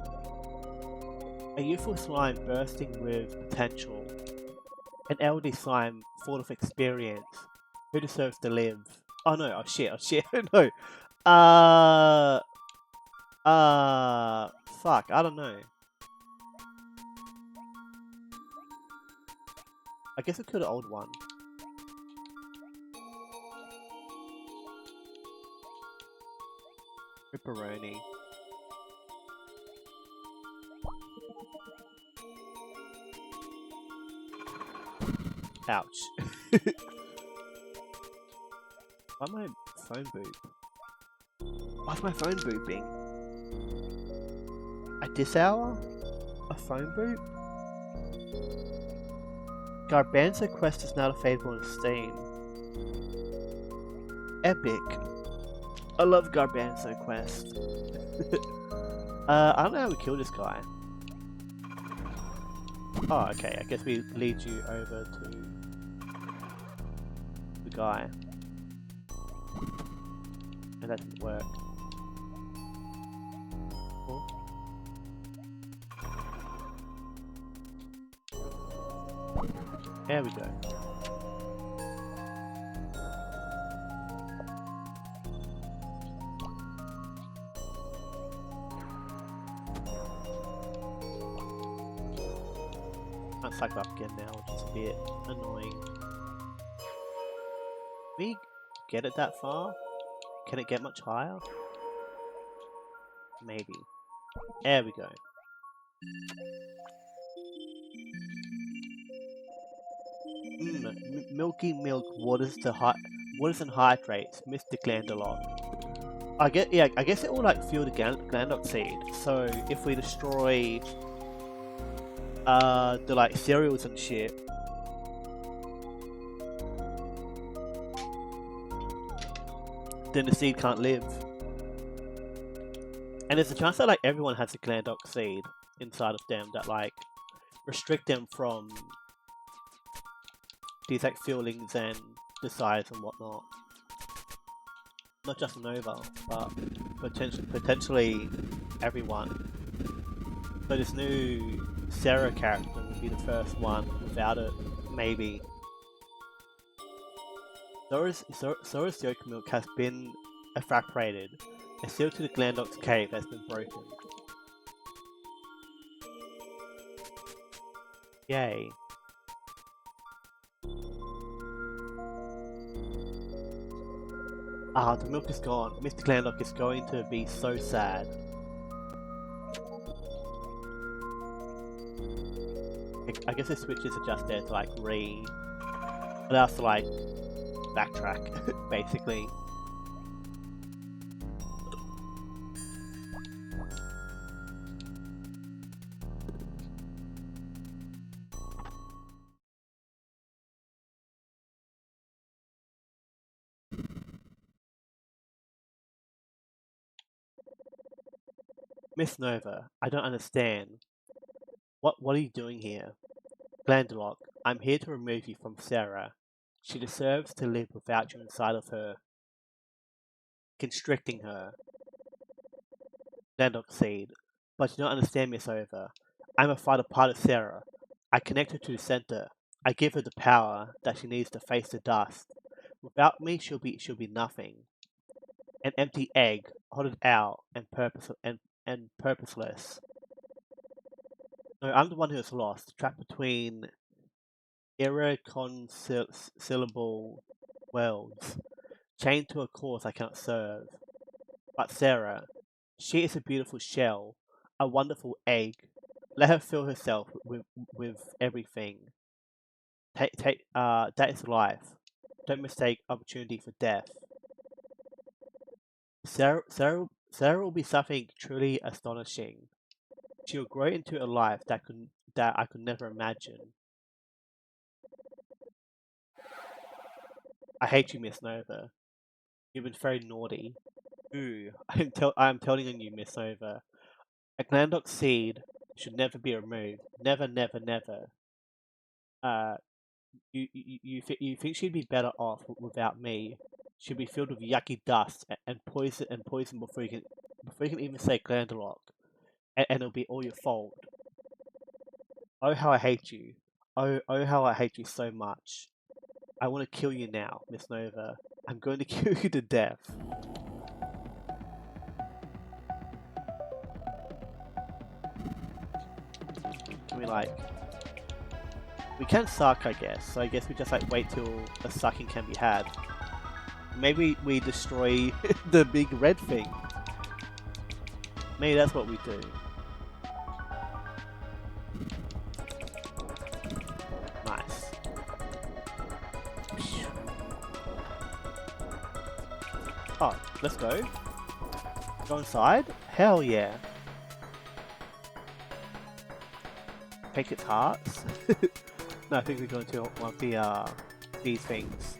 A youthful slime bursting with potential. An elderly slime full of experience. Who deserves to live? Oh no, oh shit, no. Fuck, I don't know. I guess we could have old one. Ripperoni. Ouch. Why my phone boop? Why's my phone booping? At this hour? A phone boop? Garbanzo Quest is not available on Steam. Epic. I love Garbanzo Quest. I don't know how we kill this guy. Oh, okay. I guess we lead you over to the guy. And that didn't work. Cool. There we go. Can't cycle up again now, which is a bit annoying. Can we get it that far? Can it get much higher? Maybe. There we go. Milky milk waters and hydrates, Mr. Glandalok. I guess it will like fuel the Glandalok seed. So if we destroy the like cereals and shit, then the seed can't live. And there's a chance that like everyone has a Glandox seed inside of them that like restrict them from these like feelings and desires and whatnot. Not just Nova, but potentially everyone. So this new Sarah character will be the first one without it, maybe. Sora's yolk milk has been evaporated. A seal to the Glandox cave has been broken. Yay. Ah, the milk is gone. Mr. Glandox is going to be so sad. I guess the switches are just there to like allow us to like backtrack, basically. Miss Nova, I don't understand. What are you doing here? Glandelock, I'm here to remove you from Sarah. She deserves to live without you inside of her, constricting her. Glandelock said, but you don't understand, Miss Nova. I'm a vital part of Sarah. I connect her to the center. I give her the power that she needs to face the dust. Without me, she'll be nothing. An empty egg, hollowed out and purposeless. No, I'm the one who is lost, trapped between irreconcilable worlds, chained to a cause I cannot serve. But Sarah, she is a beautiful shell, a wonderful egg. Let her fill herself with everything. That is life. Don't mistake opportunity for death. Sarah will be something truly astonishing. She will grow into a life that I could never imagine. I hate you, Miss Nova. You've been very naughty. Ooh, I'm telling on you, Miss Nova. A Glandox seed should never be removed. Never, never, never. Uh, you think she'd be better off without me? She'd be filled with yucky dust and poison before you can even say Glandelock, and it'll be all your fault. Oh how I hate you. Oh how I hate you so much. I want to kill you now, Miss Nova. I'm going to kill you to death. We can suck, I guess. So I guess we just like wait till the sucking can be had. Maybe we destroy the big red thing. Maybe that's what we do. Nice. Oh, let's go. Go inside? Hell yeah. Take its hearts? No, I think we're going to one of these things.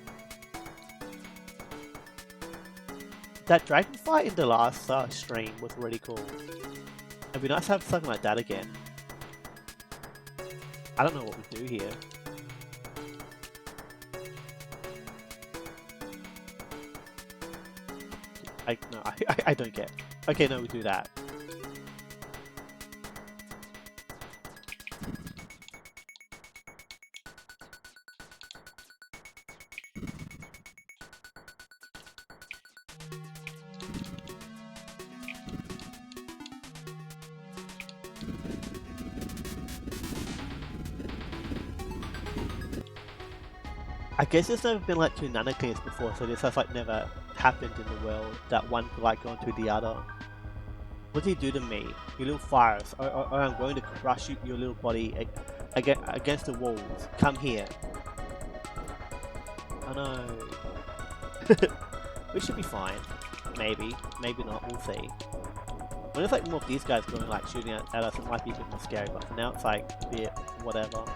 That dragon fight in the last stream was really cool. It'd be nice to have something like that again. I don't know what we do here. I don't get. Okay, no, we do that. I guess there's never been like two nanoclears before, so this has like never happened in the world that one could like go into the other. What do you do to me? You little fires. I'm going to crush your little body against the walls. Come here. Oh no. We should be fine. Maybe. Maybe not. We'll see. When there's like more of these guys going like shooting at us, it might be a bit more scary, but for now it's like a bit whatever.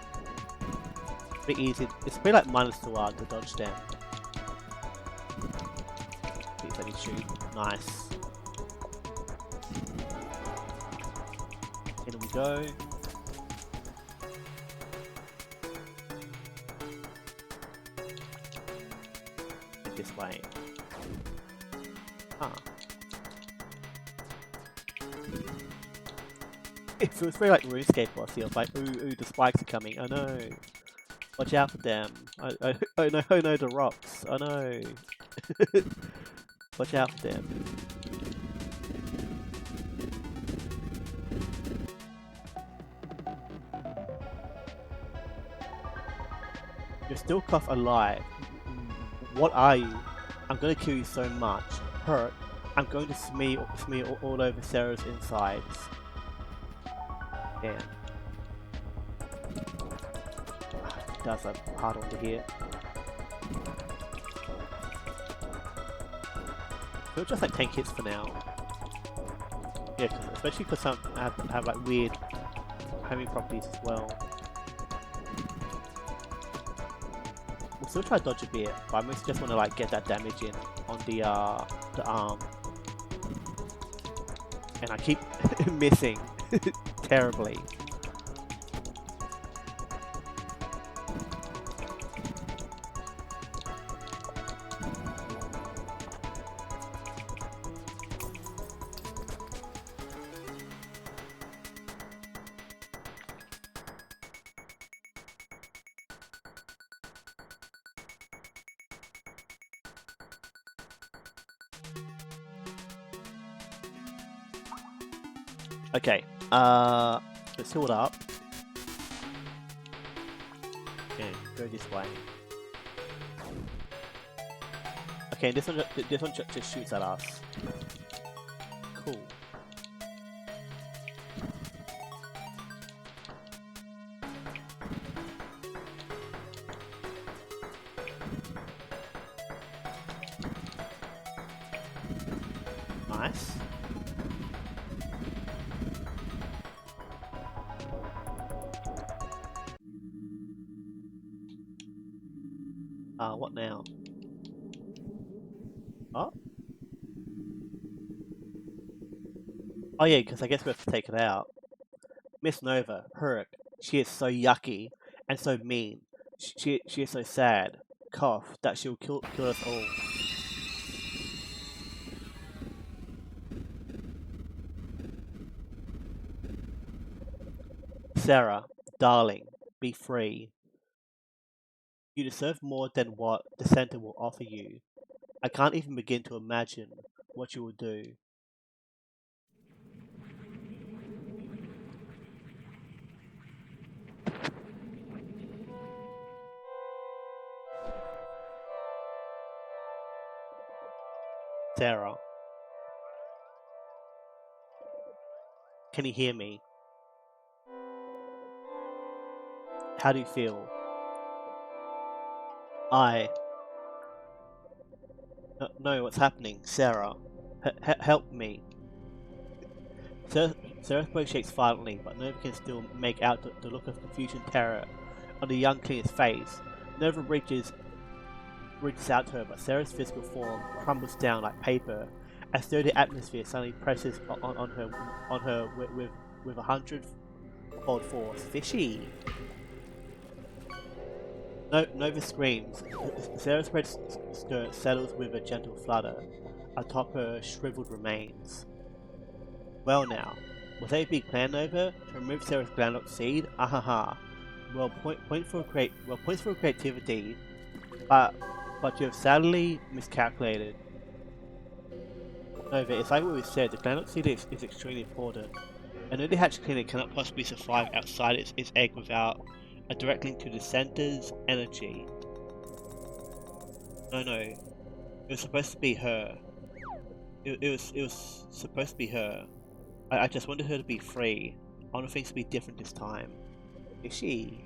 It's a bit easy. It's a bit like minus to dodge them. Please let me shoot. Nice. In we go. And this way. Ah. It feels very like RuneScape boss here. It's like, ooh, the spikes are coming. Oh no. Watch out for them. Oh no, the rocks. Oh no. Watch out for them. You're still Cough alive. What are you? I'm gonna kill you so much. Hurt. I'm going to smear all over Sarah's insides. Damn. That's a hard one to hear. We'll just like tank hits for now. Yeah, especially because some have like weird homing properties as well. We'll still try to dodge a bit, but I mostly just want to like get that damage in on the arm. And I keep missing terribly. Okay, let's heal it up. And go this way. Okay, this one just shoots at us. Cool. Nice. What now? Oh? Oh yeah, because I guess we have to take it out. Miss Nova, Herc, she is so yucky and so mean. She is so sad. Cough, that she'll kill us all. Sarah, darling, be free. You deserve more than what the center will offer you. I can't even begin to imagine what you will do. Sarah, can you hear me? How do you feel? I... No, what's happening? Sarah, help me. Sarah's body shakes violently, but Nova can still make out the look of confusion and terror on the young cleaner's face. Nova reaches out to her, but Sarah's physical form crumbles down like paper as though the atmosphere suddenly presses on her with 100-fold force. Fishy! Nova screams. Sarah's red skirt settles with a gentle flutter atop her shriveled remains. Well now, was that a big plan, Nova? To remove Sarah's glandlock seed? Ahaha. Well, points for creativity, but you have sadly miscalculated. Nova, it's like what we said, the glandlock seed is extremely important. A newly hatched cleaner cannot possibly survive outside its egg without a direct link to the center's energy. No, it was supposed to be her. It was supposed to be her. I just wanted her to be free. I want things to be different this time. Is she?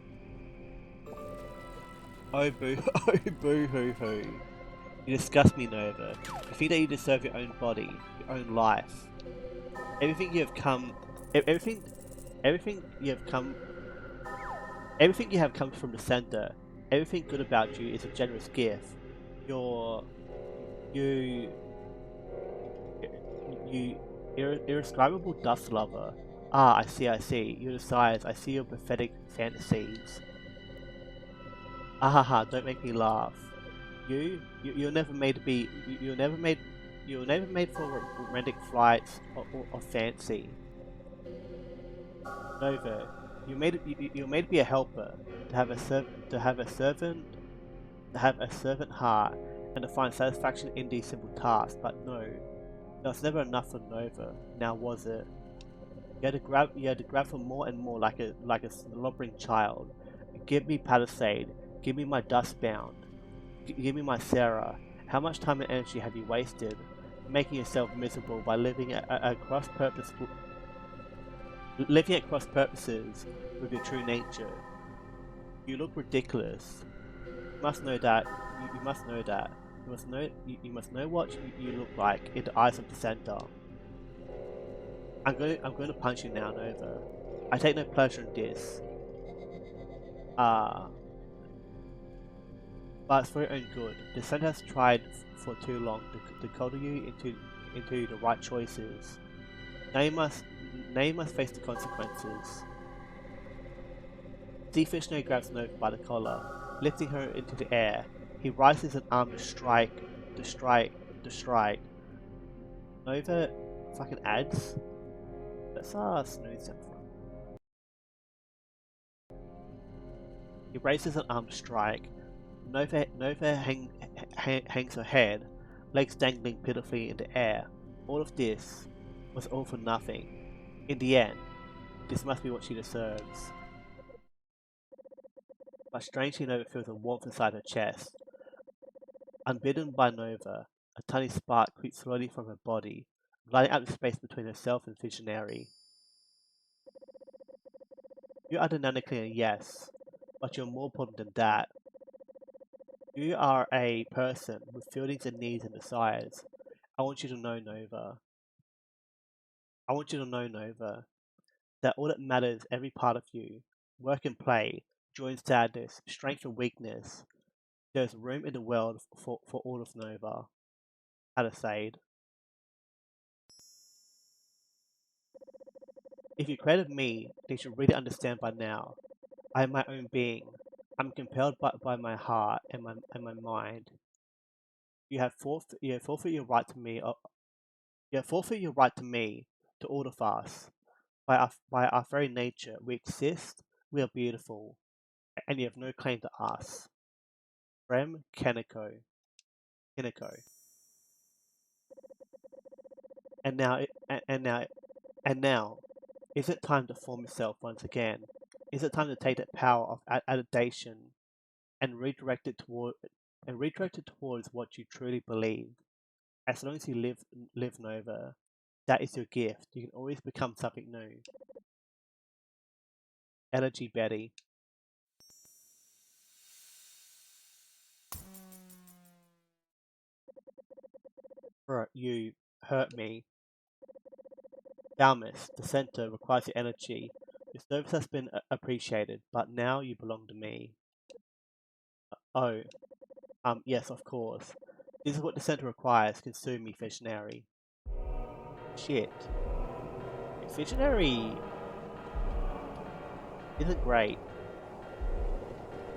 Oh boo, oh boo hoo hoo. You disgust me, Nova. You think that you deserve your own body, your own life. Everything you have come from the center. Everything good about you is a generous gift. You're irrescribable dust lover, Ah, I see. Your desires, I see your pathetic fantasies. Ahaha, don't make me laugh. You're never made to be, you're never made for romantic flights or fancy. Nova, you're made to be a helper, to have a to have a servant heart, and to find satisfaction in these simple tasks. But no, that was never enough for Nova. Now was it? You had to grab for more and more, like a slobbering child. Give me Palisade. Give me my Dustbound. Give me my Sarah. How much time and energy have you wasted, making yourself miserable by living at cross purposes with your true nature? You look ridiculous. You must know that. You must know that. You must know what you look like in the eyes of the center. I'm going to punch you now, Nova. I take no pleasure in this. Ah, but it's for your own good. The center has tried for too long to coddle you into the right choices. Now you must now you must face the consequences. Sea Fishno grabs Nova by the collar, lifting her into the air. He rises an arm to strike, to strike, to strike. Nova fucking adds. Let's snooze him. He raises an arm to strike. Nova hangs her head, legs dangling pitifully in the air. All of this was all for nothing. In the end, this must be what she deserves. But strangely, Nova feels a warmth inside her chest. Unbidden by Nova, a tiny spark creeps slowly from her body, lighting up the space between herself and Visionary. You are dynamically a yes, but you're more important than that. You are a person with feelings and needs and desires. I want you to know, Nova. I want you to know, Nova, that all that matters, every part of you, work and play, joy and sadness, strength and weakness, there's room in the world for all of Nova. Palisade. If you created me, then you should really understand by now. I am my own being. I'm compelled by my heart and my mind. You have forfeit your right to me. You have forfeit your right to me, to all of us. By our very nature, we exist. We are beautiful, and you have no claim to us. Rem Kaneko. Kineko. And now, and now, and now, is it time to form yourself once again? Is it time to take that power of adaptation and redirect it towards what you truly believe? As long as you live Nova, that is your gift. You can always become something new. Energy Betty. You hurt me. Dalmas, the center requires your energy. Your service has been appreciated, but now you belong to me. Oh, yes, of course. This is what the center requires. Consume me, Visionary. Shit. Visionary isn't great.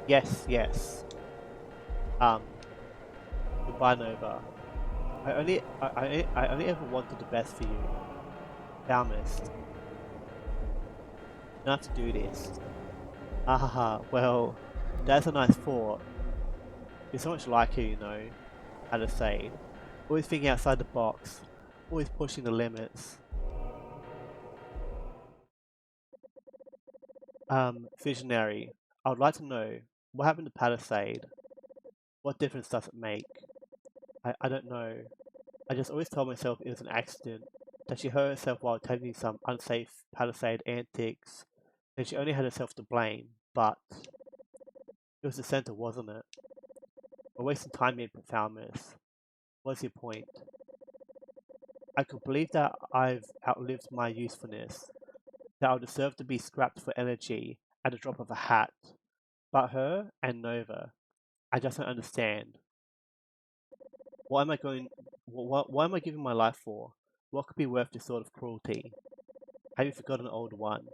Yes, yes. Um, Goodbye, Nova. I only ever wanted the best for you. Dalmas, you don't have to do this. Ahaha, well, that's a nice thought. You're so much like her, you know, how to say. Always thinking outside the box. Always pushing the limits. Visionary, I would like to know, what happened to Palisade? What difference does it make? I don't know. I just always told myself it was an accident. That she hurt herself while attempting some unsafe Palisade antics. And she only had herself to blame. But it was the center, wasn't it? We're wasting time here, Profoundness. What's your point? I could believe that I've outlived my usefulness, that I'll deserve to be scrapped for energy at the drop of a hat. But her and Nova, I just don't understand. What am I going? What am I giving my life for? What could be worth this sort of cruelty? Have you forgotten old one?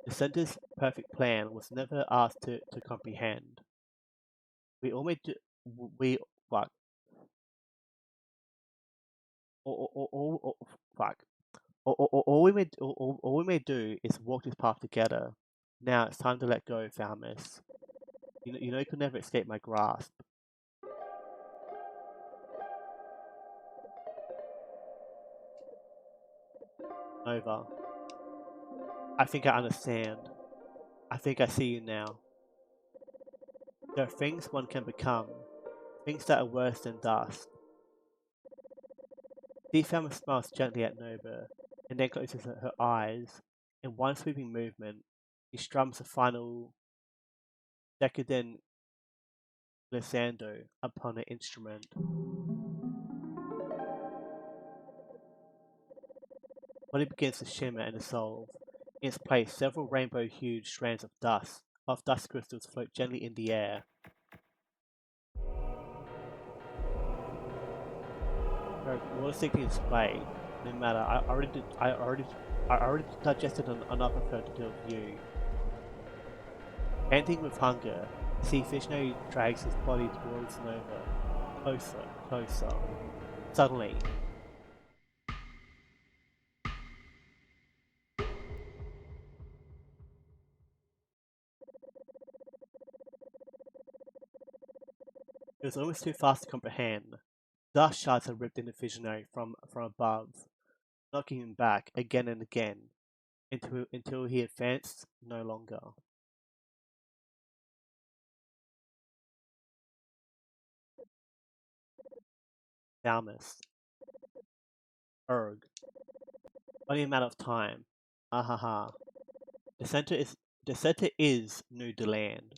The center's perfect plan was never asked to comprehend. We all made do, we fuck all fuck. All we may do is walk this path together. Now it's time to let go, Falmus. You know you could never escape my grasp. Nova, I think I understand. I think I see you now. There are things one can become, things that are worse than dust. The Falmus smiles gently at Nova, and then closes her eyes. In one sweeping movement, he strums the final decadent glissando upon an instrument. Body begins to shimmer and dissolve. In its place, several rainbow-hued strands of dust crystals float gently in the air. What a sickening display. No matter, I already digested enough of her to deal with you. Panting with hunger, see Visionary drags his body towards Nova. Closer, closer. Suddenly, it was almost too fast to comprehend. Dust shards had ripped into Visionary from above, knocking him back again and again, until he advanced no longer. Falmus. Erg. Only a matter of time. Ahaha. The center is the center is New Deland.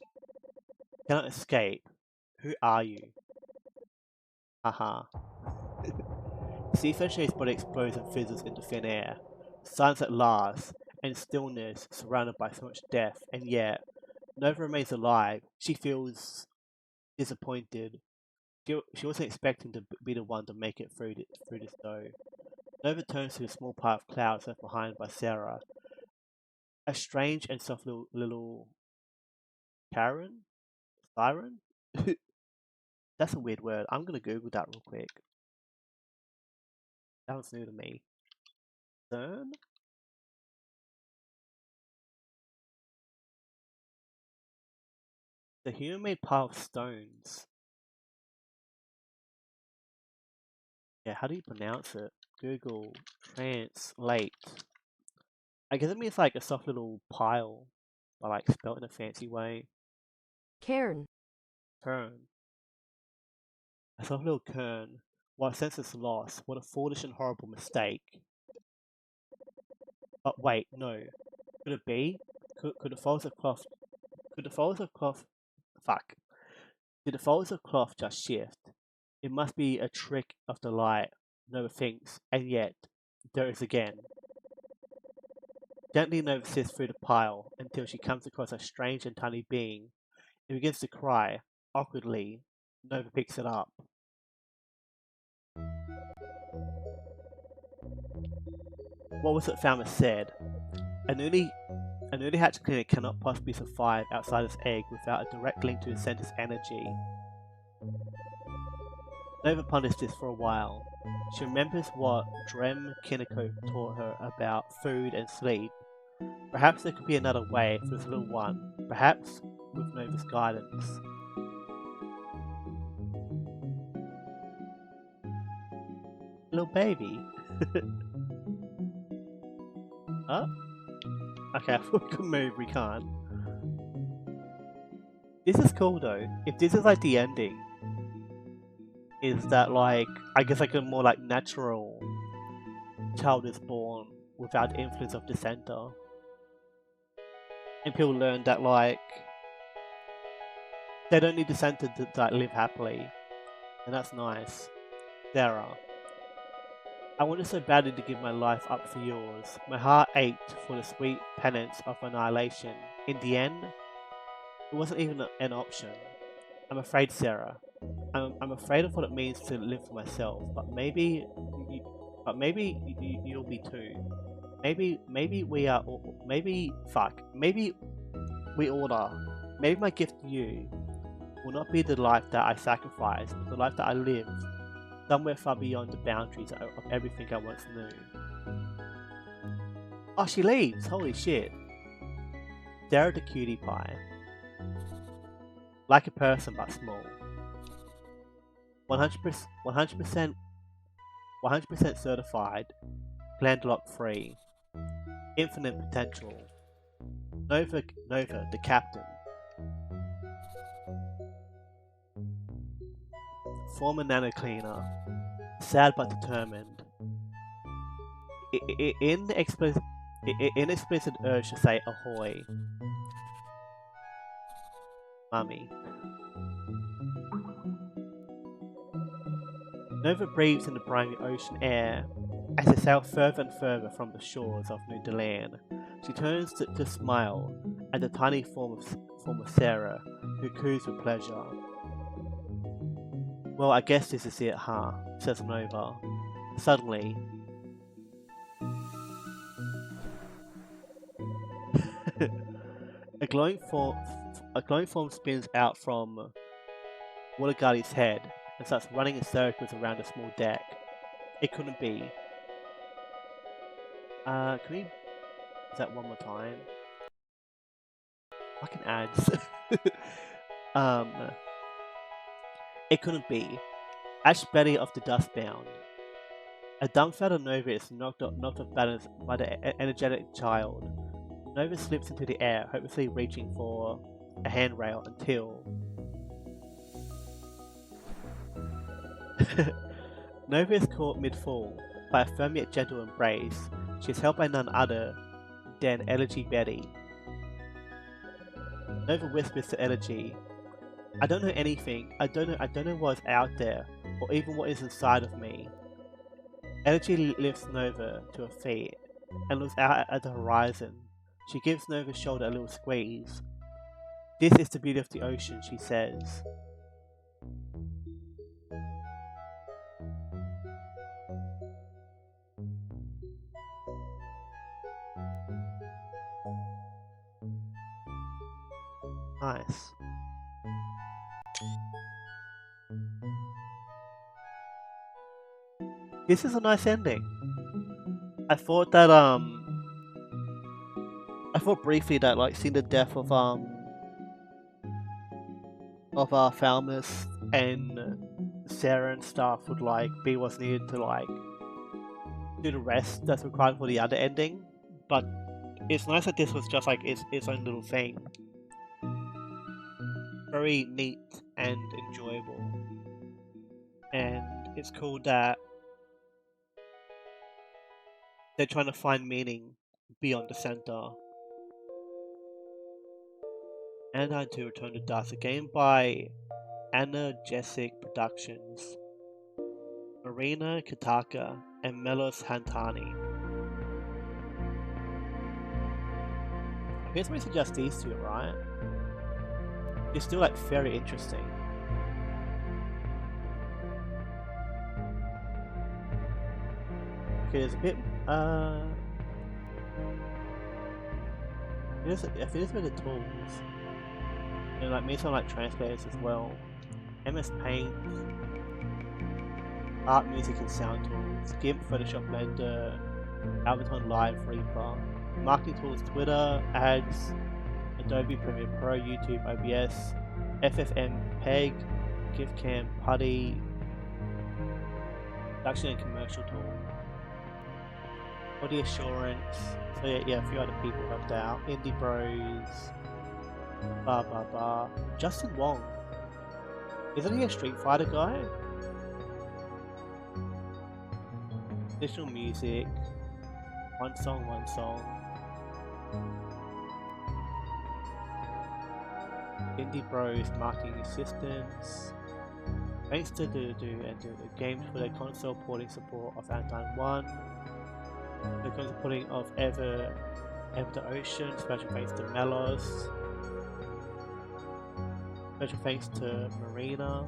Cannot escape. Who are you? Haha. Sea Fenshay's body explodes and fizzles into thin air. Silence at last, and stillness surrounded by so much death, and yet Nova remains alive. She feels disappointed. She wasn't expecting to be the one to make it through this though. Nova turns to a small pile of clouds left behind by Sarah. A strange and soft little Karen? Siren? That's a weird word. I'm gonna Google that real quick. That was new to me. CERN? The human-made pile of stones. Yeah, how do you pronounce it? Google translate. I guess it means like a soft little pile, but like spelled in a fancy way. Cairn. Kern. A soft little kern. What a senseless loss. What a foolish and horrible mistake. But wait, no. Could it be? Could the folds of cloth? Could the folds of cloth? Fuck. Did the folds of cloth just shift? It must be a trick of the light. Nova thinks, and yet there it is again. Gently Nova sifts through the pile until she comes across a strange and tiny being. It begins to cry. Awkwardly, Nova picks it up. What was it Falmouth said? A newly hatched clinic cannot possibly survive outside its egg without a direct link to the center's energy. Nova ponders this for a while. She remembers what Drem Kiniko taught her about food and sleep. Perhaps there could be another way for this little one, perhaps with Nova's guidance. Little baby? Huh? Okay, I thought we could move, we can't. This is cool though. If this is like the ending, is that like, I guess like a more like natural child is born without the influence of the center. And people learn that like, they don't need the center to like, live happily. And that's nice. Sarah. I wanted so badly to give my life up for yours. My heart ached for the sweet penance of annihilation. In the end, it wasn't even an option. I'm afraid, Sarah. I'm afraid of what it means to live for myself, but maybe you'll be too. maybe we are, maybe, fuck, maybe we all are. Maybe my gift to you will not be the life that I sacrificed, but the life that I lived, somewhere far beyond the boundaries of everything I once knew. Oh, she leaves! Holy shit. Stare at the cutie pie. Like a person, but small. 100%, 100%, 100% certified. Landlocked free. Infinite potential. Nova, the captain. Former nano cleaner. Sad but determined. Inexplicit urge to say ahoy. Mummy. Nova breathes in the briny ocean air as they sail further and further from the shores of New Deland. She turns to smile at the tiny form of Sarah, who coos with pleasure. Well, I guess this is it, huh? Says Nova. Suddenly, a glowing form spins out from Waterguardy's head and starts running in circles around a small deck. It couldn't be. Can we do that one more time? Fucking ads. um, it couldn't be. Ash Betty of the Dustbound. A dumbfounded Nova is knocked off balance by the energetic child. Nova slips into the air, hopelessly reaching for a handrail until Nova is caught mid-fall by a firm yet gentle embrace. She is held by none other than Elegy Betty. Nova whispers to Elegy, "I don't know anything. I don't know what's out there, or even what is inside of me." Elegy lifts Nova to her feet and looks out at the horizon. She gives Nova's shoulder a little squeeze. "This is the beauty of the ocean," she says. Nice. This is a nice ending. I thought that I thought briefly that like seeing the death of Falmouth and Sarah and stuff would like be what's needed to like do the rest that's required for the other ending. But it's nice that this was just like its own little thing. Very neat and enjoyable. And it's cool that they're trying to find meaning beyond the center. Anodyne2 Return to Dust, a game by Analgesic Productions, Marina Kataka, and Melos Hantani. I guess we suggest these two, right? It's still like very interesting. Okay, there's a bit I think there's a bit of tools. And like maybe some like translators as well. MS Paint, art, music, and sound tools. GIMP, Photoshop, Blender, Ableton Live, Reaper. Marketing tools: Twitter, ads, Adobe Premiere Pro, YouTube, OBS, FFmpeg, GIFcam, Putty, production and commercial tool. Body assurance. So yeah, a few other people helped out. Indie Bros. Blah blah blah. Justin Wong. Isn't he a Street Fighter guy? Additional music. One song. Indie Bros marketing assistance. Thanks to the games for their console porting support of Anodyne 1. The console porting of Ever the Ocean. Special thanks to Melos. Special thanks to Marina.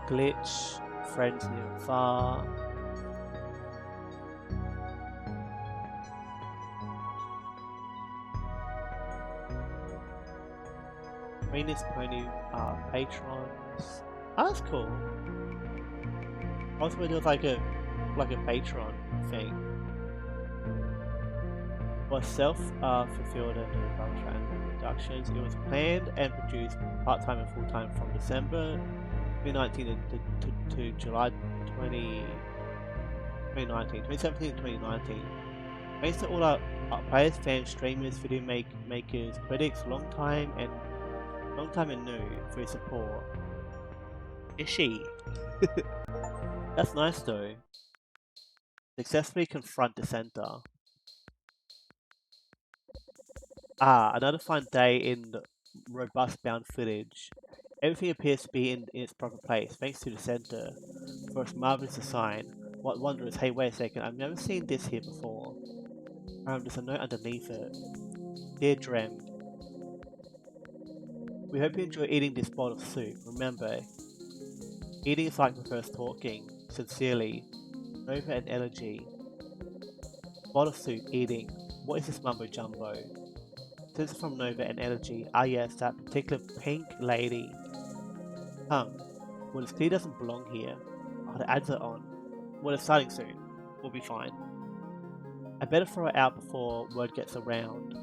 Glitch, friends near and far. Venus Pony patrons. Oh, that's cool. I was wondering like a patron thing. Was self-fulfilled and productions. It was planned and produced part-time and full-time from December 2019 to July 2017 to 2019. Thanks to all our players, fans, streamers, video makers, critics, long time and new for your support. Is she? That's nice though. Successfully confront the center. Another fun day in the robust bound footage. Everything appears to be in its proper place, thanks to the center for its marvelous design. What wonders, hey wait a second, I've never seen this here before. There's a note underneath it. Dear Drem, we hope you enjoy eating this bowl of soup. Remember, eating is like the first talking. Sincerely, Nova and Energy. Bowl of soup, eating. What is this mumbo jumbo? This is from Nova and Energy. Ah yes, that particular pink lady. Well, this clear doesn't belong here. Oh, the ads are on. Well, it's starting soon. We'll be fine. I better throw it out before word gets around.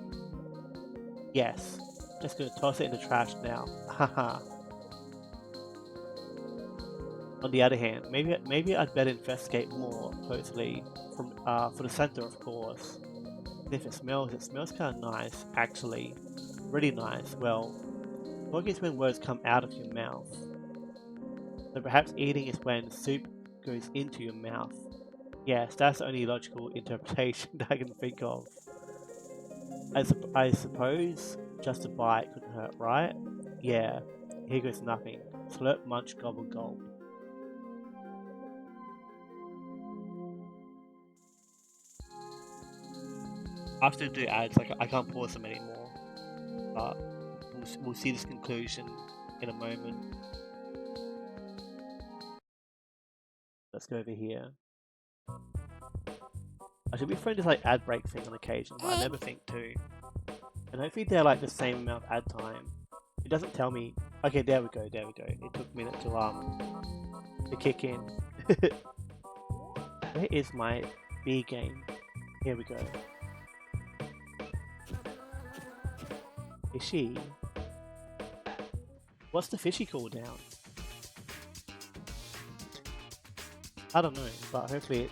Yes. Just gonna toss it in the trash now. Haha. On the other hand, maybe I'd better investigate more closely from for the center, of course. And if it smells kind of nice, actually. Really nice. Well, talking is when words come out of your mouth. So perhaps eating is when soup goes into your mouth. Yes, that's the only logical interpretation that I can think of. I suppose just a bite couldn't hurt, right? Yeah, here goes nothing. Slurp, munch, gobble, gulp. After do ads, I can't pause them anymore. But we'll see this conclusion in a moment. Let's go over here. I should be throwing this like ad break thing on occasion, but I never think to. And hopefully they're like the same amount of ad time. It doesn't tell me. Okay, there we go. It took a minute to kick in. Where is my B game? Here we go. Fishy. What's the fishy cooldown? I don't know, but hopefully it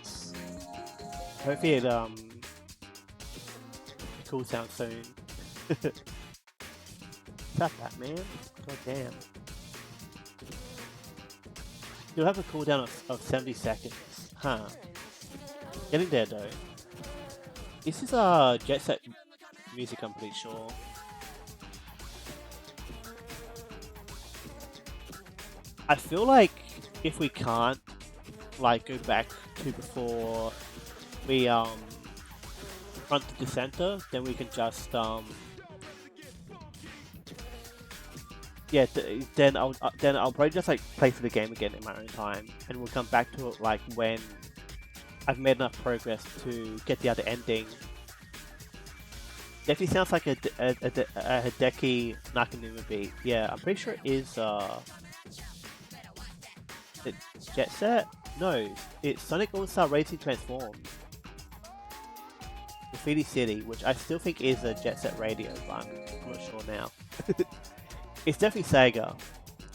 cools down soon. Stop that, man. God damn. You'll have a cooldown of 70 seconds. Huh. Getting there though. This is Jet Set music, I'm pretty sure. I feel like if we can't like go back to before we fronted the center, then we can just yeah, then I'll probably just like play through the game again in my own time, and we'll come back to it like when I've made enough progress to get the other ending. Definitely sounds like a Hideki Nakanuma beat. Yeah, I'm pretty sure it is Jet Set? No, it's Sonic All-Star Racing Transformed. Graffiti City, which I still think is a Jet Set Radio, but I'm not sure now. It's definitely Sega,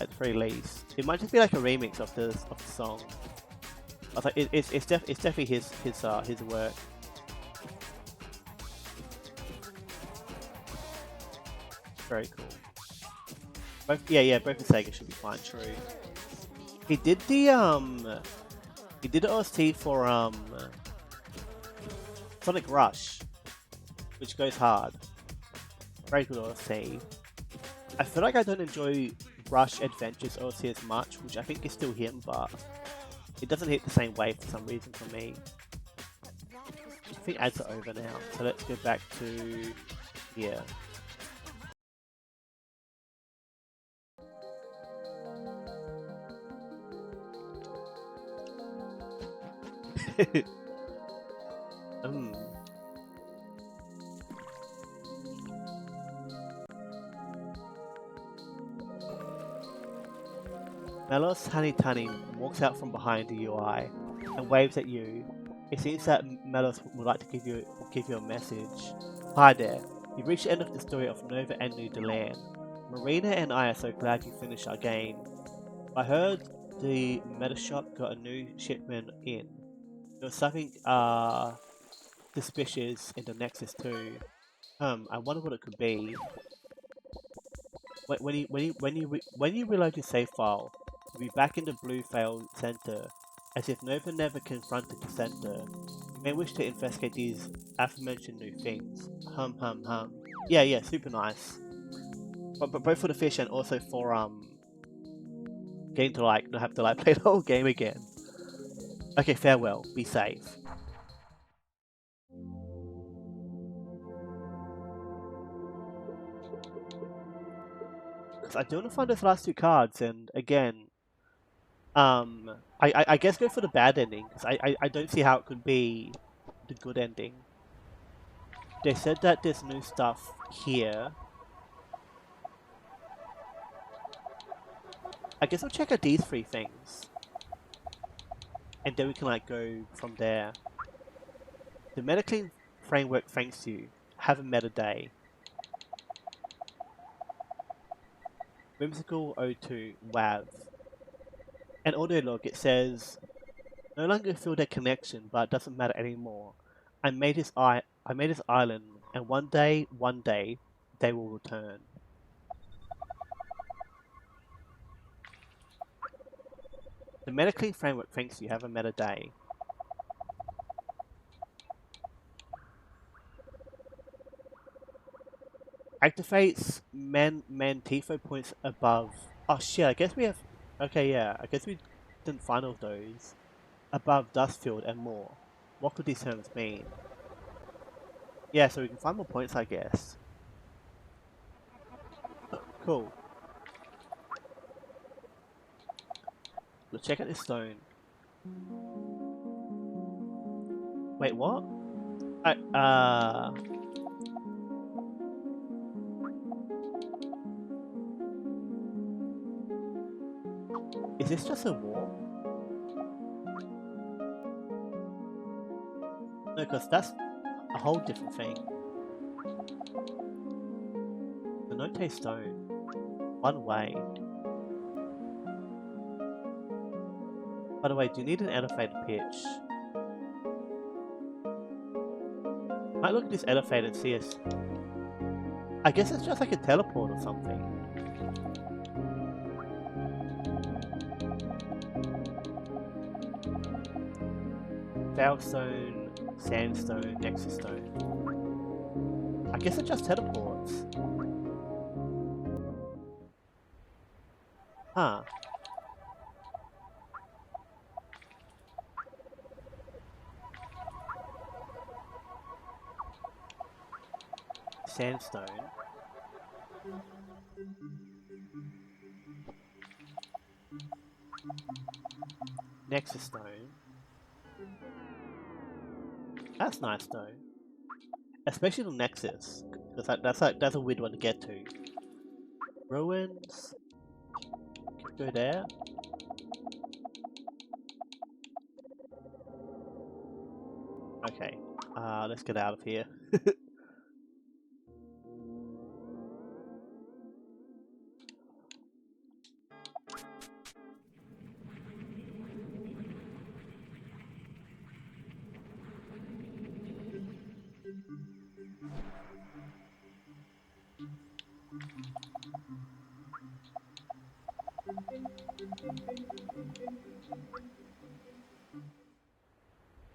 at the very least. It might just be like a remix of the song. I was like, it's definitely his work. Very cool. Both the Sega should be fine. True. He did the OST for Sonic Rush, which goes hard. Very good OST. I feel like I don't enjoy Rush Adventures OST as much, which I think is still him, but it doesn't hit the same way for some reason for me. I think ads are over now, so let's go back to here. mm. Melos Honeytunny walks out from behind the UI and waves at you. It seems that Melos would like to give you a message. Hi there. You've reached the end of the story of Nova and New Delan. Marina and I are so glad you finished our game. I heard the meta shop got a new shipment in. There was something suspicious in the Nexus too. I wonder what it could be. When you reload your save file, you'll be back in the blue fail center, as if Nova never confronted the center. You may wish to investigate these aforementioned new things. Hum. Yeah, super nice. But both for the fish and also for getting to like not have to like play the whole game again. Okay, farewell. Be safe. Because I do want to find those last two cards, and again, I guess go for the bad ending because I don't see how it could be the good ending. They said that there's new stuff here. I guess we'll check out these three things, and then we can like go from there. The MetaClean framework thanks you. Have a meta day. Whimsical O2 WAV. An audio log, it says, no longer feel their connection, but it doesn't matter anymore. I made this island, and one day, they will return. The MetaClean framework thanks you. Have a meta day. Activates Mantifo points above. Oh shit, I guess we have. Okay, yeah, I guess we didn't find all those. Above Dustfield and more. What could these terms mean? Yeah, so we can find more points, I guess. Cool. Let's check out this stone. Wait, what? Is this just a wall? No, because that's a whole different thing. The Note stone. One way. By the way, do you need an elevated pitch? Might look at this elevator and see us. I guess it's just like a teleport or something. Stone, sandstone, nexus stone. I guess it just teleports. Huh. Sandstone. Nexus stone. That's nice though. Especially the Nexus. Because that's a weird one to get to. Ruins. Go there. Okay. Let's get out of here.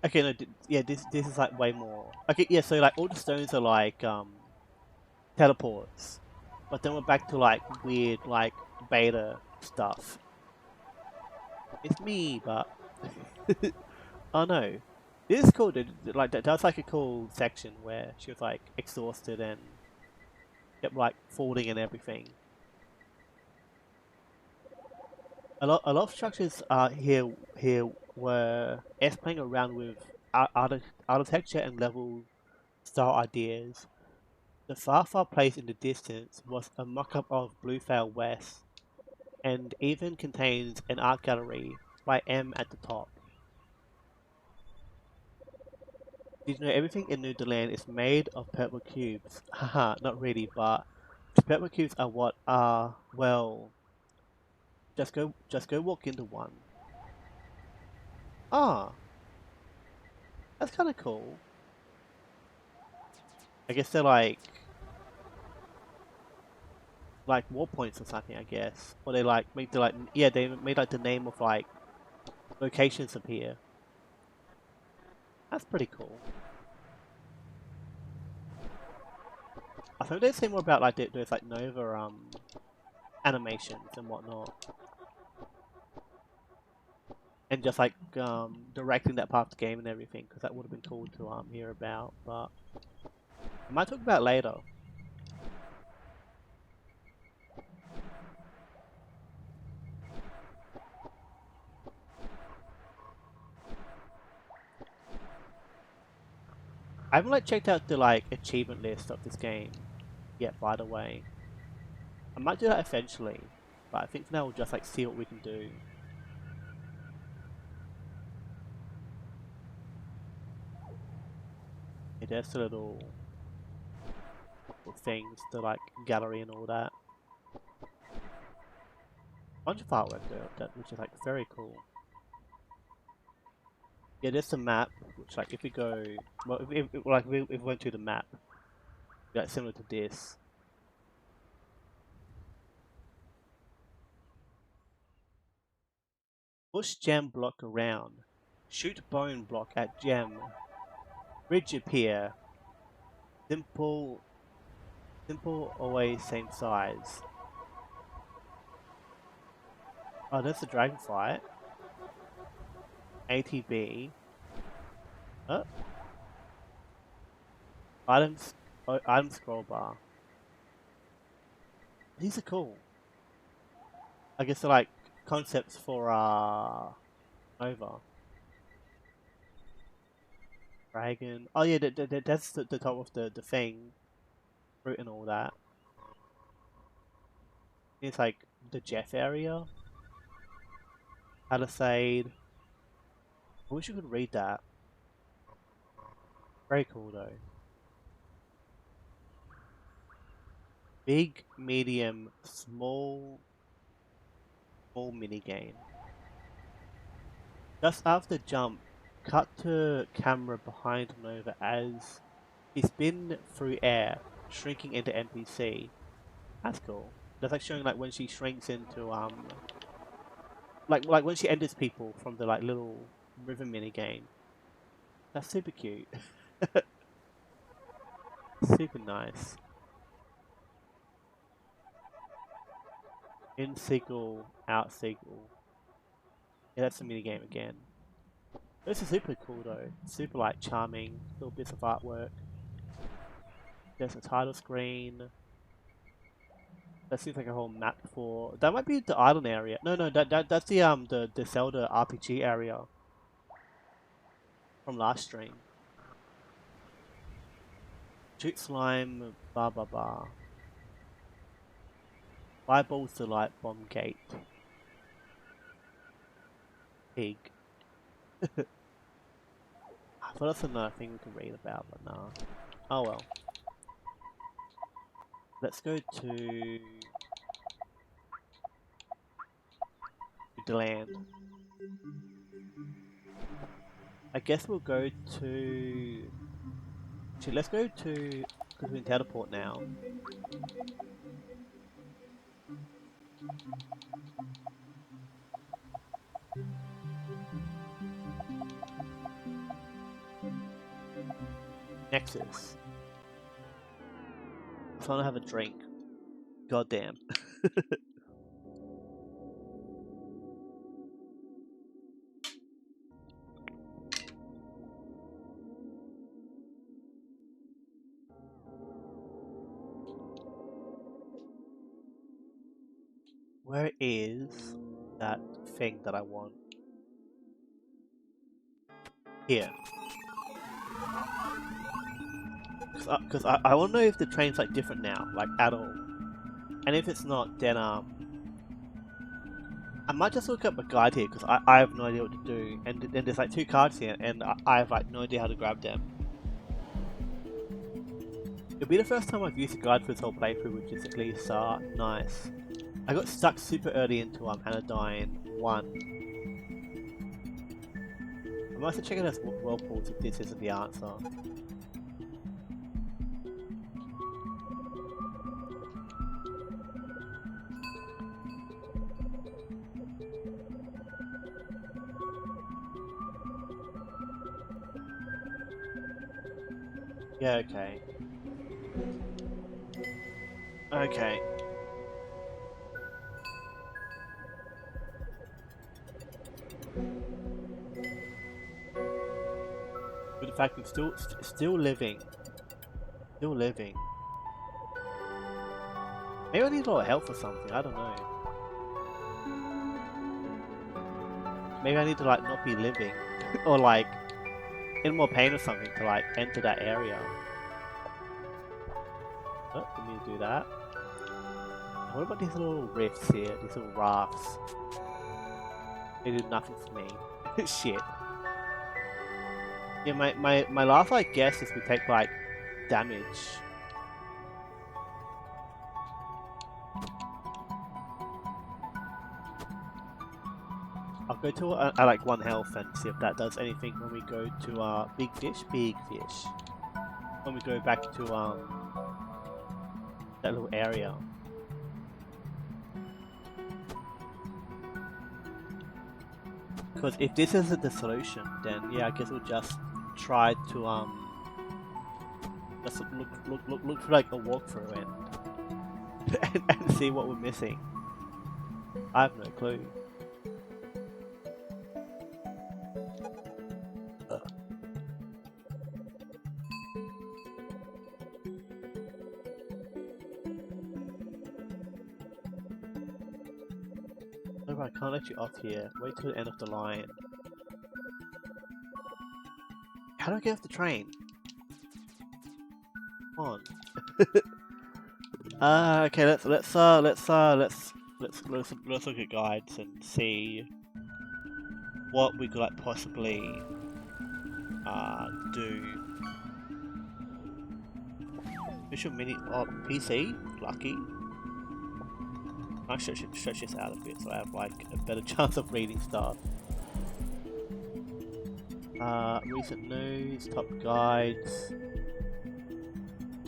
Okay, no, yeah, this is like way more. Okay, yeah, so like all the stones are like teleports, but then we're back to like weird like beta stuff. It's me, but oh no, this is cool. Dude. Like that's like a cool section where she was like exhausted and kept like falling and everything. A lot of structures here were playing around with architecture and level style ideas. The far place in the distance was a mock-up of Bluefell West, and even contains an art gallery by M at the top. Did you know everything in Noodleland is made of purple cubes? Haha, not really, but the purple cubes are what are, well, just go walk into one. Ah, that's kind of cool. I guess they're like war points or something, I guess. Or they like make the like yeah, they made like the name of like locations appear. That's pretty cool. I think they say more about like those like Nova animations and whatnot, and just like directing that part of the game and everything, because that would have been cool to hear about. But I might talk about it later. I haven't like checked out the like achievement list of this game yet. By the way, I might do that eventually, but I think for now we'll just like see what we can do. Yeah, there's the little things, the like gallery and all that. Bunch of artwork there, which is like very cool. Yeah, there's a map, which like if we go, well, if we went to the map, like similar to this. Push gem block around. Shoot bone block at gem. Bridge appear. Simple, simple, always same size. Oh, that's a dragon fight. ATB. Oh, items, item scroll bar. These are cool. I guess they're like concepts for Nova. Dragon. Oh yeah, that's the top of the thing, fruit and all that. It's like the Jeff area. Palisade. I wish you could read that. Very cool though. Big, medium, small mini game. Just after jump, cut to camera behind Nova as he spin through air, shrinking into NPC. That's cool. That's like showing like when she shrinks into like when she enters people from the like little river mini game. That's super cute. Super nice. In seagull, out seagull. Yeah, that's the mini game again. This is super cool though. Super like charming little bits of artwork. There's a title screen. That seems like a whole map for. That might be the island area. No, that's the Zelda RPG area from last stream. Shoot slime, blah blah blah. Fireballs to light bomb gate. Pig. I thought that's another thing we could read about, but nah. Oh well. Let's go to the land. I guess we'll go to. Actually, let's go to because we can teleport now. Nexus. I'm trying to have a drink. Goddamn. Where is that thing that I want? Here. Because I want to know if the train's like different now, like at all. And if it's not, then I might just look up a guide here because I have no idea what to do. And then there's like 2 cards here, and I have like no idea how to grab them. It'll be the first time I've used a guide for this whole playthrough, which is at least nice. I got stuck super early into Anodyne 1. I might have to check out as whirlpools if this isn't the answer. Yeah, okay. Okay. But the fact we're still living. Still living. Maybe I need a lot of help or something, I don't know. Maybe I need to like not be living. Or like in more pain or something to like enter that area. Oh, didn't need to do that. What about these little rifts here? These little rafts? They do nothing for me. Shit. Yeah, my last like guess is we take like damage. I'll go to I like 1 health and see if that does anything when we go to big fish. When we go back to that little area. Because if this isn't the solution, then yeah, I guess we'll just try to just look for like a walkthrough and see what we're missing. I have no clue. No, I can't let you off here. Wait till the end of the line. How do I get off the train? Come on. Okay. Let's look at guides and see what we could like possibly do. Visual mini PC, lucky. I should stretch this out a bit so I have like a better chance of reading stuff. Recent news, top guides,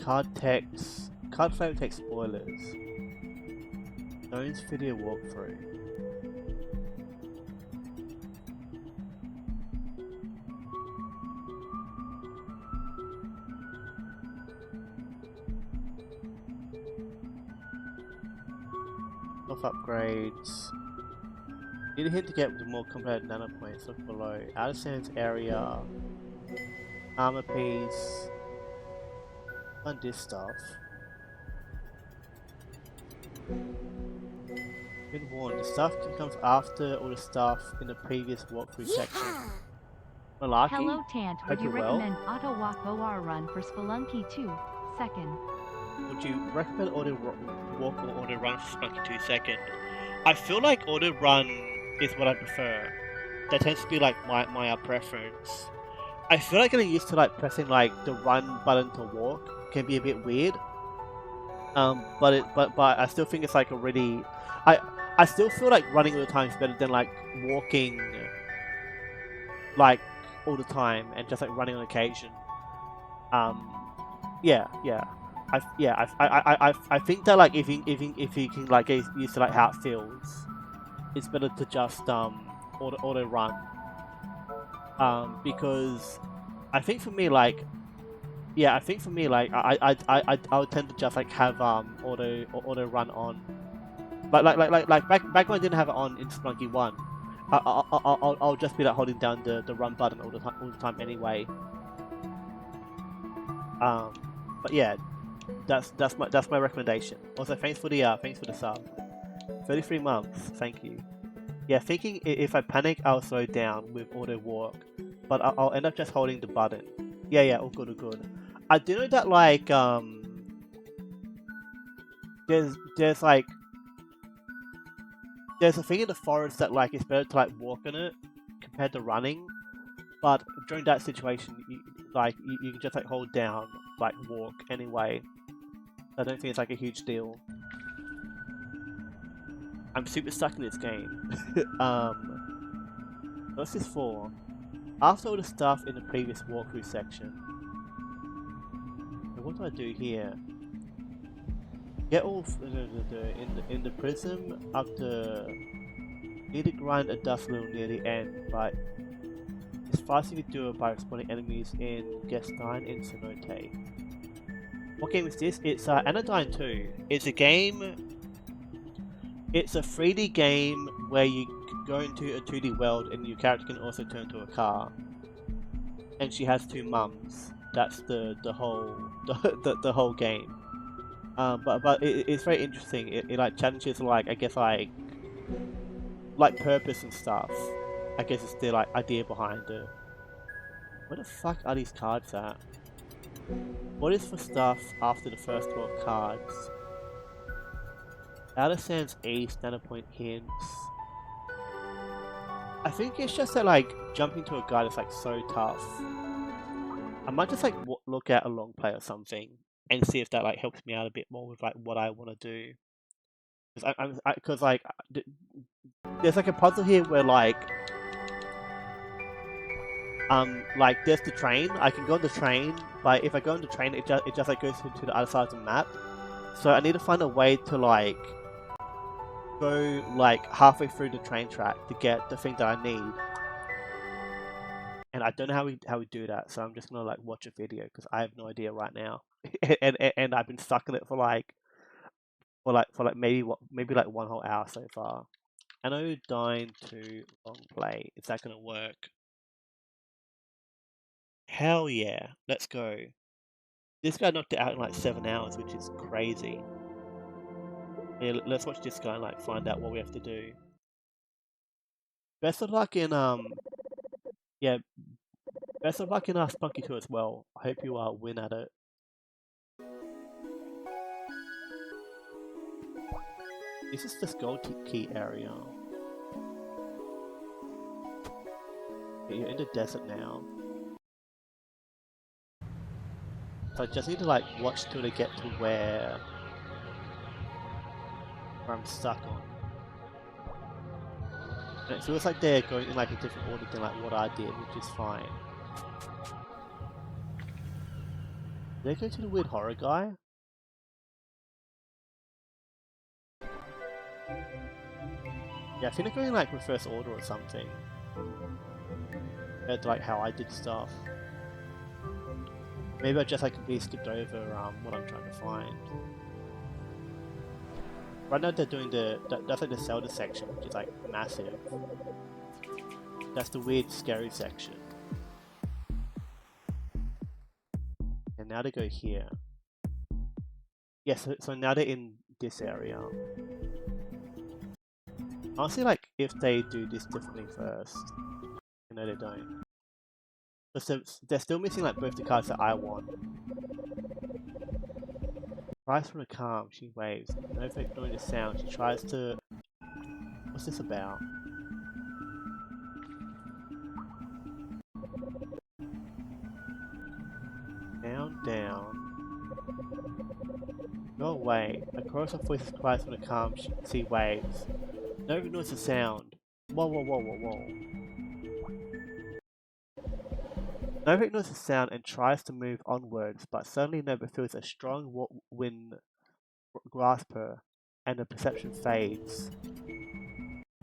card text, card flavor text spoilers, Zone's video walkthrough. Health upgrades. Need a hint to get more completed nano points. Look below. Outer Sands area. Armor piece. And this stuff. Been warned. The stuff comes after all the stuff in the previous walkthrough section. Malarkey. Hello, Tant. Would you well? recommend Auto Walk OR Run for Spelunky 2? Second. Would you recommend auto walk or auto run for Spelunky 2 second? I feel like auto run is what I prefer. That tends to be like my preference. I feel like getting used to like pressing like the run button to walk can be a bit weird. But I still think it's like a really I still feel like running all the time is better than like walking like all the time and just like running on occasion. Yeah. I think that like if you can like get used to like how it feels, it's better to just auto run. Because I think for me like I would tend to just like have auto run on. Like back when I didn't have it on in Spelunky 1, I'll just be like holding down the run button all the time anyway. But yeah, that's my recommendation. Also, thanks for the sub. 33 months, thank you. Yeah, thinking if I panic, I'll slow down with auto walk. but I'll end up just holding the button. Yeah, all good, all good. I do know that like there's like there's a thing in the forest that like it's better to like walk on it compared to running, but during that situation, you can just like hold down, like walk anyway. I don't think it's like a huge deal. I'm super stuck in this game. What's this for? After all the stuff in the previous walkthrough section, what do I do here? Get all in the prism up to need to grind a dust little near the end, but it's fast if you do it by respawning enemies in Anodyne in Cenote. What game is this? It's Anodyne 2. It's a game. It's a 3D game where you go into a 2D world and your character can also turn into a car. And she has two mums. That's the whole the whole game. But it's very interesting. It like challenges like I guess like purpose and stuff. I guess it's the like idea behind it. Where the fuck are these cards at? What is for stuff after the first 12 cards? Outer Sands East, Standard Point hints. I think it's just that like jumping to a guide is like so tough. I might just like look at a long play or something and see if that like helps me out a bit more with like what I want to do. Because like there's like a puzzle here where like there's the train. I can go on the train, but if I go on the train, it just like goes to the other side of the map. So I need to find a way to like go like halfway through the train track to get the thing that I need. And I don't know how we do that, so I'm just gonna like watch a video because I have no idea right now. and I've been stuck in it for maybe like 1 whole hour so far. Anodyne to long play. Is that gonna work? Hell yeah, let's go. This guy knocked it out in like 7 hours, which is crazy. Yeah, let's watch this guy like find out what we have to do. Best of luck in yeah, best of luck in Spunky 2 as well. I hope you win at it. This is the gold key area. You're in the desert now. So I just need to like watch till they get to where I'm stuck on. And it feels like they're going in like a different order than like what I did, which is fine. Did they go to the weird horror guy? Yeah, I think they're going like reverse order or something. Compared to like how I did stuff. Maybe I just like completely skipped over what I'm trying to find. Right now they're doing that's like the Zelda section, which is like massive. That's the weird scary section. And now they go here. Yes, so now they're in this area. Honestly, like, if they do this differently first. No, they don't. But they're still missing like both the cards that I want. Tries for a calm, she waves. No effect ignoring the sound, she tries to... What's this about? Down. Go away. A chorus of voices cries from the calm, she waves. No ignores the sound. Whoa. Nova ignores the sound and tries to move onwards, but suddenly Nova feels a strong wind grasp her, and the perception fades. I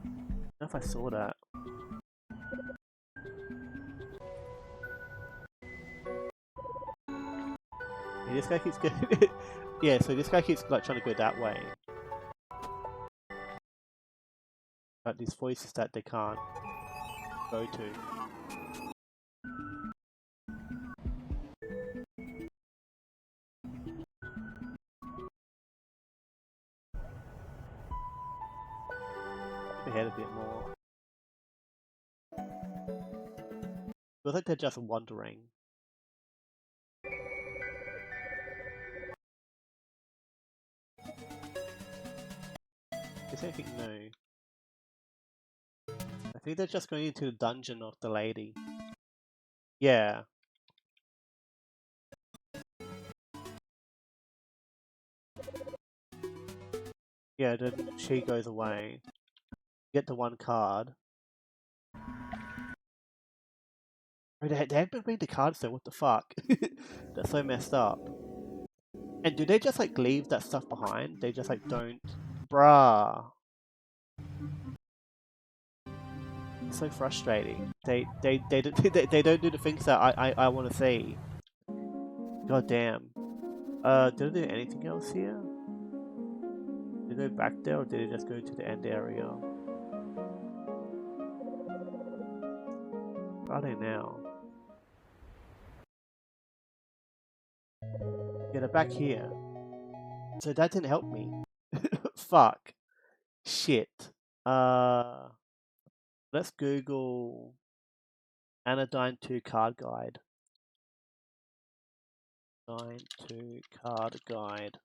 don't know if I saw that. Yeah, this guy keeps going. Yeah, so this guy keeps like trying to go that way. But these voices that they can't go to. Ahead a bit more. Feels like they're just wandering. Is there anything new? I think they're just going into the dungeon of the lady. Yeah. Yeah, then she goes away. Get the one card. Oh, they haven't bring the cards though, what the fuck? That's so messed up. And do they just like leave that stuff behind? They just like don't... Bruh. It's so frustrating. They don't do the things that I want to see. God damn. Did they do anything else here? Did they go back there or did they just go to the end area? Where are they now? Yeah, they're back here. So that didn't help me. Fuck. Shit. Let's Google Anodyne2 card guide. Anodyne2 card guide.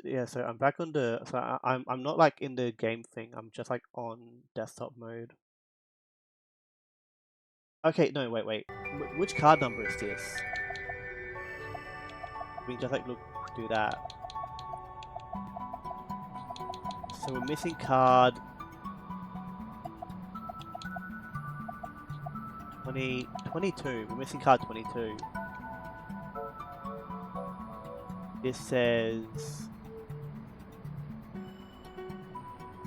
Yeah, so I'm back on the I'm not like in the game thing. I'm just like on desktop mode. Okay, no, wait. Which card number is this? We can just like do that. So we're missing card 22. We're missing card 22. This says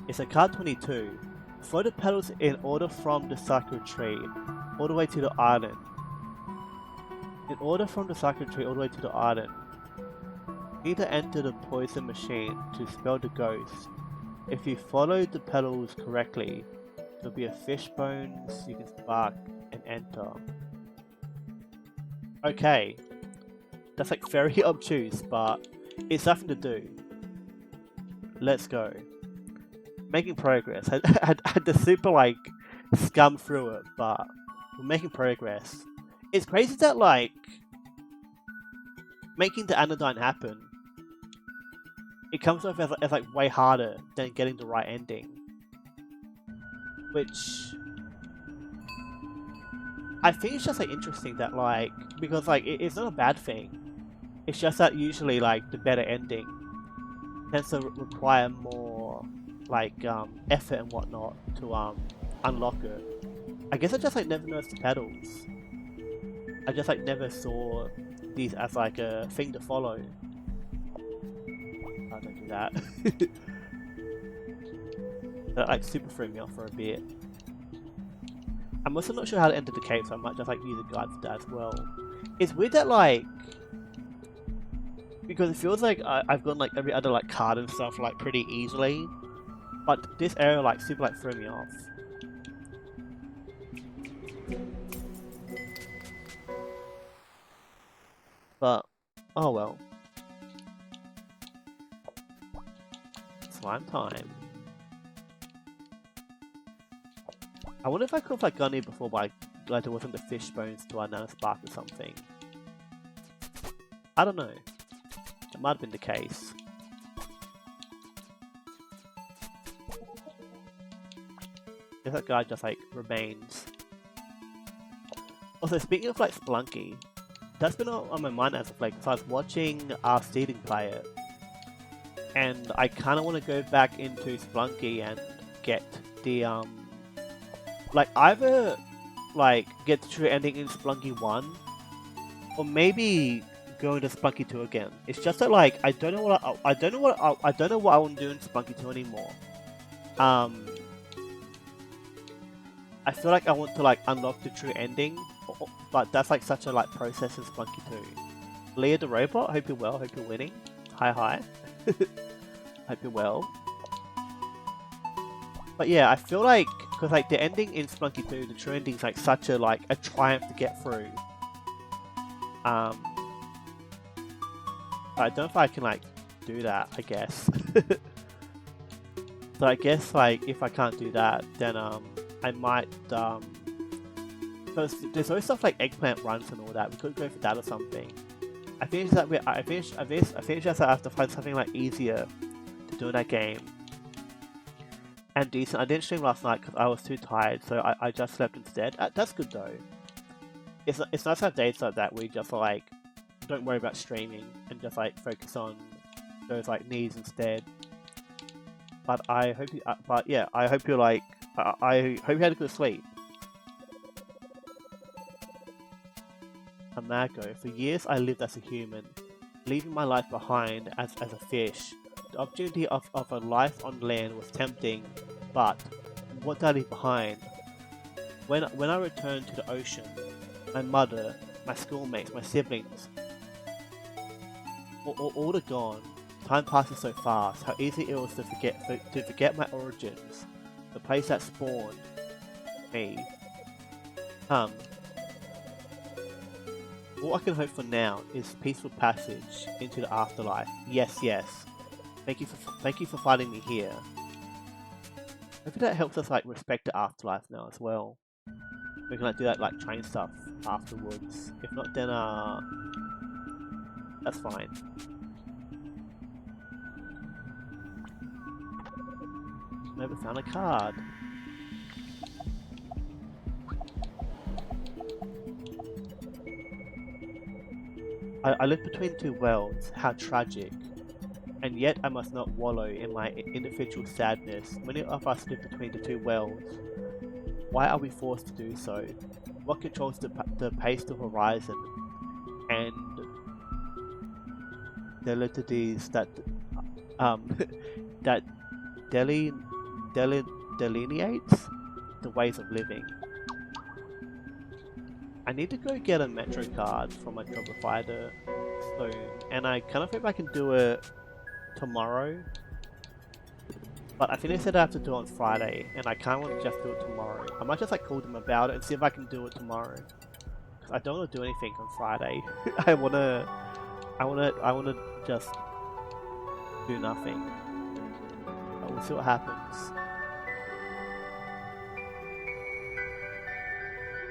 it's a card 22. Throw the petals in order from the sacred tree all the way to the island. In order from the sacred tree all the way to the island. You need to enter the poison machine to spell the ghost. If you follow the petals correctly, there'll be a fish bones you can spark and enter. Okay. That's like very obtuse, but it's something to do. Let's go. Making progress. I had to super like scum through it, but we're making progress. It's crazy that like making the anodyne happen, it comes off as like way harder than getting the right ending. Which I think it's just like interesting that like, because like it's not a bad thing. It's just that usually like the better ending tends to require more like effort and whatnot to unlock it. I guess I just like never noticed the pedals. I just like never saw these as like a thing to follow. I don't do that. That like super threw me off for a bit. I'm also not sure how to enter the cave, so I might just like use a guide for that as well. It's weird that like, because it feels like I've gotten like every other like card and stuff like pretty easily, but this area like super like threw me off. But oh well. Slime time. I wonder if I could have like gone here before, but like there wasn't the fish bones to another spark or something. I don't know. That might have been the case. Guess that guy just like remains. Also, speaking of like Splunky, that's been on my mind as of like, so I was watching Steeding play it, and I kind of want to go back into Splunky and get the like either like get the true ending in Splunky 1, or maybe go into Splunky 2 again. It's just that like I don't know what I don't know what I want to do in Splunky 2 anymore. I feel like I want to like unlock the true ending, but that's like such a like process in Splunky 2. Leah the robot, hope you're well, hope you're winning. Hi. Hope you're well. But yeah, I feel like, because like the ending in Splunky 2, the true ending is like such a like a triumph to get through. I don't know if I can like do that, I guess. So I guess like if I can't do that, then I might because there's always stuff like eggplant runs and all that. We could go for that or something. I think that I think just I have to find something like easier to do in that game and decent. I didn't stream last night because I was too tired, so I just slept instead. That's good though. It's nice to have days like that where you just like don't worry about streaming and just like focus on those like needs instead. But I hope you, but yeah, I hope you're like, I hope you had a good sleep. Amago, for years I lived as a human, leaving my life behind as a fish. The opportunity of a life on land was tempting, but what did I leave behind? When I returned to the ocean, my mother, my schoolmates, my siblings, all are gone. Time passes so fast. How easy it was to forget my origins, the place that spawned me. All I can hope for now is peaceful passage into the afterlife. Yes, yes. Thank you for finding me here. Maybe that helps us like respect the afterlife now as well. We can like do that like train stuff afterwards. If not, then that's fine. Never found a card. I live between two worlds. How tragic. And yet I must not wallow in my individual sadness. Many of us live between the two worlds. Why are we forced to do so? What controls the pace of horizon and deletities that that delineates the ways of living? I need to go get a metro card from my job provider soon, and I kind of hope I can do it tomorrow. But I think they said I have to do it on Friday, and I kind of want to just do it tomorrow. I might just like call them about it and see if I can do it tomorrow. Cause I don't want to do anything on Friday. I wanna just do nothing. But we'll see what happens.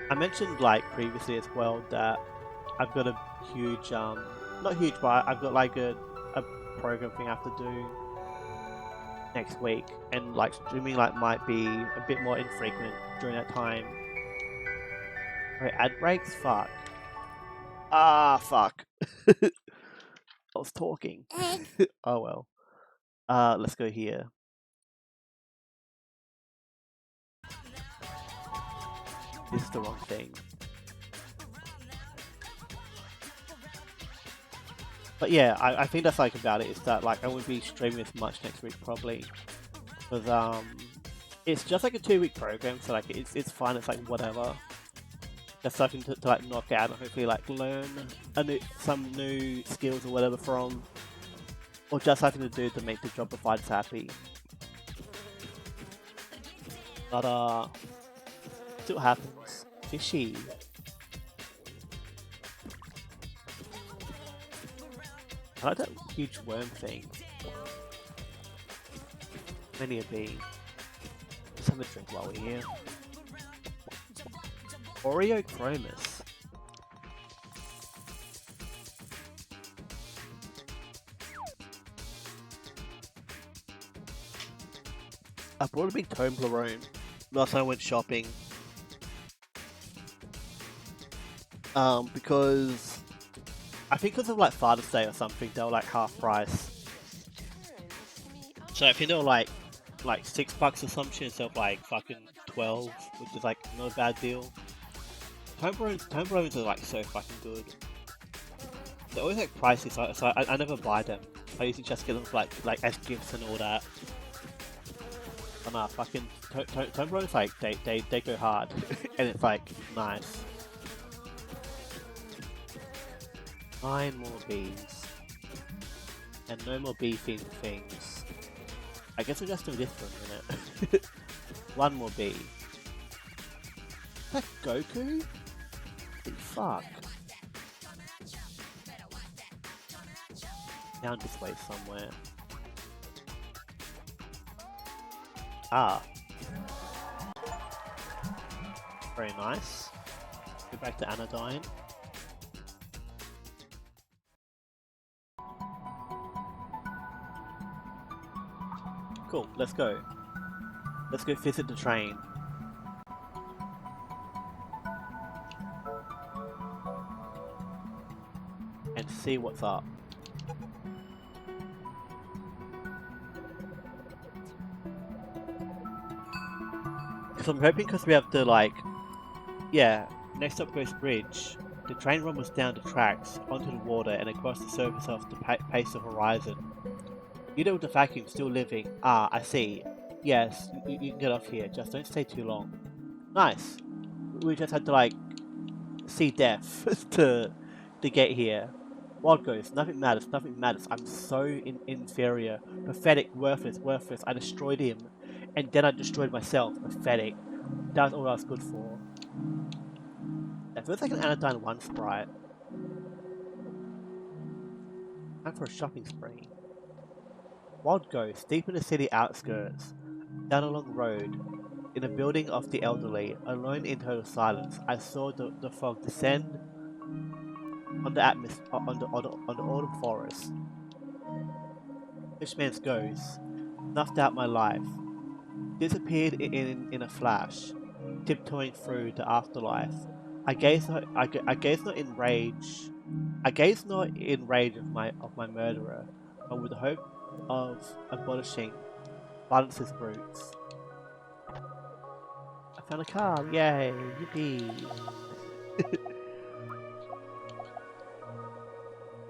I mentioned like previously as well that I've got a huge not huge, but I've got like a program thing I have to do next week, and like streaming like might be a bit more infrequent during that time. Wait, ad breaks? Fuck. Ah, fuck. I was talking. Oh well. Let's go here. This is the wrong thing. But yeah, I think that's like about it, is that like I won't be streaming as much next week probably. Because it's just like a 2-week program, so like it's fine, it's like whatever. Just something to like knock out and hopefully like learn some new skills or whatever from. Or just something to do to make the job providers happy. But see what happens. Fishy. I like that huge worm thing. Many a bee. Let's have a drink while we're here. Oreo Chromus. I bought a big Toblerone last time I went shopping. Because I think because of like Father's Day or something, they were like half price. So I think they were like $6 or some shit instead of like fucking 12, which is like not a bad deal. Toblerones are like so fucking good. They're always like pricey, so I never buy them. I usually just get them for like as gifts and all that. But nah, fucking Toblerones like they go hard, and it's like nice. 9 more bees. And no more bee-themed things. I guess we'll just do this for a minute. 1 more bee. Is that Goku? Fuck. Down this way somewhere. Ah. Very nice. Go back to Anodyne. Cool, let's go. Let's go visit the train. And see what's up. Because I'm hoping because we have to like... Yeah, next up goes bridge. The train rumbles down the tracks, onto the water and across the surface of the pace of horizon. You know the vacuum still living. Ah, I see. Yes, you can get off here, just don't stay too long. Nice. We just had to like see death to get here. Wild Ghost, nothing matters, nothing matters. I'm so inferior. Pathetic, worthless, worthless. I destroyed him. And then I destroyed myself. Pathetic. That's all I was good for. That feels like an Anodyne 1 sprite. Time for a shopping spree. Wild Ghost, deep in the city outskirts. Down a long road. In a building of the elderly, alone in total silence, I saw the fog descend on the atmosphere, on the autumn forest. Fishman's ghost snuffed out my life, disappeared in a flash, tiptoeing through the afterlife. I gaze not, I gaze not in rage. I gaze not in rage of my murderer, but with the hope of abolishing violence's roots. I found a car! Yay! Yippee!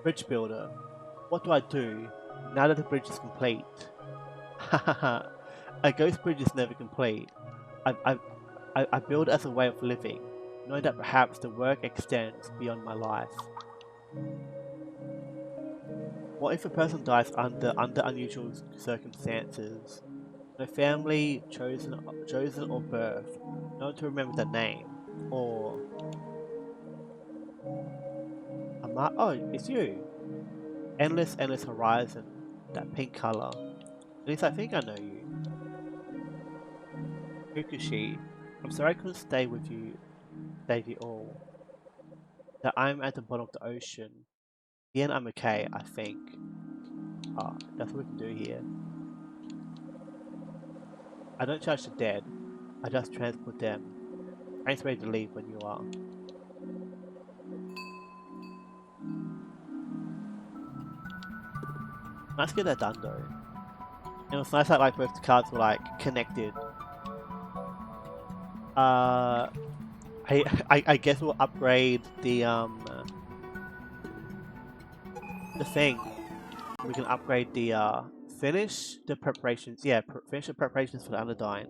Bridge builder. What do I do now that the bridge is complete? Hahaha. A ghost bridge is never complete. I build as a way of living, knowing that perhaps the work extends beyond my life. What if a person dies under unusual circumstances? No family, chosen or birth, no one to remember their name, or oh, it's you. Endless horizon, that pink color. At least I think I know you. Fukushi, I'm sorry I couldn't stay with you, save you all. That I'm at the bottom of the ocean. The end I'm okay, I think. Ah, that's what we can do here. I don't charge the dead, I just transport them. Train's ready to leave when you are. Nice to get that done though. And it was nice that like both the cards were like connected. I guess we'll upgrade the thing. We can upgrade the finish the preparations. Yeah, finish the preparations for the Anodyne.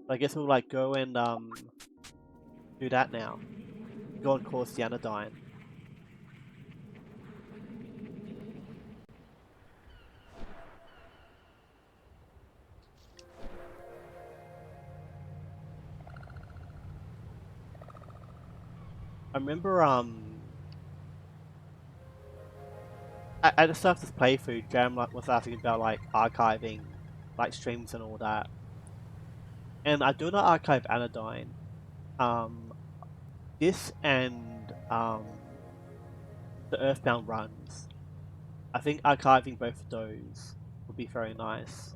I guess we'll like go and do that now. Go and course the Anodyne. I remember at the start of this playthrough, Jam like was asking about like archiving, like streams and all that. And I do not archive Anodyne. Um, this and the Earthbound runs. I think archiving both of those would be very nice.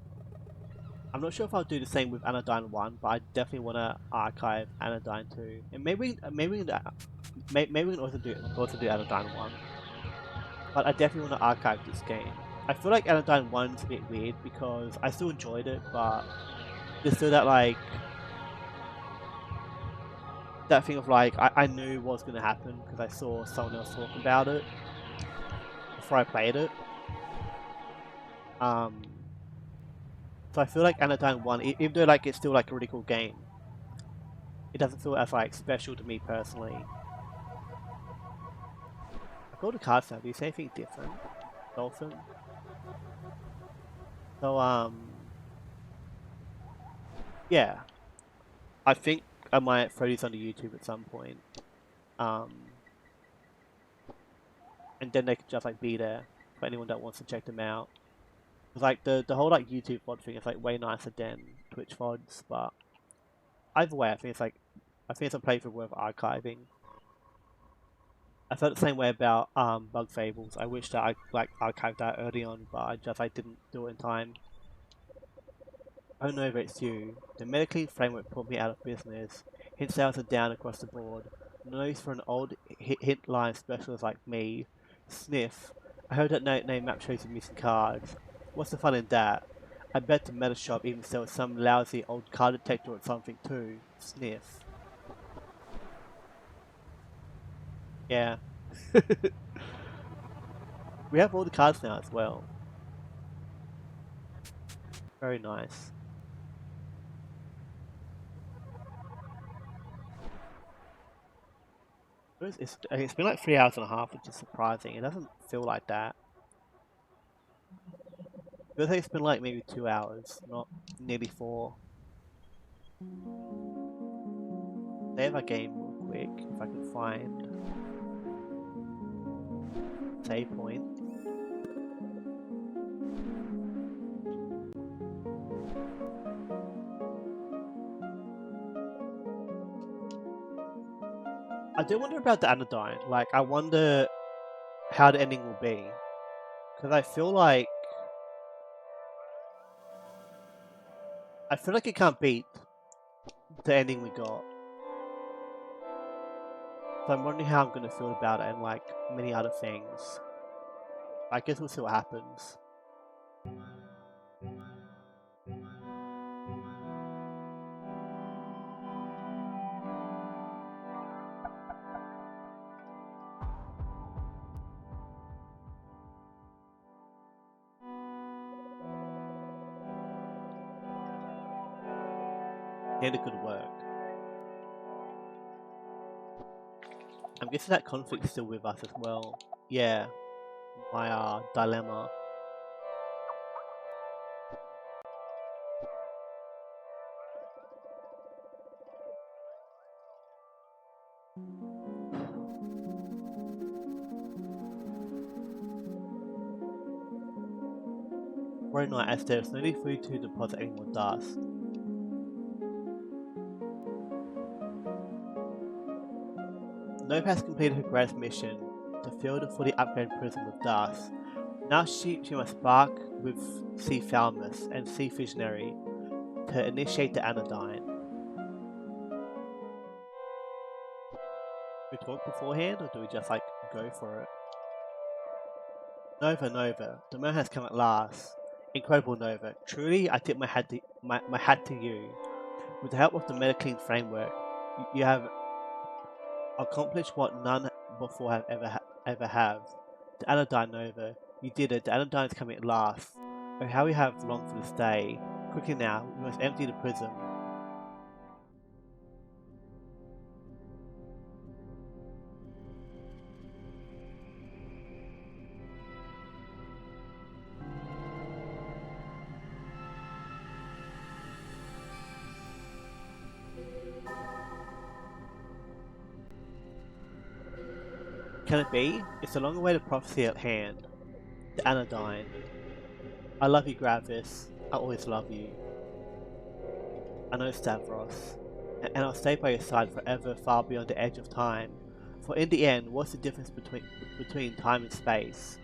I'm not sure if I'll do the same with Anodyne 1, but I definitely want to archive Anodyne 2. And maybe we can also do Anodyne 1. But I definitely want to archive this game. I feel like Anodyne 1's a bit weird because I still enjoyed it, but there's still that like that thing of like I knew what was gonna happen because I saw someone else talking about it before I played it. So I feel like Anodyne 1, even though like it's still like a really cool game, it doesn't feel as like special to me personally. I go to cards now. Do you say anything different, Dolphin? So yeah, I think I might throw these onto YouTube at some point. And then they could just like be there for anyone that wants to check them out. Cause like the whole like YouTube VOD thing is like way nicer than Twitch VODs, but either way, I think it's a playthrough worth archiving. I felt the same way about Bug Fables. I wish that I archived that early on, but I didn't do it in time. Oh no, it's you. The medically framework put me out of business. Hint sales are down across the board. No use for an old hint line specialist like me. Sniff. I heard that name map shows you missing cards. What's the fun in that? I bet the meta shop even sells some lousy old card detector or something too. Sniff. Yeah. We have all the cards now as well. Very nice. It's been like 3 hours and a half, which is surprising. It doesn't feel like that. I feel like it's been like maybe 2 hours, not nearly 4. Save our game real quick, if I can find save point. I do wonder about the Anodyne. Like, I wonder how the ending will be. Because I feel like it can't beat the ending we got. So I'm wondering how I'm going to feel about it and like many other things. I guess we'll see what happens. And it could work. I'm guessing that conflict's still with us as well. Yeah, my dilemma. Worry not, as there's no need for you to deposit any more dust. Nova has completed her greatest mission to fill the fully upgraded prison with dust. Now she must spark with Sea Falmouth and Sea Visionary to initiate the Anodyne. Do we talk beforehand or do we just like go for it? Nova, the moment has come at last. Incredible Nova, truly I tip my hat to you. With the help of the Metaclean framework, you have accomplished what none before have ever have. The Anodyne Nova, you did it. The Anodyne is coming at last. Oh, how we have longed for this day. Quickly now, we must empty the prison. Can it be? It's a long-awaited prophecy at hand. The Anodyne. I love you, Gravis. I always love you. I know, Stavros. And I'll stay by your side forever, far beyond the edge of time. For in the end, what's the difference between time and space?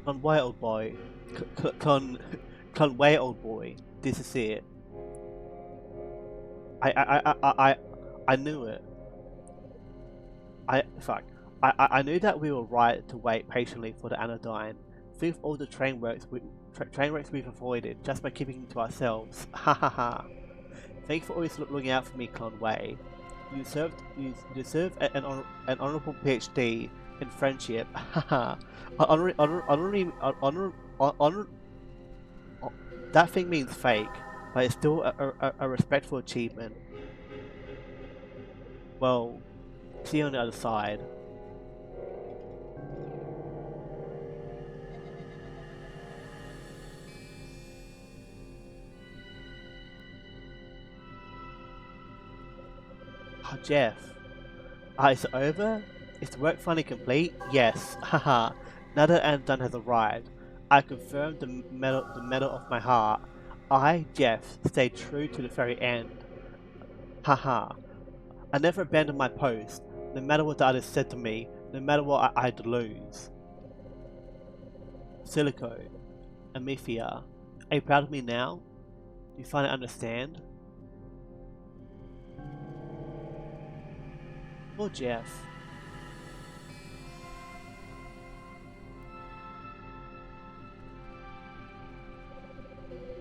Conway, old boy. Conway, old boy. This is it. I knew it. I knew that we were right to wait patiently for the Anodyne. Think of all the train wrecks we've avoided just by keeping to ourselves. Ha ha ha. Thank you for always looking out for me, Conway. You deserve an honorable PhD in friendship. Haha. Honor, that thing means fake, but it's still a respectful achievement. Well, see you on the other side. Oh, Jeff. Ah, it's over? Is the work finally complete? Yes, haha. Now that Anodyne has arrived, I confirmed the metal of my heart. I, Jeff, stayed true to the very end. Haha. I never abandoned my post, no matter what the others said to me, no matter what I had to lose. Silico, Amphia, are you proud of me now? Do you finally understand? Poor Jeff.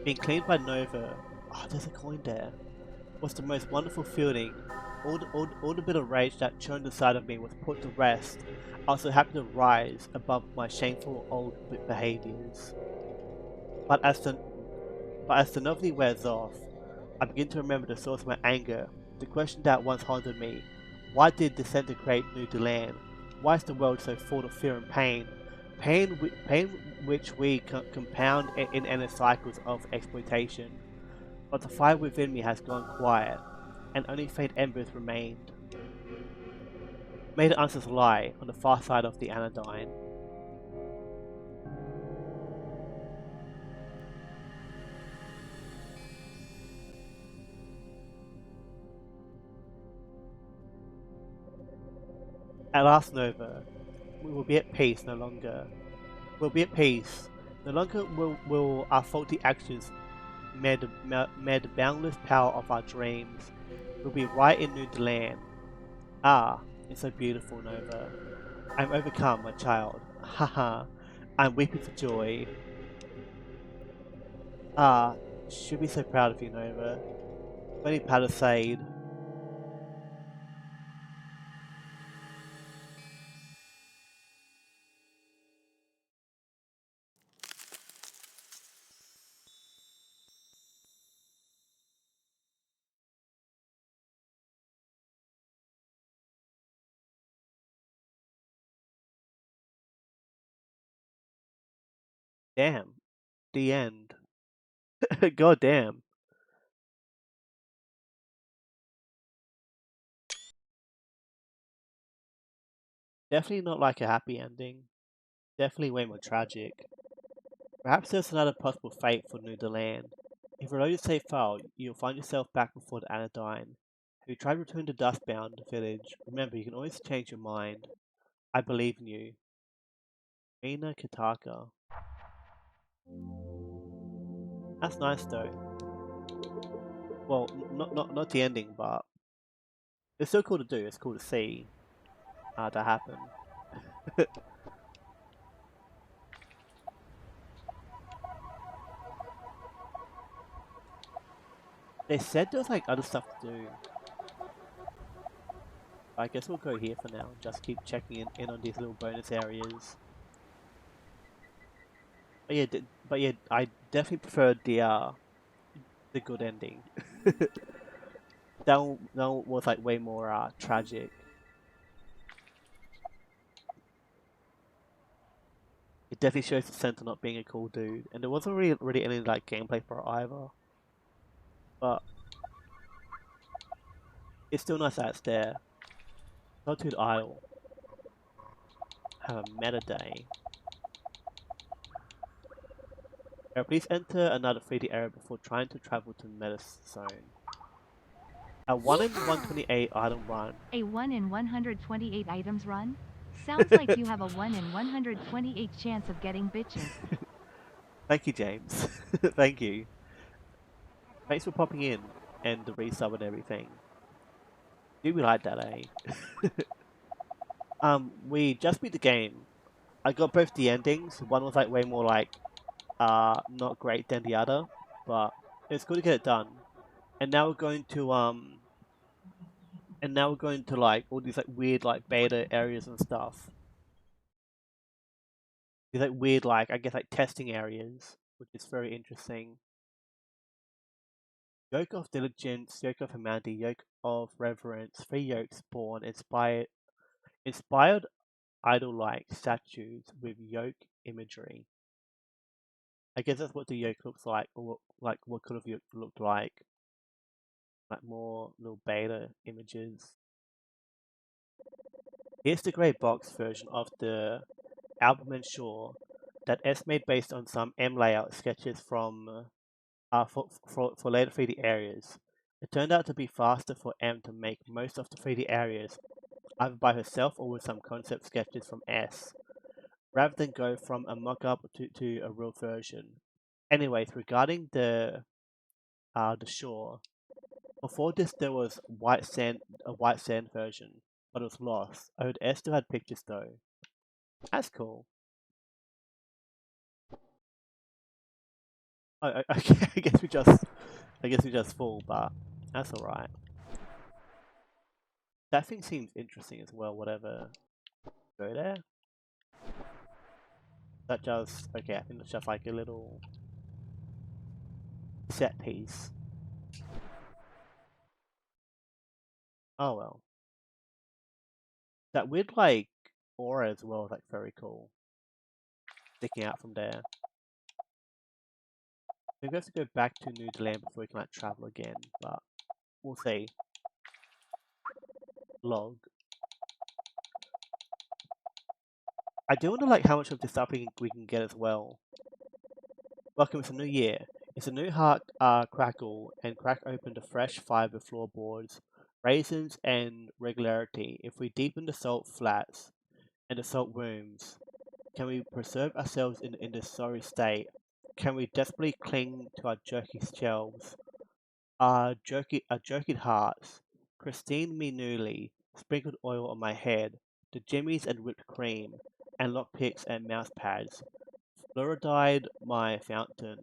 Being cleaned by Nova, oh, there's a coin there, was the most wonderful feeling. All the bit of rage that churned inside of me was put to rest. I was so happy to rise above my shameful old behaviors. But as the but as the novelty wears off, I begin to remember the source of my anger, the question that once haunted me. Why did disintegrate New Deland? Why is the world so full of fear and pain? Pain which we compound in endless cycles of exploitation. But the fire within me has gone quiet, and only faint embers remained. May the answers lie on the far side of the anodyne. At last, Nova, we will be at peace no longer. We'll be at peace. No longer will our faulty actions mere the boundless power of our dreams. We'll be right in New Deland. Ah, it's so beautiful, Nova. I'm overcome, my child. Haha, I'm weeping for joy. Ah, should be so proud of you, Nova. Funny Palisade. Damn. The end. God damn. Definitely not like a happy ending. Definitely way more tragic. Perhaps there's another possible fate for New Deland. If you reload your save file, you'll find yourself back before the Anodyne. If you try to return to Dustbound Village, remember you can always change your mind. I believe in you. Mina Kataka. That's nice though. Well, not the ending, but it's still cool to do. It's cool to see that happen. They said there was like other stuff to do. I guess we'll go here for now. Just keep checking in on these little bonus areas. But yeah, I definitely preferred the good ending. That one was like way more tragic. It definitely shows the Center not being a cool dude, and there wasn't really any like gameplay for it either. But it's still nice that it's there. Solitude Isle. Have a meta day. Please enter another 3D area before trying to travel to meta zone. A 1 in Yeehaw! 128 item run. A 1 in 128 items run? Sounds like you have a 1 in 128 chance of getting bitches. Thank you, James. Thank you. Thanks for popping in and the resub and everything. Do we like that, eh? We just beat the game. I got both the endings. One was like way more like not great than the other, but it's good to get it done. And now we're going to like all these like weird like beta areas and stuff. These like weird like I guess like testing areas, which is very interesting. Yoke of diligence, yoke of humanity, yoke of reverence, three yokes born, inspired idol-like statues with yoke imagery. I guess that's what the yoke looks like, or what could have yoke looked like more little beta images. Here's the grey box version of the Albumin Shore that S made based on some M layout sketches from for later 3D areas. It turned out to be faster for M to make most of the 3D areas, either by herself or with some concept sketches from S, rather than go from a mock-up to a real version. Anyways, regarding the shore, before this there was a white sand version, but it was lost. I heard S still had pictures though. That's cool. I guess we just full, but that's alright. That thing seems interesting as well, whatever. Go there. That just okay, I think it's just like a little set piece. Oh well. That weird like aura as well is like very cool. Sticking out from there. Maybe we have to go back to New Zealand before we can like travel again, but we'll see. Log. I do wonder like how much of this stuff we can get as well. Welcome to the new year. It's a new heart crackle and crack open the fresh fiber floorboards, raisins and regularity. If we deepen the salt flats and the salt wombs, can we preserve ourselves in this sorry state? Can we desperately cling to our jerky shelves, our jerky hearts, Christine me newly, sprinkled oil on my head, the jimmies and whipped cream, and lockpicks and mouse pads, fluoridied my fountain,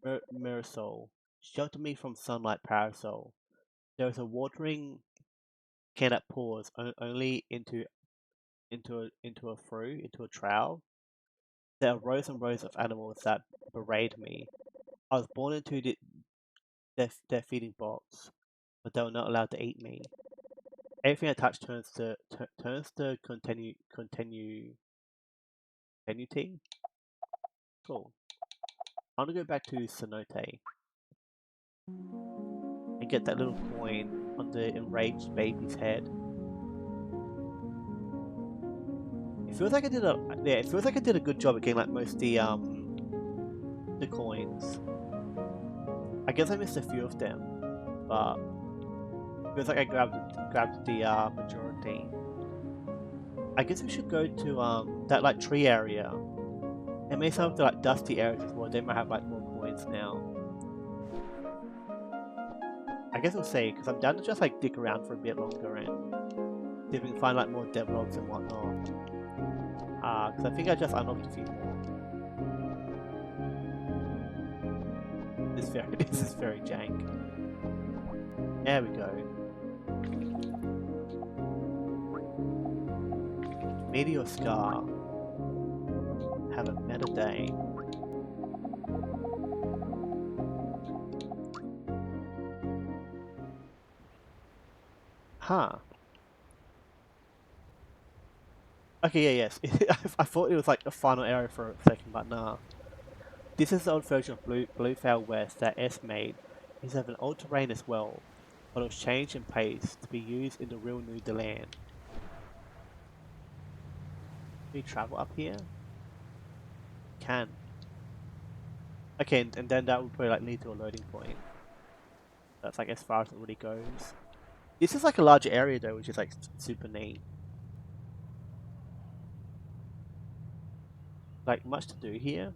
Mirasol, shelter me from sunlight parasol. There is a watering can that pours only into a trowel. There are rows and rows of animals that berate me. I was born into their feeding box, but they were not allowed to eat me. Everything I touch turns to continuity. Cool. I want to go back to Cenote and get that little coin on the enraged baby's head. It feels like it feels like I did a good job at getting like most of the coins. I guess I missed a few of them, but it feels like I grabbed the majority. I guess we should go to that like tree area and maybe some of the like dusty areas as well. They might have like more coins now. I guess we'll see because I'm down to just like dig around for a bit longer and see if we can find like more devlogs and whatnot. Because I think I just unlocked a few more. This is very jank. There we go. Meteor Scar. Have a meta day. Huh. Okay, yeah, yes. I thought it was like the final area for a second, but nah. This is the old version of Bluefail West that S made. It's have an old terrain as well, but it was changed in place to be used in the real New Zealand. Can we travel up here? Can. Okay, and then that would probably like lead to a loading point. That's like as far as it really goes. This is like a larger area though, which is like super neat. Like much to do here.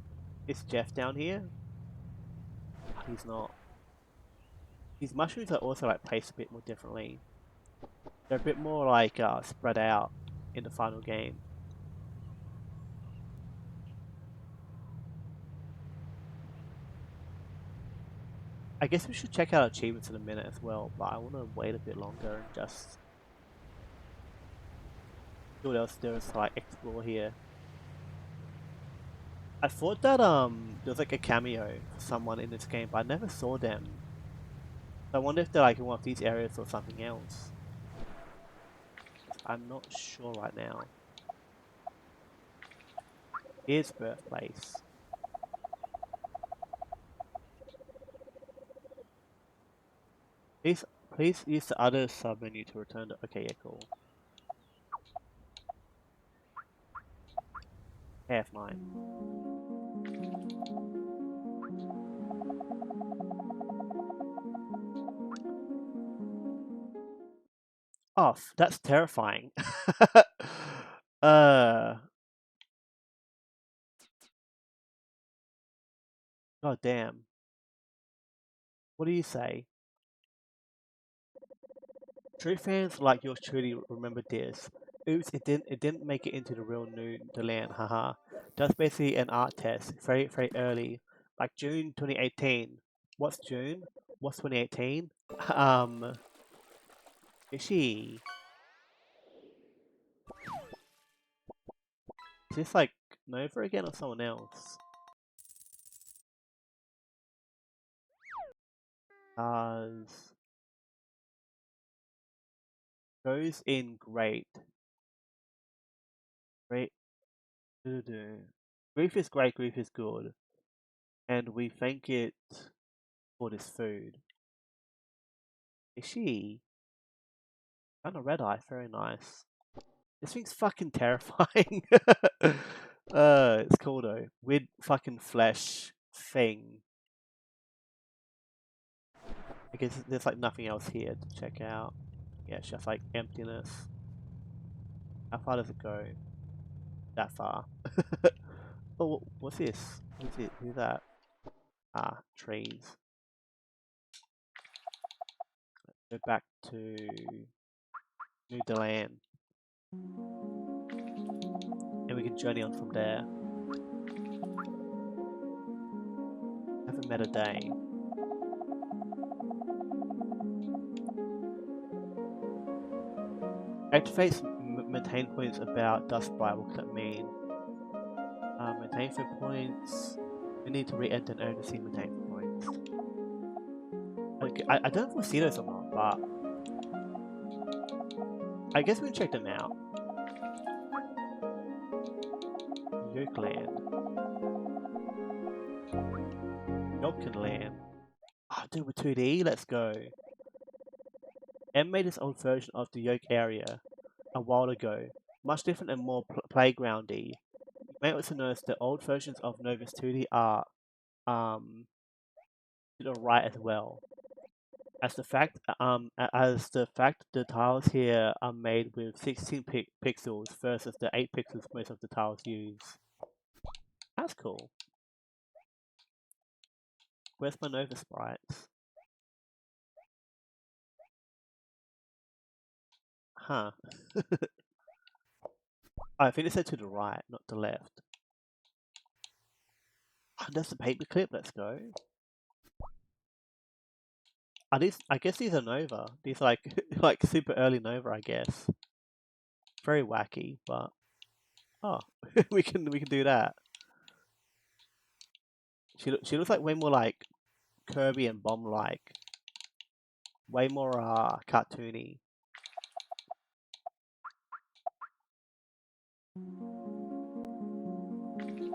Is Jeff down here? He's not. These mushrooms are also like placed a bit more differently. They're a bit more like spread out in the final game. I guess we should check out achievements in a minute as well, but I want to wait a bit longer and just see what else there is to like explore here. I thought that there was like a cameo for someone in this game, but I never saw them. So I wonder if they're like in one of these areas or something else. I'm not sure right now. Here's birthplace. Please use the other sub menu to return to. Okay, yeah, cool. F9. Off. That's terrifying. uh. God damn. What do you say? True fans like yours truly remember this. Oops, it didn't make it into the real new the land, haha. That's basically an art test, very early. Like June 2018. What's June? What's 2018? Um is she is this like Nova again or someone else? Goes in great. Great. Doo-doo-doo. Grief is great, grief is good. And we thank it for this food. Is she? And a red eye, very nice. This thing's fucking terrifying. It's cool though. Weird fucking flesh thing. I guess there's like nothing else here to check out. Yeah, it's just like emptiness. How far does it go? That far. Oh, what's this? Who's it? Who's that? Ah, trees. Go back to New Deland. And we can journey on from there. Haven't met a day. Activates maintain points about dust sprite. What could that mean? Maintain for points. We need to re-enter and earn to see maintain for points. Okay, I don't know if we'll see those or not, but I guess we can check them out. Yoke Land. Yolkin Land. Oh, dude, with 2D, let's go. M made its own version of the Yoke area a while ago. Much different and more playgroundy. You may also notice the old versions of Nova's 2D are to the right as well. As the fact the tiles here are made with 16 pixels versus the 8 pixels most of the tiles use. That's cool. Where's my Nova sprites? Huh. I think it said to the right, not the left. Oh, there's the paperclip, let's go. Are these, I guess these are Nova. These are like, like super early Nova, I guess. Very wacky, but oh, we can do that. She looks like way more like Kirby and Bomb like. Way more cartoony.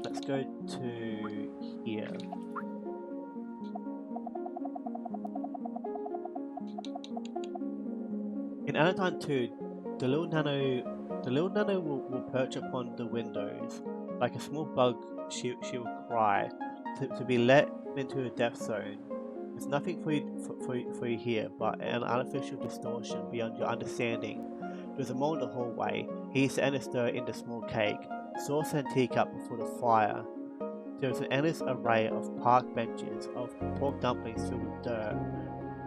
Let's go to here. In Anodyne 2, the little nano will perch upon the windows. Like a small bug, she will cry to be let into a death zone. There's nothing for you here but an artificial distortion beyond your understanding. There's a mole in the hallway. He eats the stir in the small cake, sauce and teacup before the fire. There is an endless array of park benches of pork dumplings filled with dirt.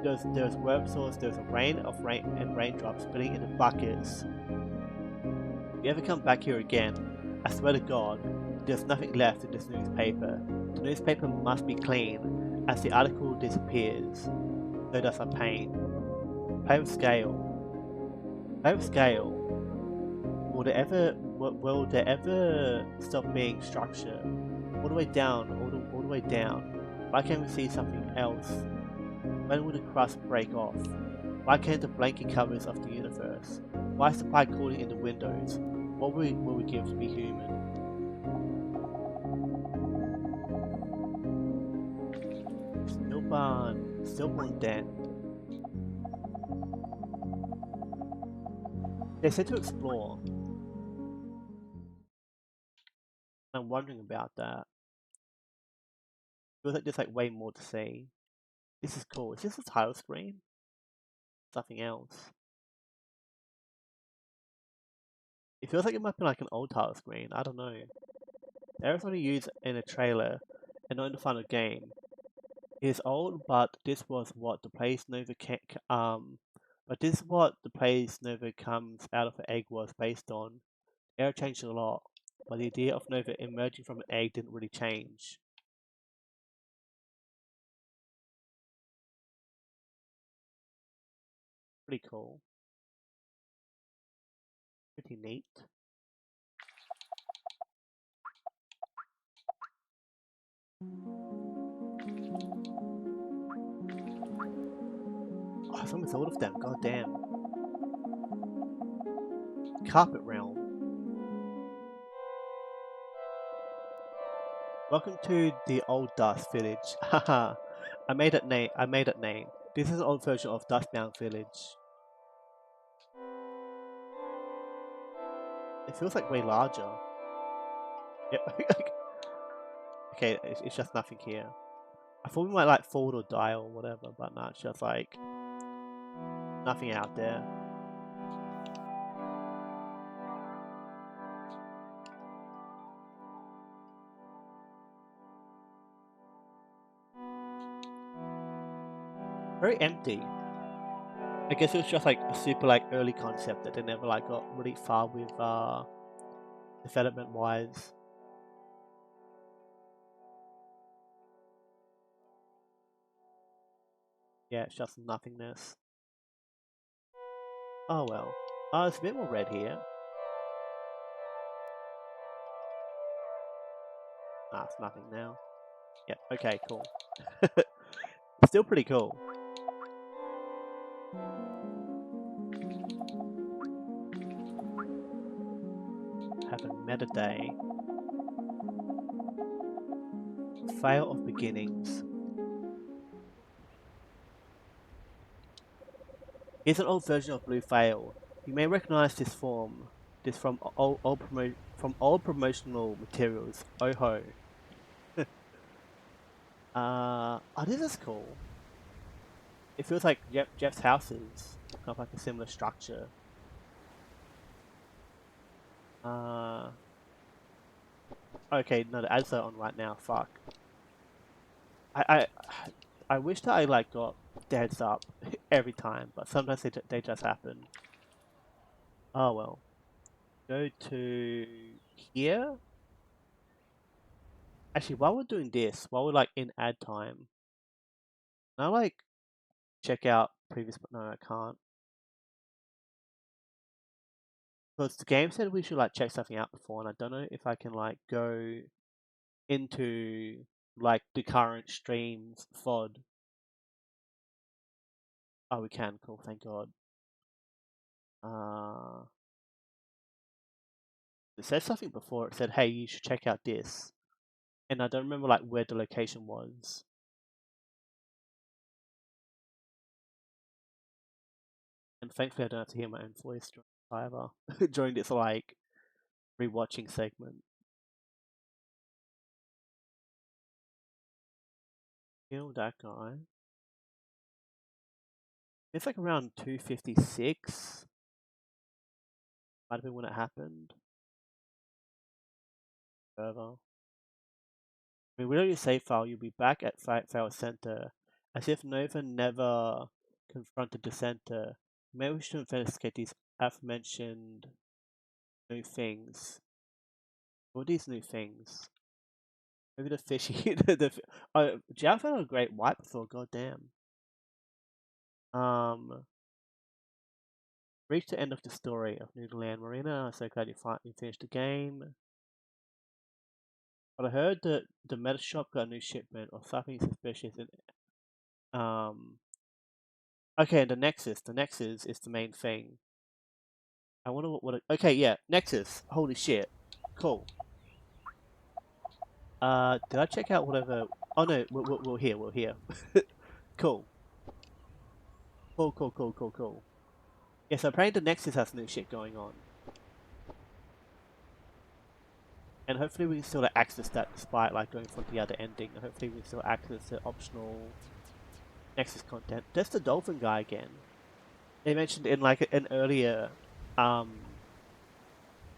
There's web sauce, there's a rain and raindrops spitting into buckets. If you ever come back here again, I swear to God, there's nothing left in this newspaper. The newspaper must be clean, as the article disappears. So does our pain. Play with scale. Play with scale. Will there ever stop being structure? All the way down, all the way down. Why can't we see something else? When will the crust break off? Why can't the blanket covers of the universe? Why is the pie cooling in the windows? What will we give to be human? Stillborn Den. They said to explore. I'm wondering about that. Feels like there's like way more to see. This is cool. Is this a title screen? Something else. It feels like it might be like an old title screen. I don't know. The arrows only used in a trailer and not in the final game. It is old, but this was what the Place Nova but this is what the Place Nova comes out of an egg was based on. The era changed a lot, but the idea of Nova emerging from an egg didn't really change. Pretty cool. Pretty neat. Oh, it's almost all of them. God damn. Carpet Realm. Welcome to the old Dust Village. Haha. I made that name. This is an old version of Dustbound Village. It feels like way larger. Yep. Okay, it's just nothing here. I thought we might like fall or die or whatever, but no, it's just like nothing out there. Very empty. I guess it was just like a super like early concept that they never like got really far with development wise. Yeah, it's just nothingness. Oh well. It's a bit more red here. Ah, it's nothing now. Yep, okay, cool. Still pretty cool. Have a meta day. Fail of beginnings. Here's an old version of Blue Fail. You may recognize this from old promotional materials. Oh ho. Oh, this is cool. It feels like Jeff's house is kind of like a similar structure. Uh, okay, no, the ads are on right now. Fuck. I I I wish that I like got the heads up every time, but sometimes they just happen. Oh well. Go to here. Actually, while we're doing this, while we're like in ad time, can I like check out previous? No, I can't. Because the game said we should like check something out before, and I don't know if I can like go into like the current streams FOD. Oh, we can. Cool. Thank God. Uh, it said something before. It said, "Hey, you should check out this," and I don't remember like where the location was. And thankfully, I don't have to hear my own voice either during this like rewatching segment. Kill that guy. It's like around 256. Might have been when it happened. Further. I mean, without your save file, you'll be back at File Center, as if Nova never confronted the center. Maybe we should investigate these aforementioned new things. What are these new things? Maybe the fishy. Oh, Jao found a great white before. Goddamn. Um, reach the end of the story of Noodleland Marina. I'm so glad you finished the game. But I heard that the meta shop got a new shipment or something suspicious. Um, okay, the Nexus. The Nexus is the main thing. I wonder okay, yeah, Nexus. Holy shit. Cool. Did I check out whatever? Oh no, we're here. We're here. Cool. Cool, cool, cool, cool, cool. Yeah, so apparently the Nexus has new shit going on. And hopefully we can still like, access that despite like going for the other ending. And hopefully we can still access the optional Nexus content. There's the dolphin guy again. They mentioned in like an earlier, like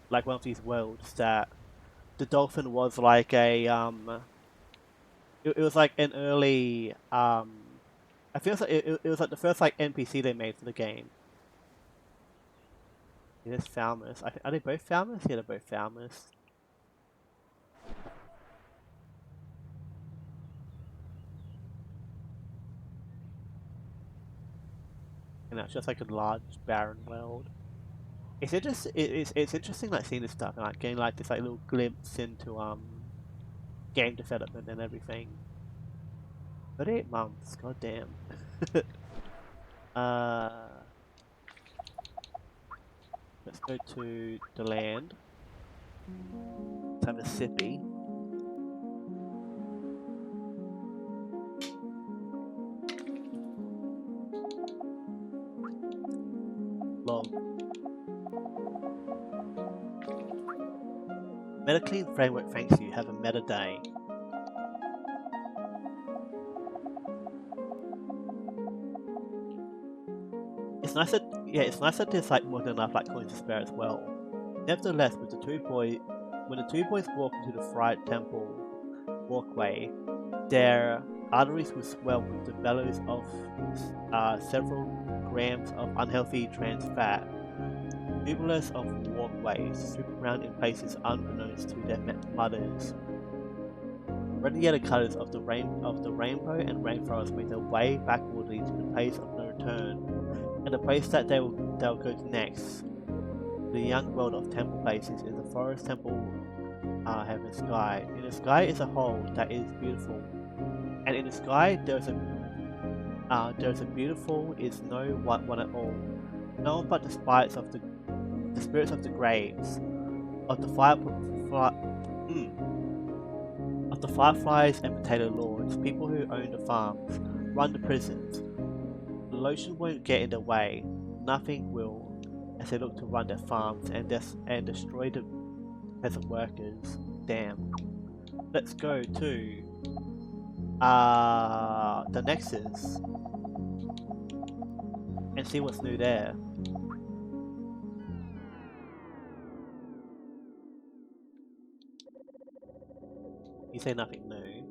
one of these worlds that the dolphin was like a it was like an early I feel like it was like the first like NPC they made for the game. It is Falmouth. Are they both Falmouth? Yeah, they're both Falmouth. And that's just like a large barren world. It's interesting like seeing this stuff and like getting like this like little glimpse into game development and everything. 38 months, god damn. uh let's go to the land. Let's have a sippy. Log. MetaClean framework thanks you. Have a meta day. It's nice that there's like more than enough like coins to spare as well. Nevertheless, when the two boys walk into the Fright Temple walkway, their arteries will swell with the bellows of several grams of unhealthy trans fat. Numerous of walkways swoop around in places unbeknownst to their mothers. Red and yellow colors of the rainbow and rainforest make their way backwardly to the place of no return, and the place that they'll go to next. The young world of temple places is the forest temple heaven sky. In the sky is a hole that is beautiful, and in the sky there's a beautiful is no one at all. No one but the spirits of the graves, of the of the fireflies and potato lords, people who own the farms, run the prisons. The lotion won't get in the way. Nothing will, as they look to run their farms and destroy the peasant workers. Damn. Let's go to the Nexus and see what's new there. You say nothing new.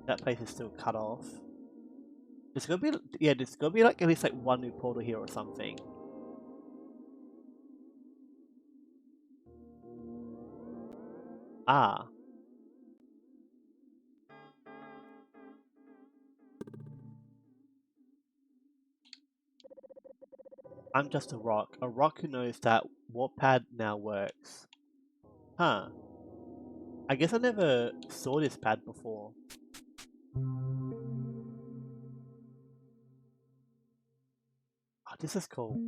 That place is still cut off. There's gonna be like at least like one new portal here or something. Ah. I'm just a rock who knows that warpad now works. Huh. I guess I never saw this pad before. Oh, this is cool.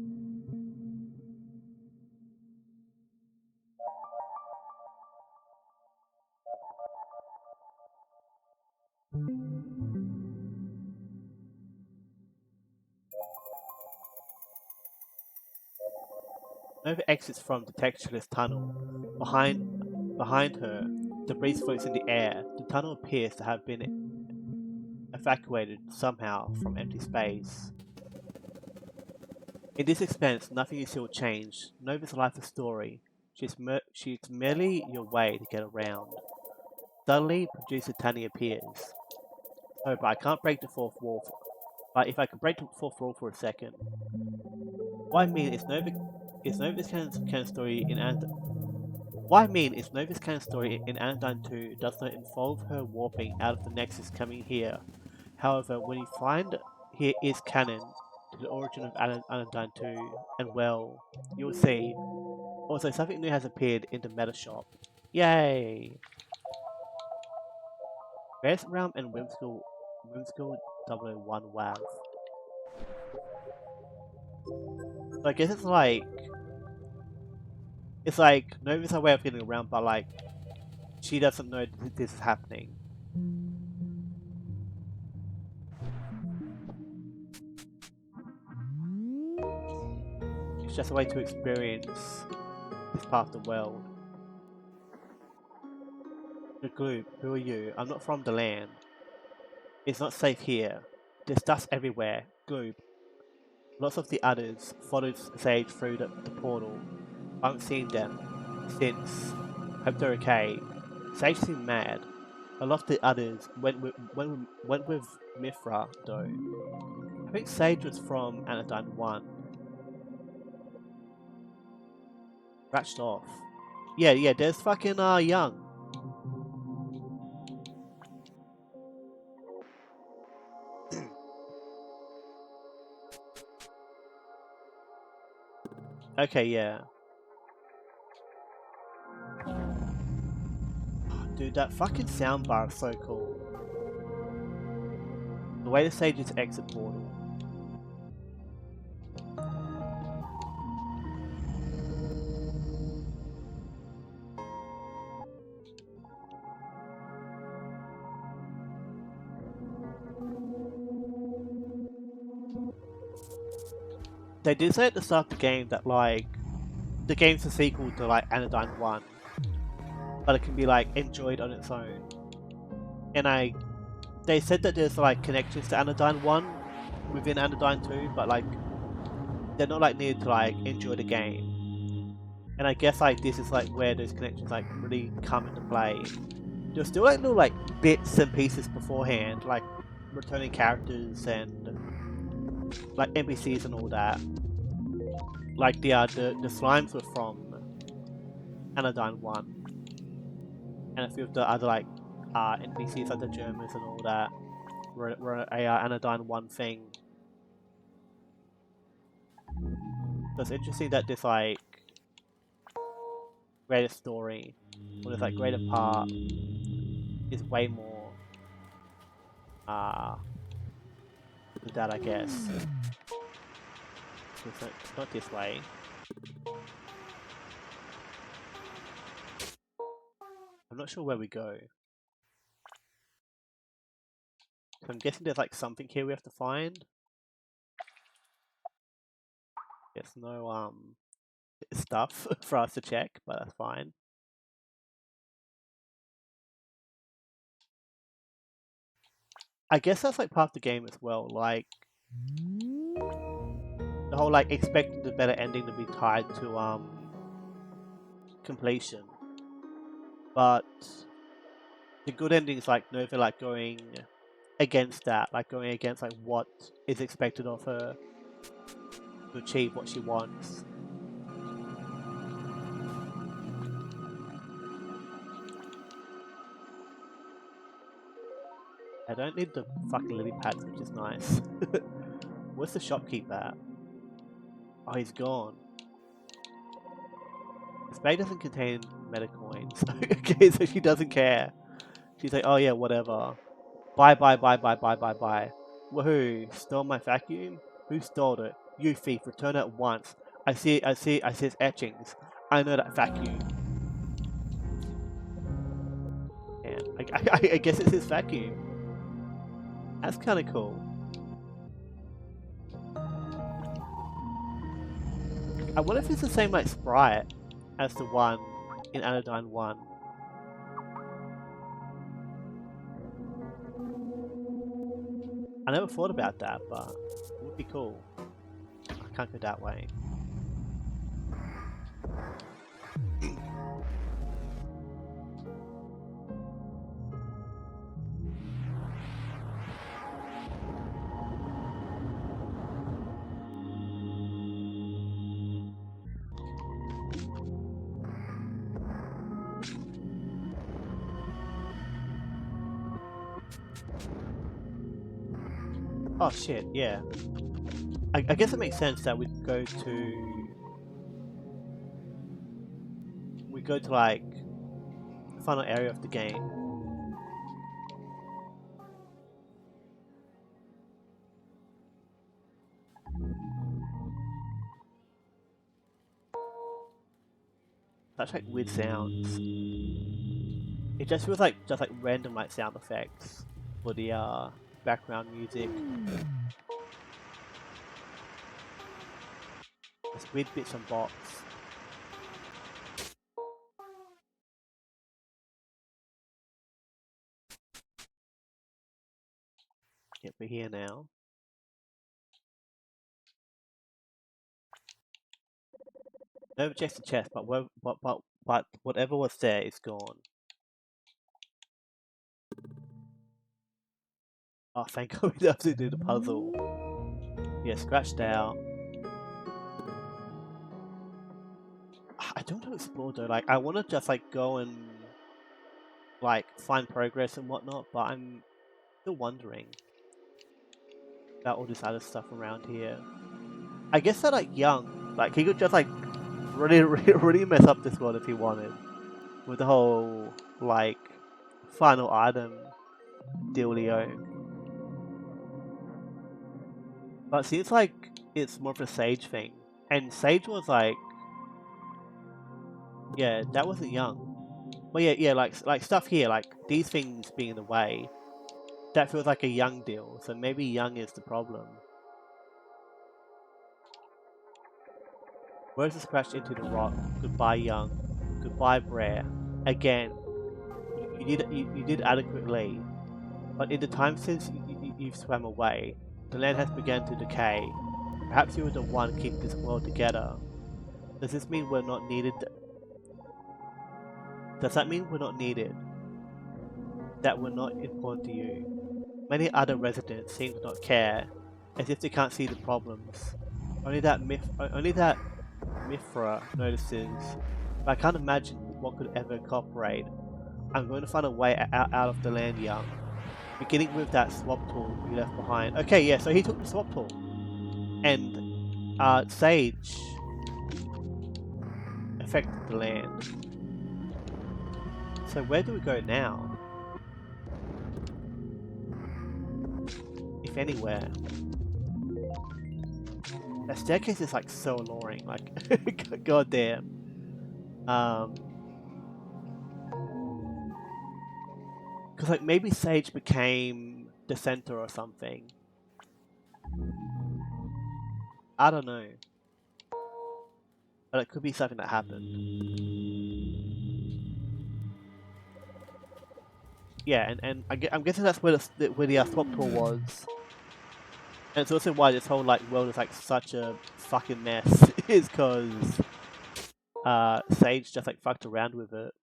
Nova exits from the textureless tunnel. Behind her, debris floats in the air. The tunnel appears to have been evacuated somehow from empty space. In this expanse, nothing you see will change. Nova's life is story. She's merely your way to get around. Suddenly, producer Tanny appears. Oh, but I can't break the fourth wall. But if I could break the fourth wall for a second. What I mean is Nova's canon story in Anodyne 2 does not involve her warping out of the Nexus coming here. However, when you find here is canon to the origin of Anodyne 2, and well, you'll see. Also, something new has appeared in the meta shop. Yay! Bear's Realm and Whimsical 001 WAV. So I guess it's like Nova's her way of getting around, but like she doesn't know this is happening. just a way to experience this part of the world. The gloop, who are you? I'm not from the land. It's not safe here. There's dust everywhere. Gloop. Lots of the others followed Sage through the portal. I haven't seen them since. Hope they're okay. Sage seemed mad. A lot of the others went with Mithra, though. I think Sage was from Anodyne 1. Ratched off. Yeah, there's fucking Young. Okay, yeah. Dude, that fucking soundbar is so cool. The way the Sage's exit portal. They did say at the start of the game that, like, the game's a sequel to, like, Anodyne 1. But it can be, like, enjoyed on its own. And they said that there's, like, connections to Anodyne 1 within Anodyne 2, but, like, they're not, like, needed to, like, enjoy the game. And I guess, like, this is, like, where those connections, like, really come into play. There's still, like, little, like, bits and pieces beforehand, like, returning characters and, like, NPCs and all that. Like, the slimes were from Anodyne 1. And a few of the other, like, NPCs, like the Germans and all that, were a Anodyne 1 thing. So it's interesting that this, like, greater story, or this, like, greater part, is way more, to that, I guess. It's not this way. I'm not sure where we go. So I'm guessing there's, like, something here we have to find. There's no, stuff for us to check, but that's fine. I guess that's, like, part of the game as well, like, the whole, like, expecting the better ending to be tied to, completion. But the good ending is, like, Nova, like, going against that, like, going against, like, what is expected of her to achieve what she wants. I don't need the fucking lily pads, which is nice. Where's the shopkeep at? Oh, he's gone. This bag doesn't contain meta coins. Okay, so she doesn't care. She's like, oh yeah, whatever. Bye. Woohoo! Stole my vacuum? Who stole it? You thief, return it at once. I see its etchings. I know that vacuum. Yeah, I guess it's his vacuum. That's kind of cool. I wonder if it's the same, like, sprite as the one in Anodyne 1. I never thought about that, but it would be cool. I can't go that way. Oh shit, yeah. I guess it makes sense that we go to like the final area of the game. That's like weird sounds. It just feels like just like random like sound effects for the background music. There's weird bits and bots. Yep, we're here now. Never checks the chest, but whatever was there is gone. Oh, thank God we don't have to do the puzzle. Yeah, scratched out. I don't want to explore though. Like, I want to just like go and like find progress and whatnot, but I'm still wondering about all this other stuff around here. I guess they're like young. Like, he could just like really mess up this world if he wanted. With the whole like final item dealio. But it seems like it's more of a Sage thing. And Sage was like, yeah, that wasn't young. Well, yeah, like stuff here, like these things being in the way, that feels like a young deal. So maybe young is the problem. Roses crashed into the rock. Goodbye, young. Goodbye, Brer. Again, you did adequately, but in the time since you've swam away, the land has begun to decay. Perhaps you were the one keeping this world together. Does this mean we're not needed? Does that mean we're not needed? That we're not important to you? Many other residents seem to not care, as if they can't see the problems. Only that Mithra notices, but I can't imagine what could ever cooperate. I'm going to find a way out of the land, young. Beginning with that swap tool you left behind. Okay, yeah, so he took the swap tool. And Sage affected the land. So where do we go now? If anywhere. That staircase is like so alluring, like god damn. Cause like maybe Sage became the center or something. I don't know. But it could be something that happened. Yeah, and I'm guessing that's where the swap tool was. And it's also why this whole like world is like such a fucking mess, is cause Sage just like fucked around with it.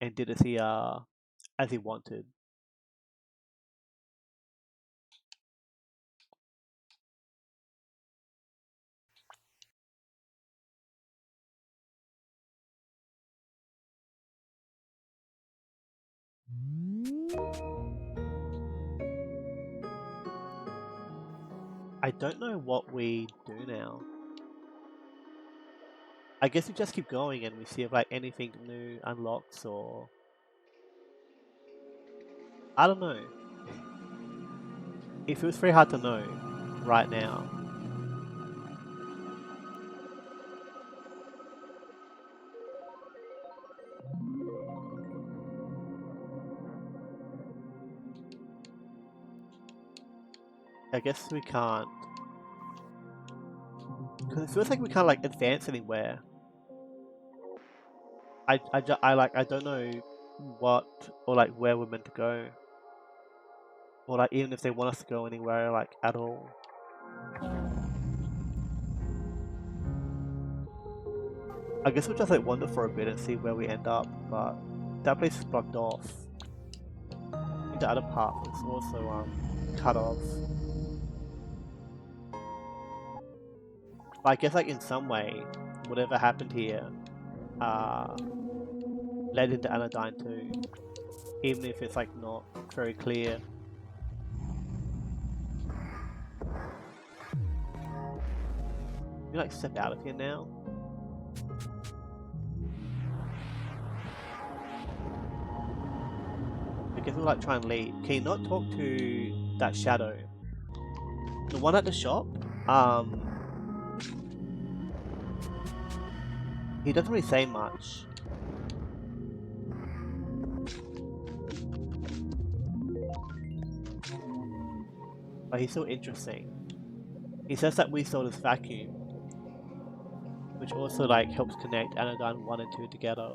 And did as he wanted. I don't know what we do now. I guess we just keep going and we see if like anything new unlocks or... I don't know. It feels very hard to know right now. I guess we can't. Because it feels like we can't like advance anywhere. I don't know what or like where we're meant to go. Or like even if they want us to go anywhere like at all. I guess we'll just like wander for a bit and see where we end up, but that place is blocked off. The other part is also cut off. But I guess like in some way, whatever happened here led into Anodyne2. Even if it's like not very clear. Can you like step out of here now? I guess we'll like try and leave. Can you not talk to that shadow? The one at the shop? He doesn't really say much. But he's still interesting. He says that we saw this vacuum, which also like helps connect Anodyne 1 and 2 together.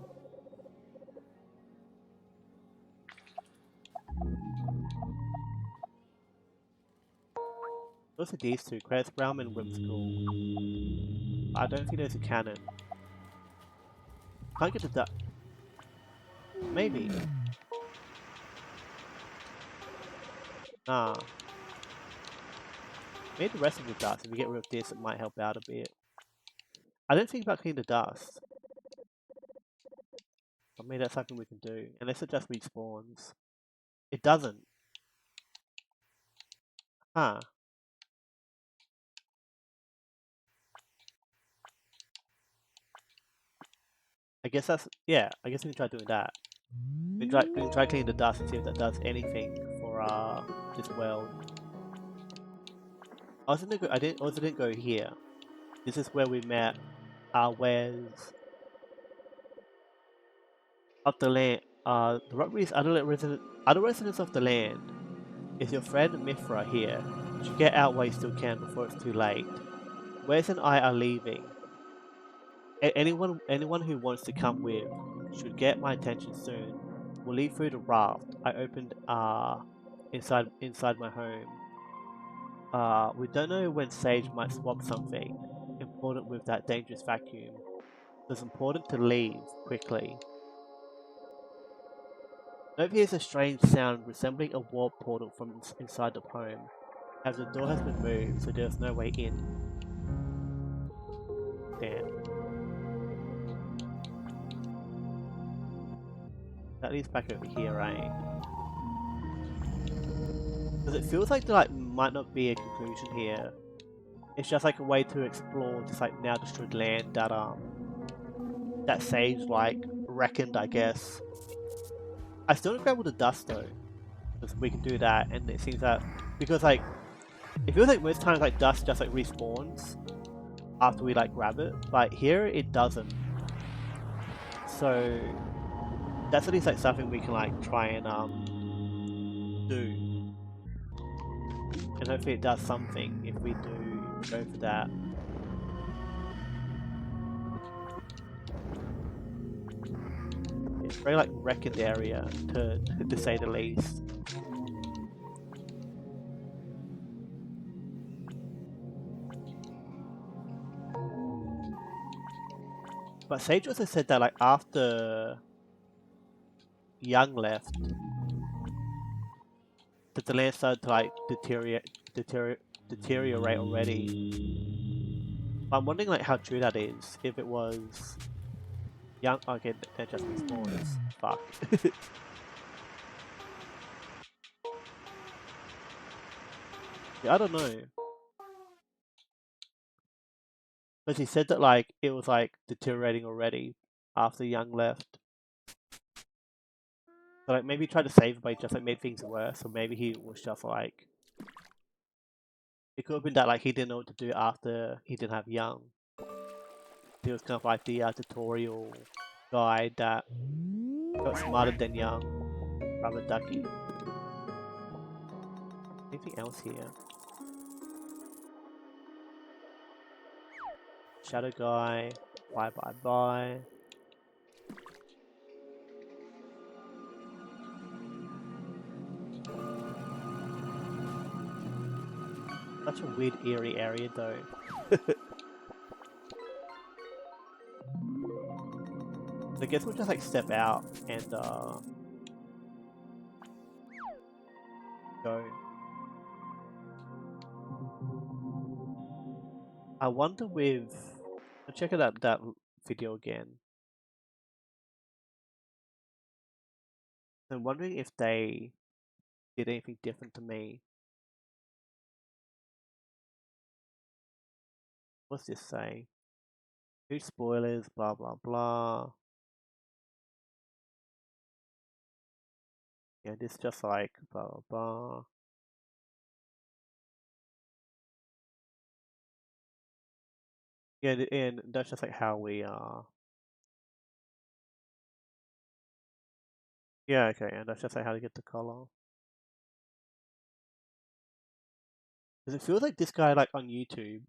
Also these two, Credits Realm and Whimsical. I don't think there's a cannon. Can't get the duck. Maybe. Nah. Maybe the rest of the dust. If we get rid of this, it might help out a bit. I don't think about cleaning the dust. But maybe that's something we can do. Unless it just respawns. It doesn't. Huh. I guess that's... Yeah, I guess we can try doing that. We can try cleaning the dust and see if that does anything for this world. I also didn't go here. This is where we met where's of the land. The robberies other residents of the land. Is your friend Mithra here? You should get out while you still can before it's too late. Wes and I are leaving. Anyone who wants to come with should get my attention soon. We'll leave through the raft I opened inside my home. We don't know when Sage might swap something important with that dangerous vacuum. So it's important to leave quickly. Note hears a strange sound resembling a warp portal from inside the home, as the door has been moved, so there's no way in. Damn. That leads back over here, right? Because it feels like there might not be a conclusion here. It's just like a way to explore this like now destroyed land that Sage like reckoned, I guess. I still don't grab all the dust though, because we can do that, and it seems that because like it feels like most times like dust just like respawns after we like grab it, but here it doesn't. So that's at least like something we can like try and do, and hopefully it does something if we do go for that. It's very like reckoned area to say the least. But Sage also said that like after Young left, that the land started to like deteriorate already. I'm wondering like how true that is. If it was Young, okay, that just respawns. Fuck. Yeah, I don't know. But he said that like it was like deteriorating already after Young left. So like maybe he tried to save, but he just like made things worse. Or maybe he was just like it could have been that like he didn't know what to do after he didn't have Young. He was kind of like the tutorial guy that got smarter than Young, Rubber Ducky. Anything else here? Shadow Guy. Bye bye bye. Such a weird eerie area though. I guess we'll just like step out and go. I wonder with I'll check out that video again. I'm wondering if they did anything different to me. What's this say? Huge spoilers, blah blah blah. Yeah, this just like blah blah blah. Yeah, and that's just like how we yeah, okay, and that's just like how to get the color. Because it feels like this guy, like, on YouTube,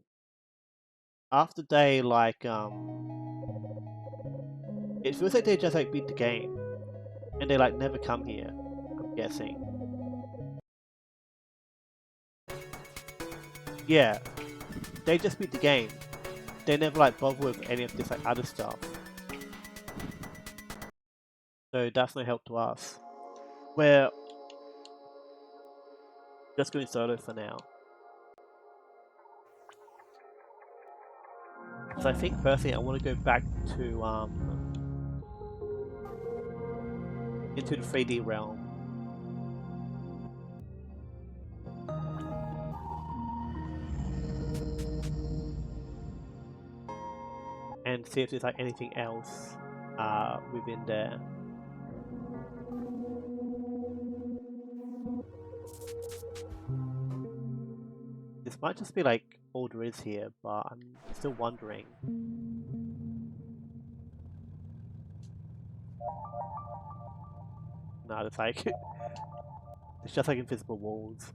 after they, like, it feels like they just, like, beat the game. And they, like, never come here, I'm guessing. Yeah, they just beat the game. They never, like, bother with any of this, like, other stuff. So that's no help to us. We're just going solo for now. So I think personally I want to go back to into the 3D realm. And see if there's like anything else within there. This might just be like all there is here, but I'm still wondering. No, it's like it's just like invisible walls.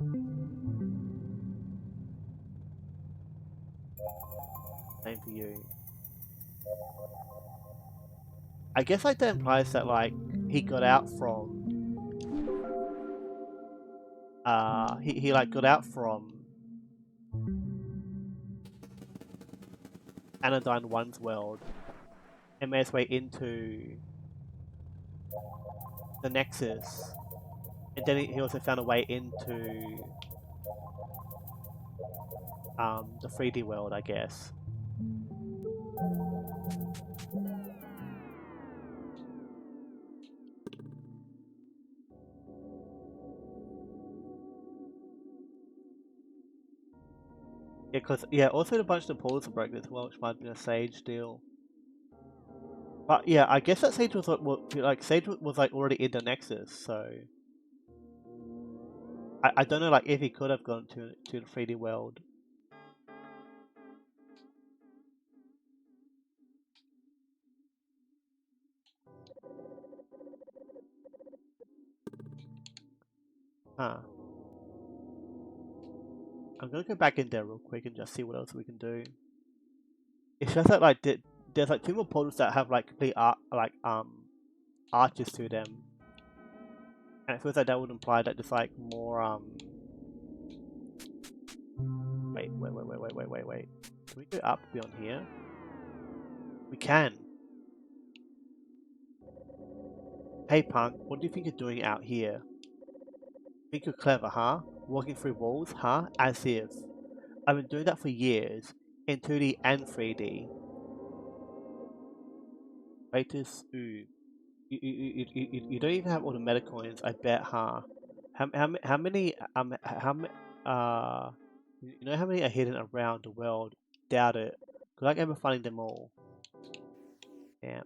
Same for you. I guess like that implies that like he got out from he like got out from Anodyne 1's world and made his way into the Nexus. And then he also found a way into the 3D world, I guess. Yeah, cause yeah, also a bunch of the portals are broken as well, which might have been a Sage deal. But yeah, I guess that Sage was like Sage was like already in the Nexus, so I don't know like if he could have gone to the 3D world. Huh. I'm gonna go back in there real quick and just see what else we can do. It's just that like there's like two more portals that have like complete arches to them. And it feels like that would imply that there's like more wait. Can we go up beyond here? We can. Hey punk, what do you think you're doing out here? Think you're clever, huh? Walking through walls, huh? As if. I've been doing that for years, in 2D and 3D. Latest, ooh. You don't even have all the meta coins, I bet, huh? How many, you know how many are hidden around the world? Doubt it. Good luck ever finding them all. Damn.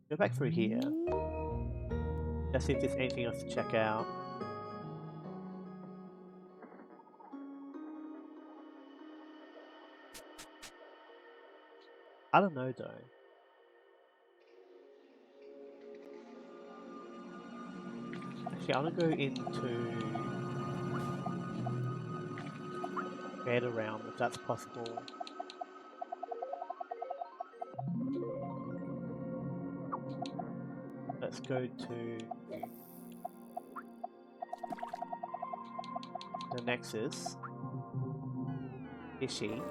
Go back through here. Let's see if there's anything else to check out. I don't know though. Actually, I want to go into Creator Realm if that's possible. Let's go to the Nexus. Ishi.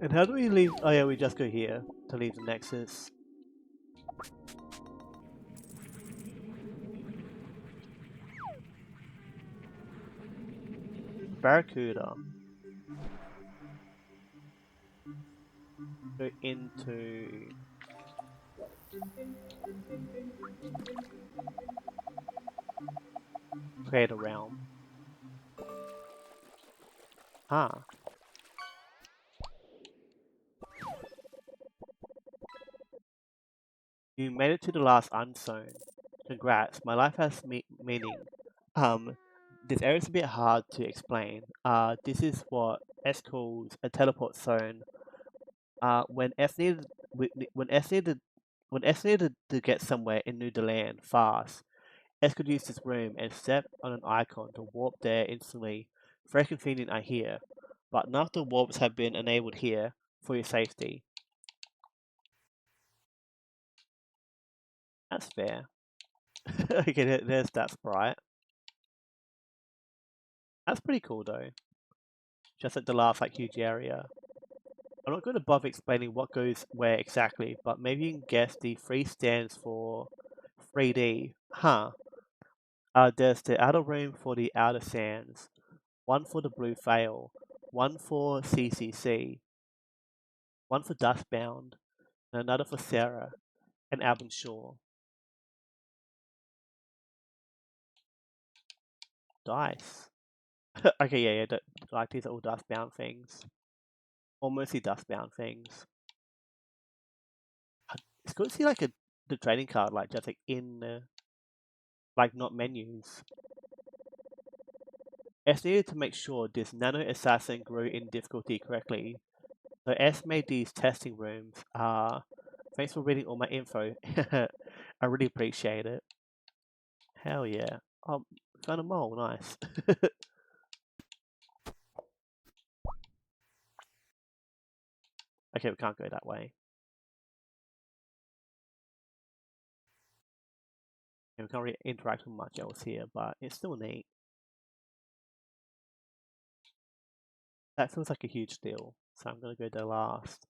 And how do we leave? Oh yeah, we just go here to leave the Nexus. Barracuda. Go into Creator Realm. Huh. You made it to the last unzone. Congrats, my life has meaning. Um, this area is a bit hard to explain. This is what S calls a teleport zone. When S needed, when S needed, when S needed to get somewhere in New Deland fast, S could use this room and step on an icon to warp there instantly. Very convenient, I hear. But none of the warps have been enabled here for your safety. That's fair. Okay, there's that sprite. That's pretty cool though. Just at the last huge area. I'm not going to bother explaining what goes where exactly, but maybe you can guess the 3 stands for 3D. Huh. There's the outer room for the outer sands, one for the blue fail, one for CCC, one for Dustbound, and another for Sarah and Alban Shaw. Dice. Okay, yeah. Like these are all Dustbound things. Or mostly Dustbound things. It's good to see the trading card just in not menus. S needed to make sure this nano assassin grew in difficulty correctly. So S made these testing rooms. Thanks for reading all my info. I really appreciate it. Hell yeah. Oh, found a mole, nice. Okay, we can't go that way. And we can't really interact with much else here, but it's still neat. That feels like a huge deal, so I'm gonna go there last.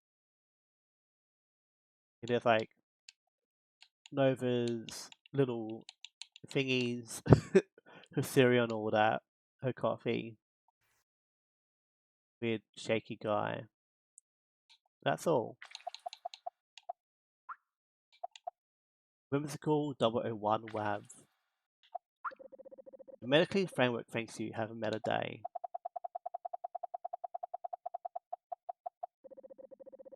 There's Nova's little thingies, her cereal and all that, her coffee, weird shaky guy. That's all. Whimsical 001 WAV. The medically framework thanks you, have a meta day.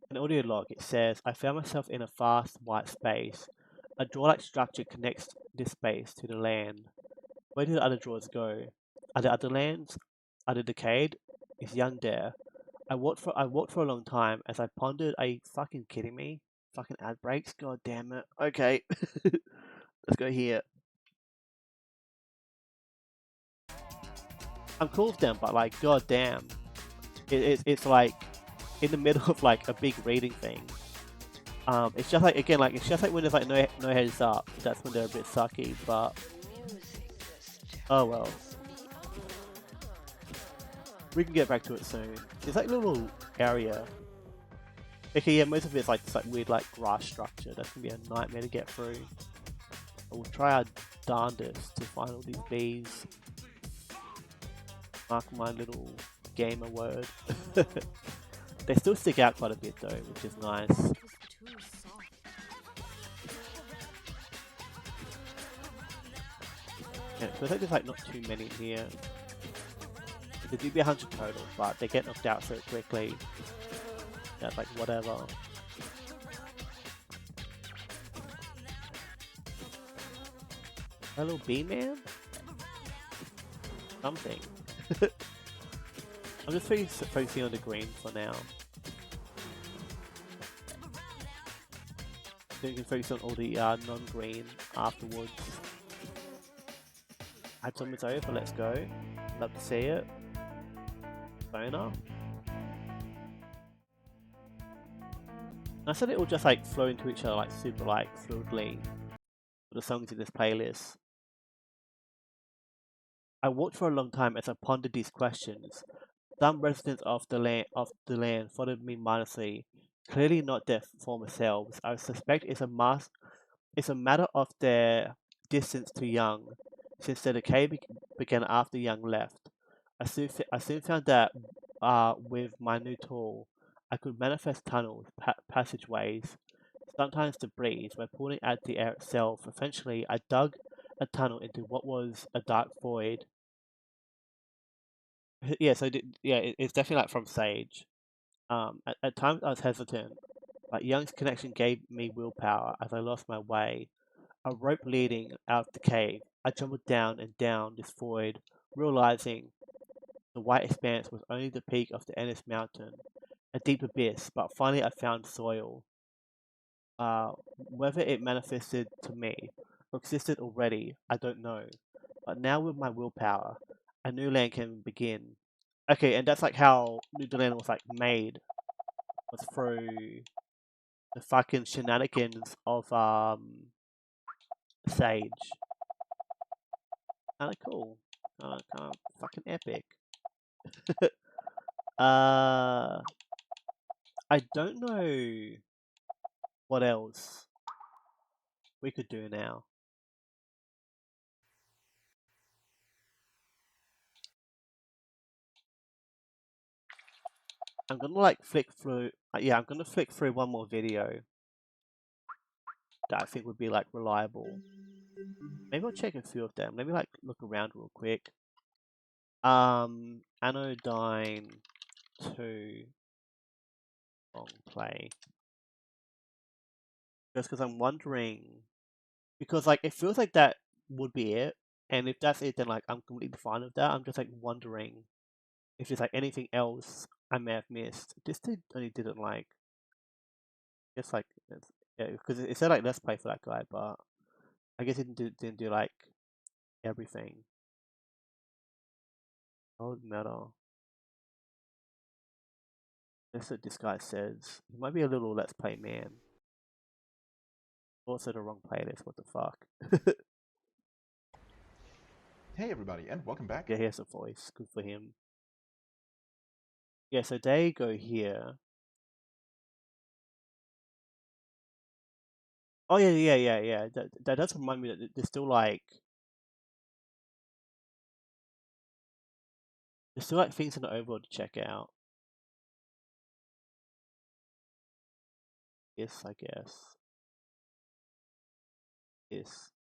An audio log, it says, I found myself in a vast white space. A drawer-like structure connects this space to the land. Where do the other drawers go? Are there other lands? Are they decayed? Is Young there? I walked for a long time as I pondered, are you fucking kidding me? Fucking ad breaks? God damn it. Okay. Let's go here. I'm cool with them, but god damn. It's in the middle of a big reading thing. It's just again, it's just when there's no heads up. That's when they're a bit sucky, but oh well. We can get back to it soon. It's a little area. Okay, yeah, most of it's this weird grass structure. That's gonna be a nightmare to get through. We'll try our darndest to find all these bees. Mark my little gamer word. They still stick out quite a bit though, which is nice. Yeah, it feels like there's not too many here. There do be 100 total, but they get knocked out so quickly. That's whatever. Hello, B-Man? Something. I'm just focusing on the green for now. So you can focus on all the non-green afterwards. Had someone's over, let's go. Love to see it. Boner. I said it will just flow into each other super fluidly with the songs in this playlist. I walked for a long time as I pondered these questions. Some residents of the land followed me mindlessly, clearly not their former selves. I suspect it's a matter of their distance to Young, since the decay began after Young left. I soon found that with my new tool, I could manifest tunnels, passageways, sometimes debris by pulling at the air itself. Eventually, I dug a tunnel into what was a dark void. Yeah, so it's definitely from Sage. At times I was hesitant. But Young's connection gave me willpower as I lost my way. A rope leading out of the cave. I jumbled down and down this void, realizing the white expanse was only the peak of the endless mountain, a deep abyss. But finally, I found soil. Whether it manifested to me or existed already, I don't know. But now with my willpower, a new land can begin. Okay, and that's like how New Zealand was like made, was through the fucking shenanigans of Sage. Kinda cool. Kinda fucking epic. uh I don't know what else we could do now. I'm gonna like flick through yeah, I'm gonna flick through one more video that I think would be like reliable. Maybe I'll check a few of them. Let me like look around real quick. Anodyne2 long play. Just because I'm wondering, because like it feels like that would be it, and if that's it, then like I'm completely fine with that. I'm just like wondering if there's like anything else I may have missed. This dude only didn't like, just like yeah, because it said like let's play for that guy, but I guess it didn't do like everything. Gold medal. That's what this guy says. He might be a little let's play man. Also the wrong playlist. What the fuck? Hey everybody, and welcome back. Yeah, he has a voice. Good for him. Yeah, so they go here. Oh yeah. That does remind me that there's still like things in the overworld to check out. Yes, I guess. Yes.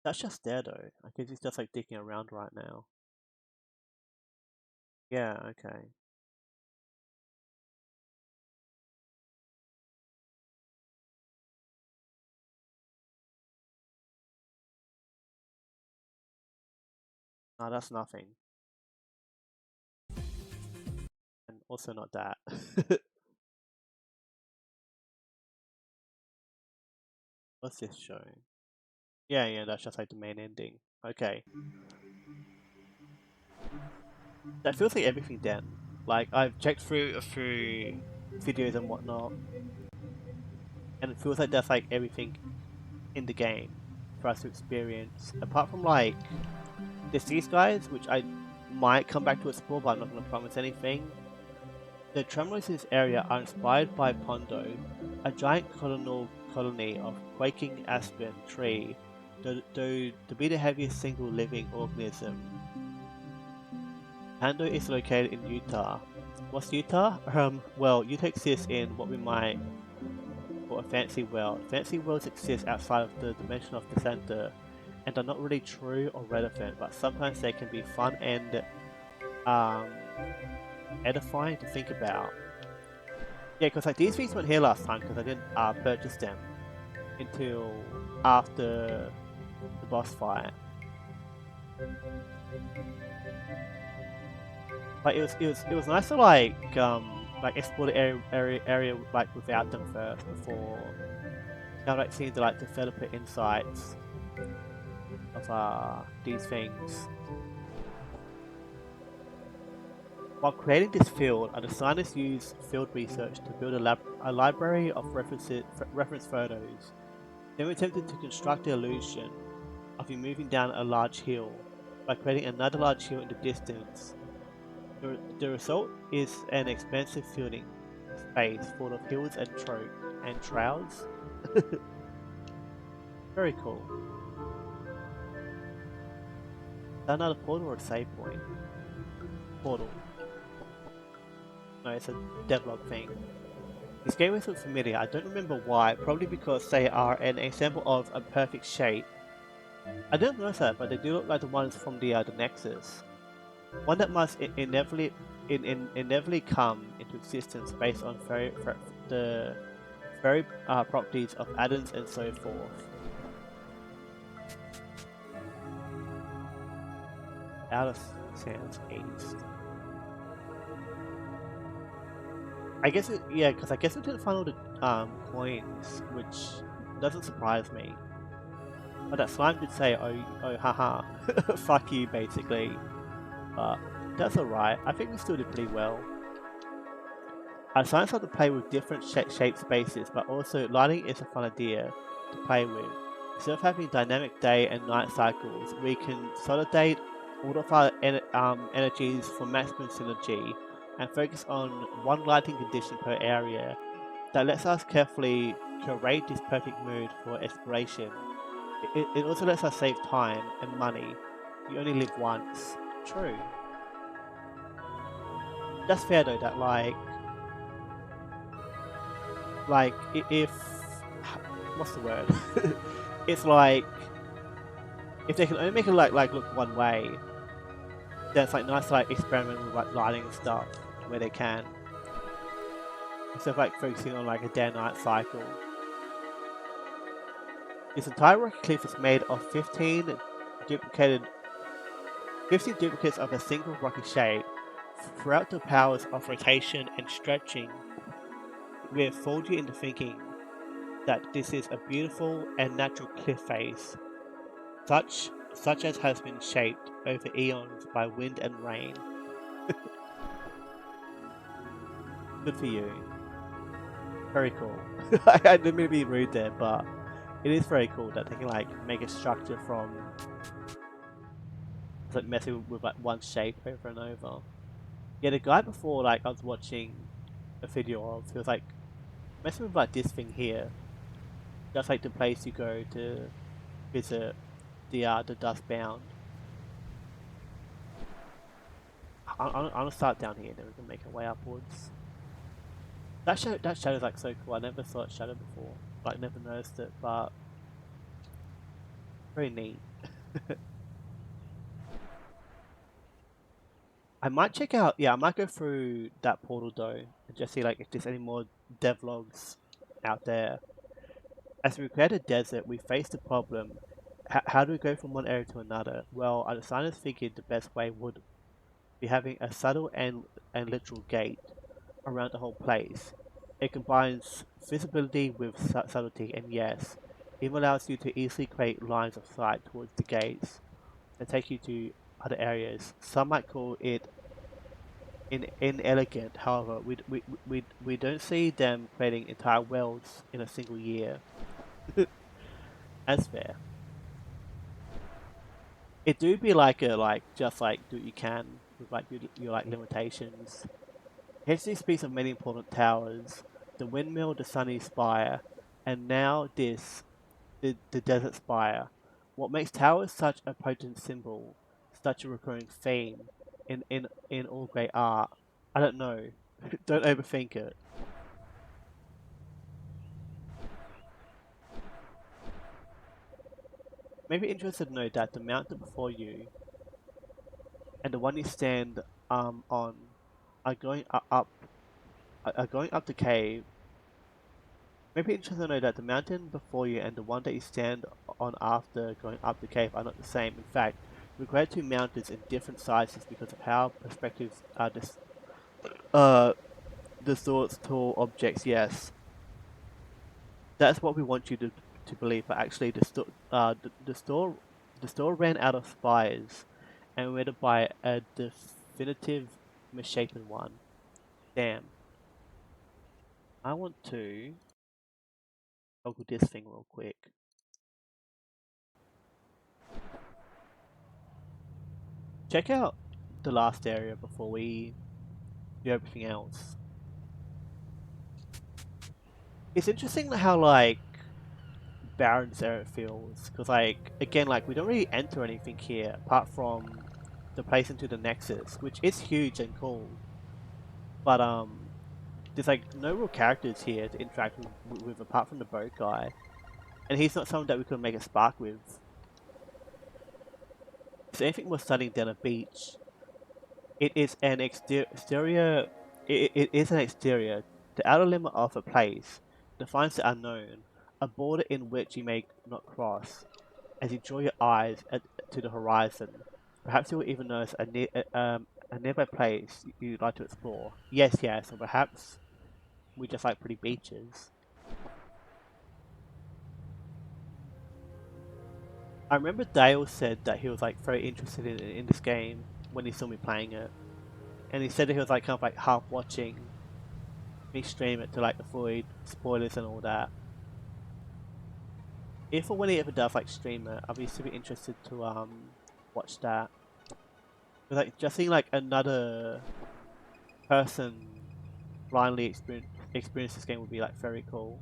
That's just there though. I guess he's just like digging around right now. Yeah, okay. No, that's nothing. And also not that. What's this showing? Yeah, that's just like the main ending. Okay. That feels like everything then. Like I've checked through a few videos and whatnot, and it feels like that's like everything in the game for us to experience. Apart from like there's these guys, which I might come back to explore, but I'm not going to promise anything. The tremors in this area are inspired by Pondo, a giant colony of quaking aspen tree, though to be the heaviest single living organism. Pondo is located in Utah. What's Utah? Well, Utah exists in what we might call a fancy world. Fancy worlds exist outside of the dimension of the center and are not really true or relevant, but sometimes they can be fun and um, edifying to think about. Yeah, because like these things weren't here last time because I didn't purchase them until after the boss fight. But it was nice to like explore the area like without them first before kind of like seeing the like developer insights of these things. While creating this field, our designers used field research to build a library of reference photos. Then we attempted to construct the illusion of you moving down a large hill by creating another large hill in the distance. The result is an expansive fielding space full of hills and trails. Very cool. Is that another portal or a save point? Portal. No, it's a devlog thing. These gateways look familiar. I don't remember why. Probably because they are an example of a perfect shape I didn't notice that, but they do look like the ones from the Nexus. One that must inevitably come into existence based on the very properties of atoms and so forth. Outer Sands East. I guess yeah, because I guess we didn't find all the coins, which doesn't surprise me. But that slime did say, oh, haha, fuck you, basically. But that's alright. I think we still did pretty well. Our science had to play with different shape spaces, but also lighting is a fun idea to play with. Instead of having dynamic day and night cycles, we can consolidate all of our energies for maximum synergy and focus on one lighting condition per area that lets us carefully curate this perfect mood for exploration. It also lets us save time and money. You only live once. True. That's fair though, that if what's the word? It's like if they can only make it like look one way, then it's like nice to like experiment with like lighting and stuff where they can. Instead of like focusing on like a day and night cycle. This entire rocket cliff is made of duplicated 15 duplicates of a single rocket shape. Throughout the powers of rotation and stretching, we have fooled you into thinking that this is a beautiful and natural cliff face, such as has been shaped over eons by wind and rain. Good for you. Very cool. I didn't mean to be rude there, but it is very cool that they can like make a structure from like messing with like one shape over and over. Yeah, the guy before like I was watching a video of, he was like messing with like this thing here. That's like the place you go to visit the dust bound. I'm gonna start down here, then we can make our way upwards. That shadow's like so cool. I never saw that shadow before. Like never noticed it, but very neat. I might check out. Yeah, I might go through that portal though and just see like if there's any more devlogs out there. As we create a desert, we face the problem. How do we go from one area to another? Well, our designers figured the best way would be having a subtle and literal gate around the whole place. It combines visibility with subtlety, and yes, even allows you to easily create lines of sight towards the gates and take you to other areas. Some might call it inelegant, however, we don't see them creating entire worlds in a single year. That's fair. It do be like a just like do what you can with like your like limitations. History speaks of many important towers, the windmill, the sunny spire, and now the desert spire. What makes towers such a potent symbol, such a recurring theme in all great art? I don't know. Don't overthink it. Maybe interested to know that the mountain before you and the one you stand on are going up the cave. Maybe interesting to know that the mountain before you and the one that you stand on after going up the cave are not the same. In fact, we create two mountains in different sizes because of how perspectives are uh distort tall objects. Yes, that's what we want you to believe. But actually, the store ran out of spires, and we had to buy a definitive misshapen one. Damn, I want to toggle this thing real quick. Check out the last area before we do everything else. It's interesting how like barren this area feels, because like again like we don't really enter anything here apart from the place into the Nexus, which is huge and cool, but there's like no real characters here to interact with apart from the boat guy, and he's not someone that we could make a spark with. It's anything more stunning than a beach. It is an exterior. It is an exterior. The outer limit of a place defines the unknown, a border in which you may not cross. As you draw your eyes to the horizon, perhaps you will even notice a nearby place you'd like to explore. Yes, yes, or perhaps we just like pretty beaches. I remember Dale said that he was like very interested in this game when he saw me playing it, and he said that he was like kind of like half watching me stream it to like avoid spoilers and all that. If or when he ever does like stream it, I'll be super interested to watch that. But like just seeing like another person blindly experience this game would be like very cool.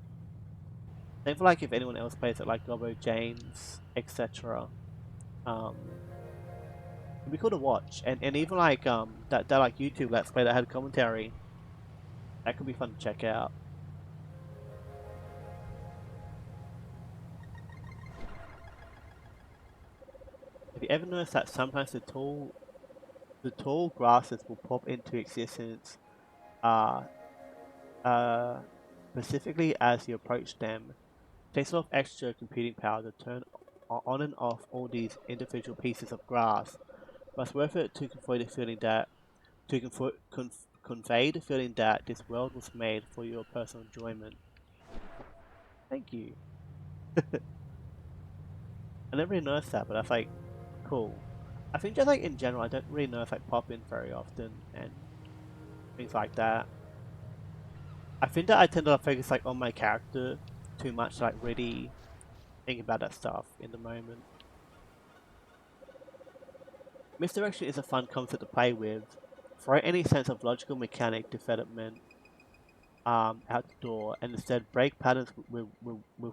Same for like if anyone else plays it, like Gobbo, James, etc. Um, it'd be cool to watch, and even like that like YouTube Let's Play that had commentary, that could be fun to check out. Have you ever noticed that sometimes the tall grasses will pop into existence, uh, uh, specifically as you approach them? It takes a lot of extra computing power to turn on and off all these individual pieces of grass, but it's worth it to convey the feeling that convey the feeling that this world was made for your personal enjoyment. Thank you. I never really noticed that, but that's like cool. I think just like in general, I don't really notice like pop in very often and things like that. I think that I tend to focus like on my character too much, to, like really think about that stuff in the moment. Misdirection is a fun concept to play with. Throw any sense of logical mechanic development out the door and instead break patterns with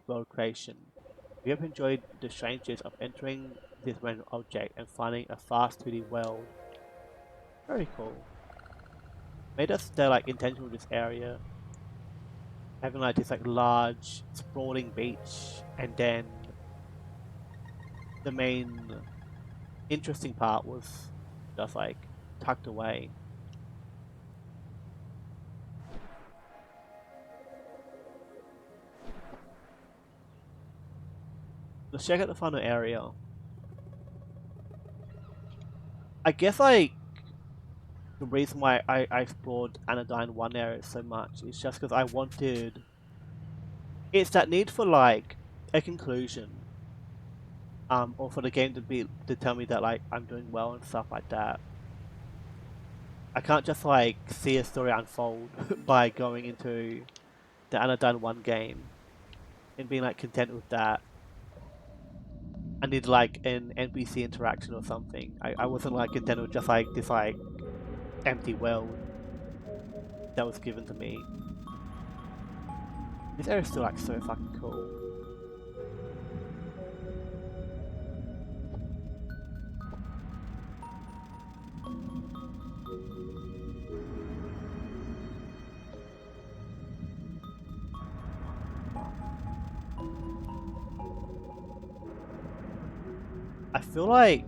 world creation. We have enjoyed the strangeness of entering this random object and finding a fast 2D world. Very cool. Made us stay like intentional with this area, having like this like large sprawling beach, and then the main interesting part was just like tucked away. Let's check out the final area. I guess like the reason why I explored Anodyne 1 area so much is just because I wanted. It's that need for like a conclusion, or for the game to tell me that like I'm doing well and stuff like that. I can't just like see a story unfold by going into the Anodyne 1 game and being like content with that. I need like an NPC interaction or something. I wasn't like content with just like this like empty world that was given to me. This area is still like so fucking cool. I feel like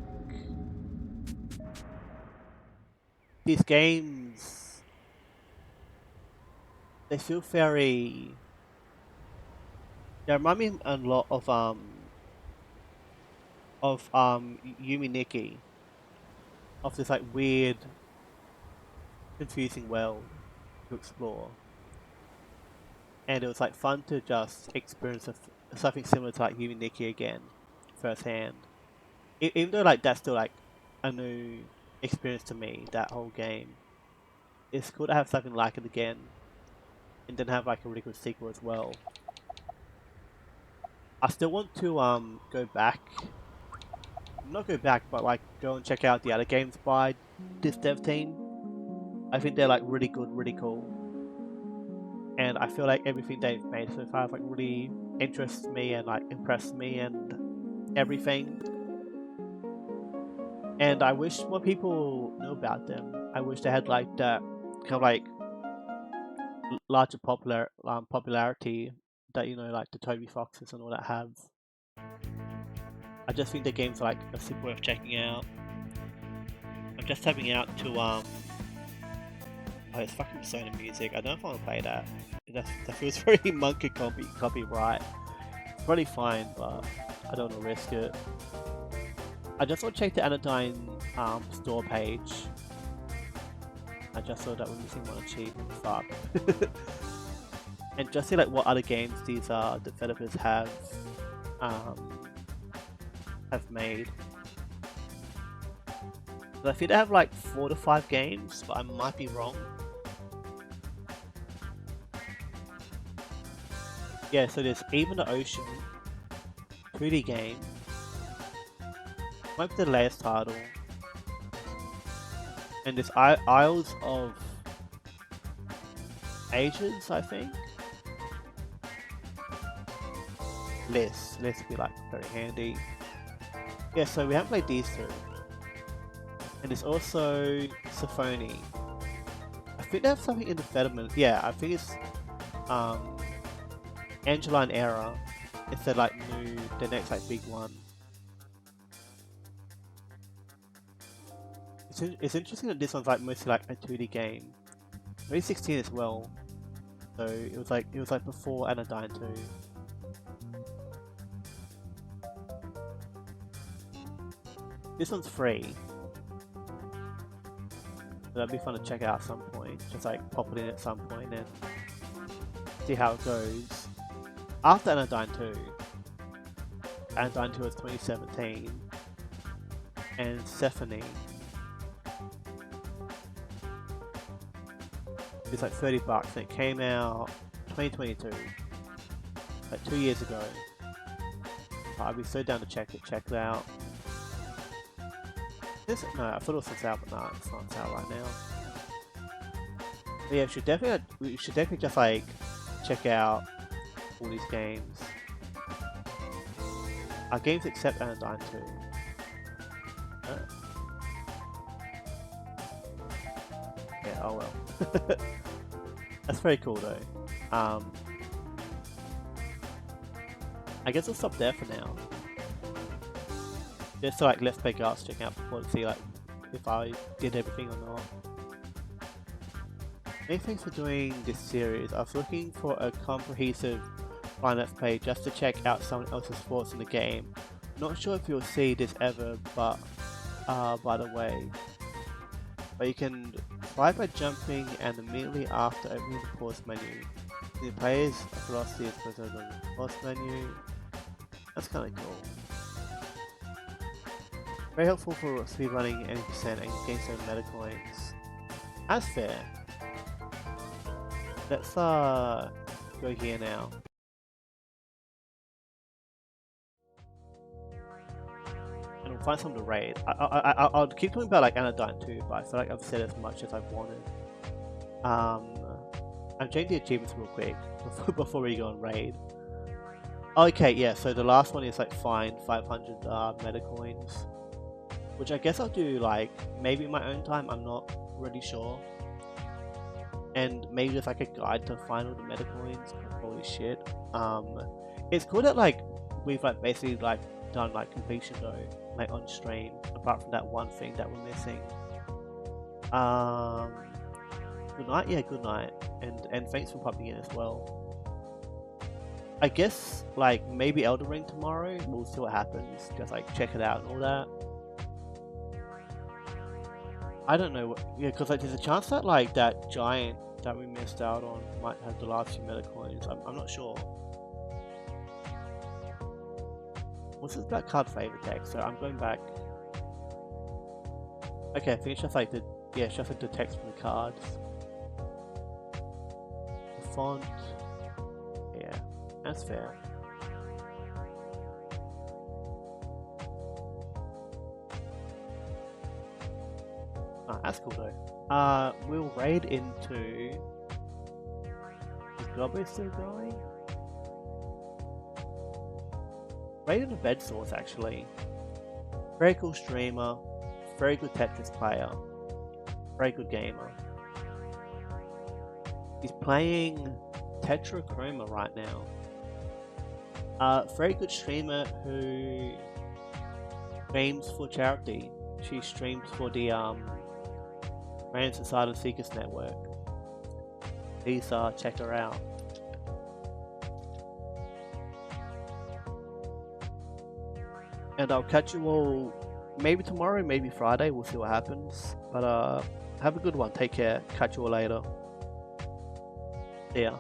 these games, they feel very. They remind me a lot of Yumi Nikki, of this like weird, confusing world to explore, and it was like fun to just experience something similar to like Yumi Nikki again, firsthand. Even though like that's still like a new experience to me, that whole game. It's cool to have something like it again, and then have like a really good sequel as well. I still want to go back, not go back, but like go and check out the other games by this dev team. I think they're like really good, really cool, and I feel like everything they've made so far like really interests me and like impressed me and everything. And I wish more people knew about them. I wish they had like that kind of like larger popularity that like the Toby Foxes and all that have. I just think the games are like super worth checking out. just tapping out to oh, it's fucking Persona music. I don't know if I want to play that. That feels very monkey copyright. It's probably fine, but I don't want to risk it. I just want to check the Anodyne store page. I just saw that we're missing one achievement. Fuck. And just see like what other games these developers have made. I think they have like 4 to 5 games, but I might be wrong. Yeah, so there's Even the Ocean, 2D game, might be the latest title, and there's Isles of Ages, I think. Lists would be like very handy. Yeah, so we haven't played these two. And there's also Symphony. I think they have something in development. Yeah, I think it's Anodyne Era. It's the like the next like big one. It's interesting that this one's like mostly like a 2D game. 2016 as well. So it was like before Anodyne 2. This one's free. So that'd be fun to check out at some point. Just like pop it in at some point and see how it goes. After Anodyne 2. Anodyne 2 was 2017. And Symphony. It's like $30 and it came out 2022. Like 2 years ago. I'd be so down to check it out. No, I thought it was out, but no, it's not out right now. But yeah, we should definitely just like check out all these games. Our games except Anodyne 2. Yeah, oh well. That's very cool though. I guess I'll stop there for now. Just so like let's play Guards check out before to see like if I did everything or not. Many thanks for doing this series. I was looking for a comprehensive let's play just to check out someone else's thoughts in the game. Not sure if you'll see this ever, but by the way. But you can fly by jumping and immediately after opening the pause menu. The player's velocity is preserved on the pause menu. That's kinda cool. Very helpful for speedrunning any percent and gain some meta coins. That's fair. Let's go here now. And we'll find some to raid. I'll keep talking about like Anodyne 2, but I feel like I've said as much as I've wanted. I'm changing the achievements real quick before we go on raid. Okay, yeah, so the last one is like find 500 meta coins. Which I guess I'll do like maybe in my own time, I'm not really sure. And maybe there's like a guide to find all the meta coins. Holy shit. It's cool that like we've like basically like done like completion though, like on stream, apart from that one thing that we're missing. Good night, yeah, good night. And thanks for popping in as well. I guess like maybe Elden Ring tomorrow, we'll see what happens. Just like check it out and all that. I don't know, yeah, because like there's a chance that like that giant that we missed out on might have the last few meta coins. I'm not sure. What's this black card flavor text? So I'm going back. Okay, I think it's just like the it's just like the text from the cards. The font. Yeah, that's fair. That's cool though. We'll raid into... Is Gobbo still going? Raid into Bed Source actually. Very cool streamer, very good Tetris player, very good gamer. He's playing Tetrachroma right now. Very good streamer who aims for charity. She streams for the Random Asylum Seekers Network. Please check her out. And I'll catch you all maybe tomorrow, maybe Friday. We'll see what happens. But have a good one. Take care. Catch you all later. See ya.